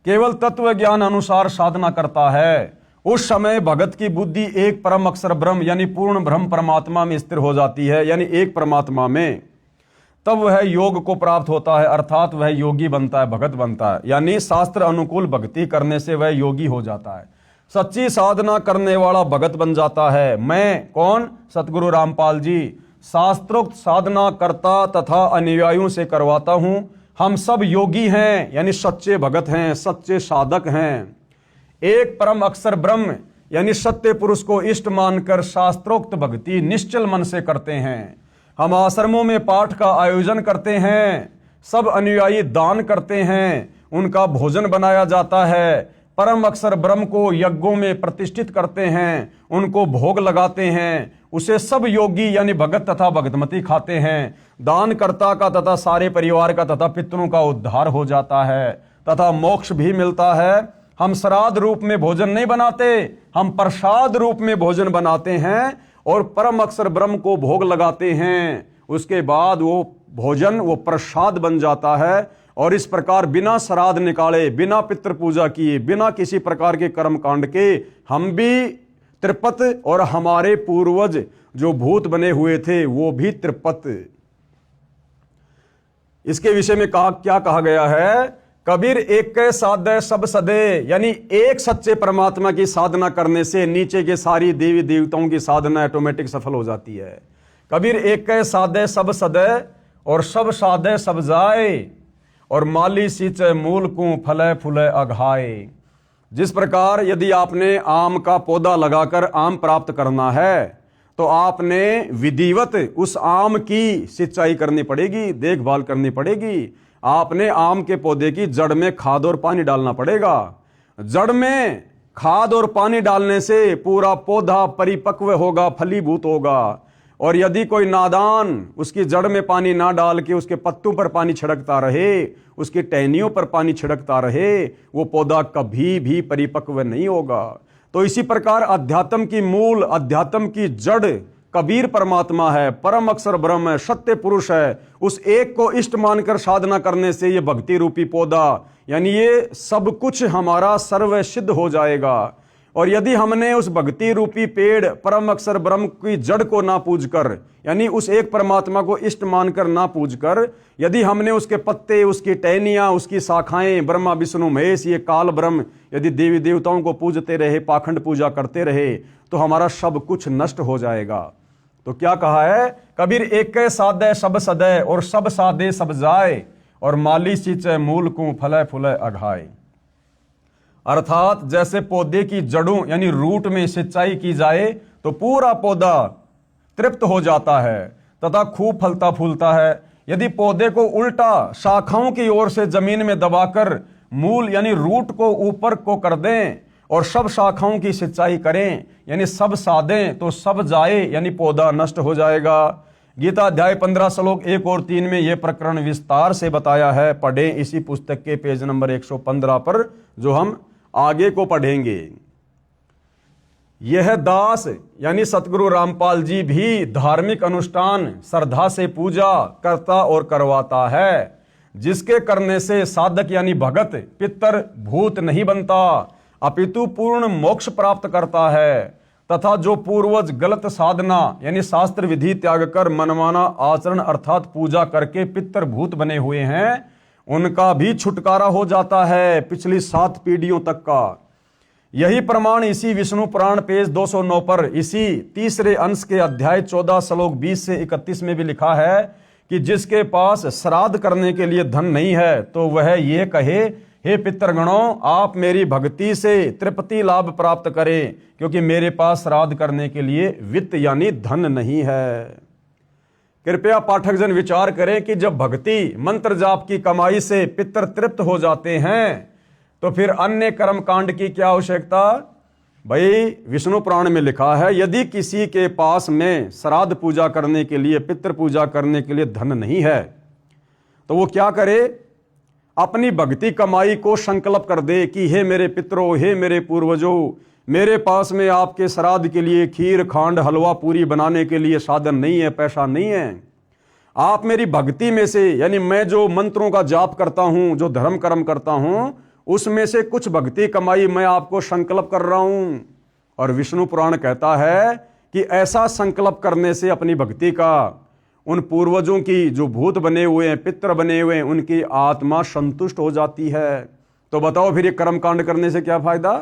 केवल तत्व ज्ञान अनुसार साधना करता है। उस समय भगत की बुद्धि एक परम अक्षर ब्रह्म यानी पूर्ण ब्रह्म परमात्मा में स्थिर हो जाती है, यानी एक परमात्मा में। तब वह योग को प्राप्त होता है, अर्थात वह योगी बनता है, भगत बनता है, यानी शास्त्र अनुकूल भक्ति करने से वह योगी हो जाता है, सच्ची साधना करने वाला भगत बन जाता है। मैं कौन? सतगुरु रामपाल जी शास्त्रोक्त साधना करता तथा अनुयायियों से करवाता हूं। हम सब योगी हैं, यानी सच्चे भगत हैं, सच्चे साधक हैं। एक परम अक्षर ब्रह्म यानी सत्य पुरुष को इष्ट मानकर शास्त्रोक्त भक्ति निश्चल मन से करते हैं। हम आश्रमों में पाठ का आयोजन करते हैं, सब अनुयायी दान करते हैं, उनका भोजन बनाया जाता है, परम अक्षर ब्रह्म को यज्ञों में प्रतिष्ठित करते हैं, उनको भोग लगाते हैं, उसे सब योगी यानी भगत तथा भगतमती खाते हैं। दानकर्ता का तथा सारे परिवार का तथा पितरों का उद्धार हो जाता है तथा मोक्ष भी मिलता है। हम श्राद्ध रूप में भोजन नहीं बनाते, हम प्रसाद रूप में भोजन बनाते हैं और परम अक्षर ब्रह्म को भोग लगाते हैं। उसके बाद वो भोजन वो प्रसाद बन जाता है और इस प्रकार बिना श्राद्ध निकाले, बिना पितृ पूजा किए, बिना किसी प्रकार के कर्म कांड के हम भी त्रिपत और हमारे पूर्वज जो भूत बने हुए थे वो भी त्रिपत। इसके विषय में क्या कहा गया है? कबीर एक के साधे सब सदे, यानी एक सच्चे परमात्मा की साधना करने से नीचे के सारी देवी देवताओं की साधना ऑटोमेटिक सफल हो जाती है। कबीर एक के साधे सब सदे और सब साधे सब जाए और माली सींचे मूल को फले फूले अघाए। जिस प्रकार यदि आपने आम का पौधा लगाकर आम प्राप्त करना है तो आपने विधिवत उस आम की सिंचाई करनी पड़ेगी, देखभाल करनी पड़ेगी। आपने आम के पौधे की जड़ में खाद और पानी डालना पड़ेगा। जड़ में खाद और पानी डालने से पूरा पौधा परिपक्व होगा, फलीभूत होगा। और यदि कोई नादान उसकी जड़ में पानी ना डाल के उसके पत्तों पर पानी छिड़कता रहे, उसकी टहनियों पर पानी छिड़कता रहे, वो पौधा कभी भी परिपक्व नहीं होगा। तो इसी प्रकार अध्यात्म की मूल, अध्यात्म की जड़ कबीर परमात्मा है, परम अक्षर ब्रह्म है, सत्य पुरुष है। उस एक को इष्ट मानकर साधना करने से ये भक्ति रूपी पौधा यानी ये सब कुछ हमारा सर्व सिद्ध हो जाएगा। और यदि हमने उस भक्ति रूपी पेड़ परम अक्षर ब्रह्म की जड़ को ना पूज कर, यानी उस एक परमात्मा को इष्ट मानकर ना पूज कर, यदि हमने उसके पत्ते, उसकी टहनियां, उसकी शाखाएं, ब्रह्मा विष्णु महेश, ये काल ब्रह्म, यदि देवी देवताओं को पूजते रहे, पाखंड पूजा करते रहे, तो हमारा सब कुछ नष्ट हो जाएगा। तो क्या कहा है? कबीर एक के साधे सब सदे और सब साधे सब जाए और माली सींचे मूल को फले फूले अघाए। अर्थात जैसे पौधे की जड़ों यानी रूट में सिंचाई की जाए तो पूरा पौधा तृप्त हो जाता है तथा खूब फलता फूलता है। यदि पौधे को उल्टा शाखाओं की ओर से जमीन में दबाकर मूल यानी रूट को ऊपर को कर दें और सब शाखाओं की सिंचाई करें यानी सब साधें तो सब जाए यानी पौधा नष्ट हो जाएगा। गीता अध्याय 15 श्लोक 1 और 3 में यह प्रकरण विस्तार से बताया है। पढ़ें इसी पुस्तक के पेज नंबर 115 पर, जो हम आगे को पढ़ेंगे। यह दास यानी सतगुरु रामपाल जी भी धार्मिक अनुष्ठान श्रद्धा से पूजा करता और करवाता है, जिसके करने से साधक यानी भगत पितर भूत नहीं बनता अपितु पूर्ण मोक्ष प्राप्त करता है। तथा जो पूर्वज गलत साधना यानी शास्त्र विधि त्याग कर मनमाना आचरण अर्थात पूजा करके पितर भूत बने हुए हैं, उनका भी छुटकारा हो जाता है पिछली 7 पीढ़ियों तक का। यही प्रमाण इसी विष्णु पुराण पेज 209 पर इसी तीसरे अंश के अध्याय 14 श्लोक 20 से 31 में भी लिखा है कि जिसके पास श्राद्ध करने के लिए धन नहीं है तो वह ये कहे, हे पितृगणों, आप मेरी भक्ति से तृप्ति लाभ प्राप्त करें, क्योंकि मेरे पास श्राद्ध करने के लिए वित्त यानी धन नहीं है। कृपया पाठक जन विचार करें कि जब भक्ति मंत्र जाप की कमाई से पितर तृप्त हो जाते हैं तो फिर अन्य कर्म कांड की क्या आवश्यकता? भाई विष्णु पुराण में लिखा है, यदि किसी के पास में श्राद्ध पूजा करने के लिए, पितृ पूजा करने के लिए धन नहीं है तो वो क्या करे? अपनी भक्ति कमाई को संकल्प कर दे कि हे मेरे पितरों, हे मेरे पूर्वजों, मेरे पास में आपके श्राद्ध के लिए खीर खांड हलवा पूरी बनाने के लिए साधन नहीं है, पैसा नहीं है। आप मेरी भक्ति में से यानी मैं जो मंत्रों का जाप करता हूं, जो धर्म कर्म करता हूं, उसमें से कुछ भक्ति कमाई मैं आपको संकल्प कर रहा हूं। और विष्णु पुराण कहता है कि ऐसा संकल्प करने से अपनी भक्ति का उन पूर्वजों की जो भूत बने हुए हैं, पितर बने हुए हैं, उनकी आत्मा संतुष्ट हो जाती है। तो बताओ फिर ये कर्मकांड करने से क्या फायदा?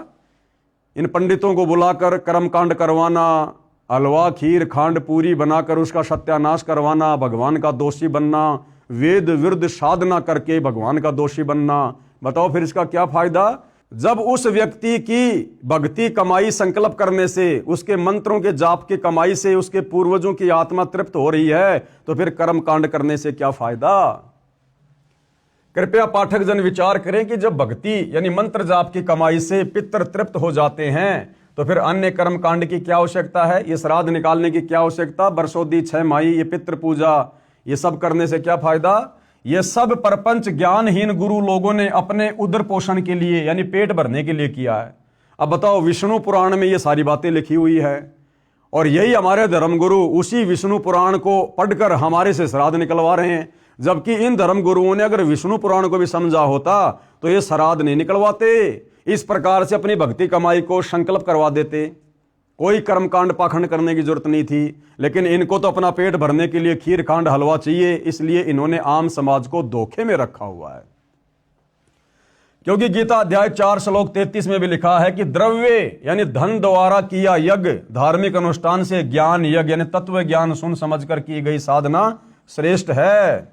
इन पंडितों को बुलाकर कर्मकांड करवाना, हलवा खीर खांड पूरी बनाकर उसका सत्यानाश करवाना, भगवान का दोषी बनना, वेद विरुद्ध साधना करके भगवान का दोषी बनना, बताओ फिर इसका क्या फायदा? जब उस व्यक्ति की भक्ति कमाई संकल्प करने से, उसके मंत्रों के जाप की कमाई से उसके पूर्वजों की आत्मा तृप्त हो रही है, तो फिर कर्म कांड करने से क्या फायदा। कृपया पाठक जन विचार करें कि जब भक्ति यानी मंत्र जाप की कमाई से पितर तृप्त हो जाते हैं, तो फिर अन्य कर्म कांड की क्या आवश्यकता है। ये श्राद्ध निकालने की क्या आवश्यकता, बरसोदी 6 माही, ये पितृ पूजा, ये सब करने से क्या फायदा। ये सब परपंच ज्ञानहीन गुरु लोगों ने अपने उदर पोषण के लिए यानी पेट भरने के लिए किया है। अब बताओ, विष्णु पुराण में ये सारी बातें लिखी हुई है और यही हमारे धर्मगुरु उसी विष्णु पुराण को पढ़कर हमारे से श्राद्ध निकलवा रहे हैं। जबकि इन धर्मगुरुओं ने अगर विष्णु पुराण को भी समझा होता तो ये श्राद्ध नहीं निकलवाते, इस प्रकार से अपनी भक्ति कमाई को संकल्प करवा देते। कोई कर्मकांड पाखंड करने की जरूरत नहीं थी, लेकिन इनको तो अपना पेट भरने के लिए खीर खांड हलवा चाहिए, इसलिए इन्होंने आम समाज को धोखे में रखा हुआ है। क्योंकि गीता अध्याय 4 श्लोक 33 में भी लिखा है कि द्रव्य यानी धन द्वारा किया यज्ञ धार्मिक अनुष्ठान से ज्ञान यज्ञ यानी तत्व ज्ञान सुन समझकर की गई साधना श्रेष्ठ है।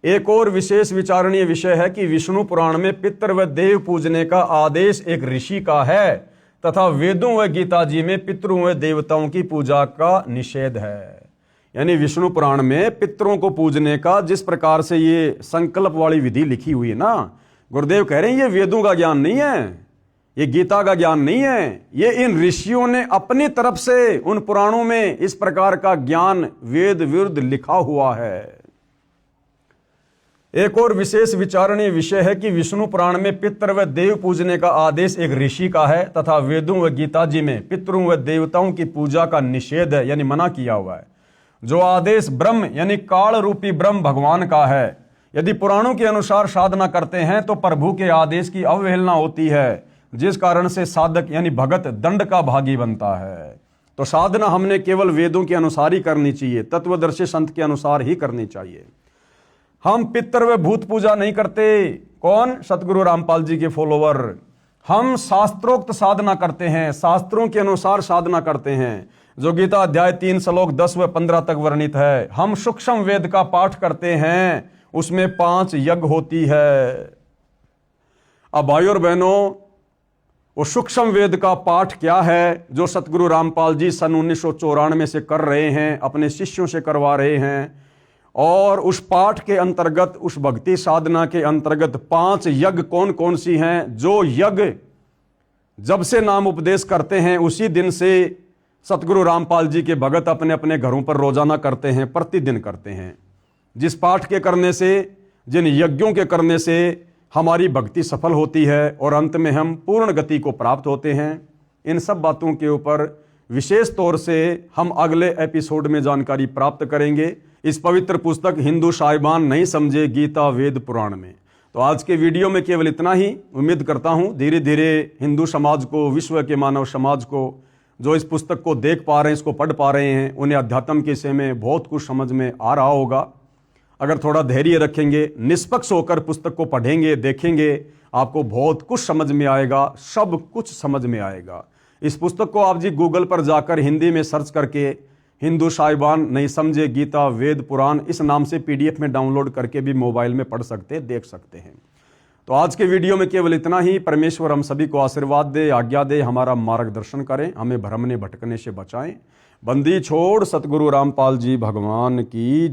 एक और विशेष विचारणीय विषय है कि विष्णु पुराण में पितृ व देव पूजने का आदेश एक ऋषि का है तथा वेदों व गीता जी में पितरों व देवताओं की पूजा का निषेध है। यानी विष्णु पुराण में पितरों को पूजने का जिस प्रकार से ये संकल्प वाली विधि लिखी हुई है ना, गुरुदेव कह रहे हैं ये वेदों का ज्ञान नहीं है, ये गीता का ज्ञान नहीं है, ये इन ऋषियों ने अपनी तरफ से उन पुराणों में इस प्रकार का ज्ञान वेद विरुद्ध लिखा हुआ है। एक और विशेष विचारणीय विषय है कि विष्णु पुराण में पितृ व देव पूजने का आदेश एक ऋषि का है तथा वेदों व गीता जी में पितरों व देवताओं की पूजा का निषेध है यानी मना किया हुआ है। जो आदेश ब्रह्म यानी काल रूपी ब्रह्म भगवान का है, यदि पुराणों के अनुसार साधना करते हैं तो प्रभु के आदेश की अवहेलना होती है, जिस कारण से साधक यानी भगत दंड का भागी बनता है। तो साधना हमने केवल वेदों के अनुसार ही करनी चाहिए, तत्वदर्शी संत के अनुसार ही करनी चाहिए। हम पितर व भूत पूजा नहीं करते। कौन? सतगुरु रामपाल जी के फॉलोवर। हम शास्त्रोक्त साधना करते हैं, शास्त्रों के अनुसार साधना करते हैं, जो गीता अध्याय 3 श्लोक 10 व 15 तक वर्णित है। हम सूक्ष्म वेद का पाठ करते हैं, उसमें 5 यज्ञ होती है। अब भाइयों और बहनों, वो सूक्ष्म वेद का पाठ क्या है जो सतगुरु रामपाल जी सन 1994 से कर रहे हैं, अपने शिष्यों से करवा रहे हैं। और उस पाठ के अंतर्गत, उस भक्ति साधना के अंतर्गत 5 यज्ञ कौन कौन सी हैं, जो यज्ञ जब से नाम उपदेश करते हैं उसी दिन से सतगुरु रामपाल जी के भगत अपने अपने घरों पर रोजाना करते हैं, प्रतिदिन करते हैं। जिस पाठ के करने से, जिन यज्ञों के करने से हमारी भक्ति सफल होती है और अंत में हम पूर्ण गति को प्राप्त होते हैं। इन सब बातों के ऊपर विशेष तौर से हम अगले एपिसोड में जानकारी प्राप्त करेंगे, इस पवित्र पुस्तक हिंदू साहिबान नहीं समझे गीता वेद पुराण में। तो आज के वीडियो में केवल इतना ही। उम्मीद करता हूं धीरे धीरे हिंदू समाज को, विश्व के मानव समाज को, जो इस पुस्तक को देख पा रहे हैं, इसको पढ़ पा रहे हैं, उन्हें अध्यात्म के विषय में बहुत कुछ समझ में आ रहा होगा। अगर थोड़ा धैर्य रखेंगे, निष्पक्ष होकर पुस्तक को पढ़ेंगे, देखेंगे, आपको बहुत कुछ समझ में आएगा, सब कुछ समझ में आएगा। इस पुस्तक को आप जी गूगल पर जाकर हिंदी में सर्च करके हिंदू साहिबान नहीं समझे गीता वेद पुराण इस नाम से PDF में डाउनलोड करके भी मोबाइल में पढ़ सकते, देख सकते हैं। तो आज के वीडियो में केवल इतना ही। परमेश्वर हम सभी को आशीर्वाद दे, आज्ञा दे, हमारा मार्गदर्शन करें, हमें भ्रमने भटकने से बचाएं। बंदी छोड़ सतगुरु रामपाल जी भगवान की जय।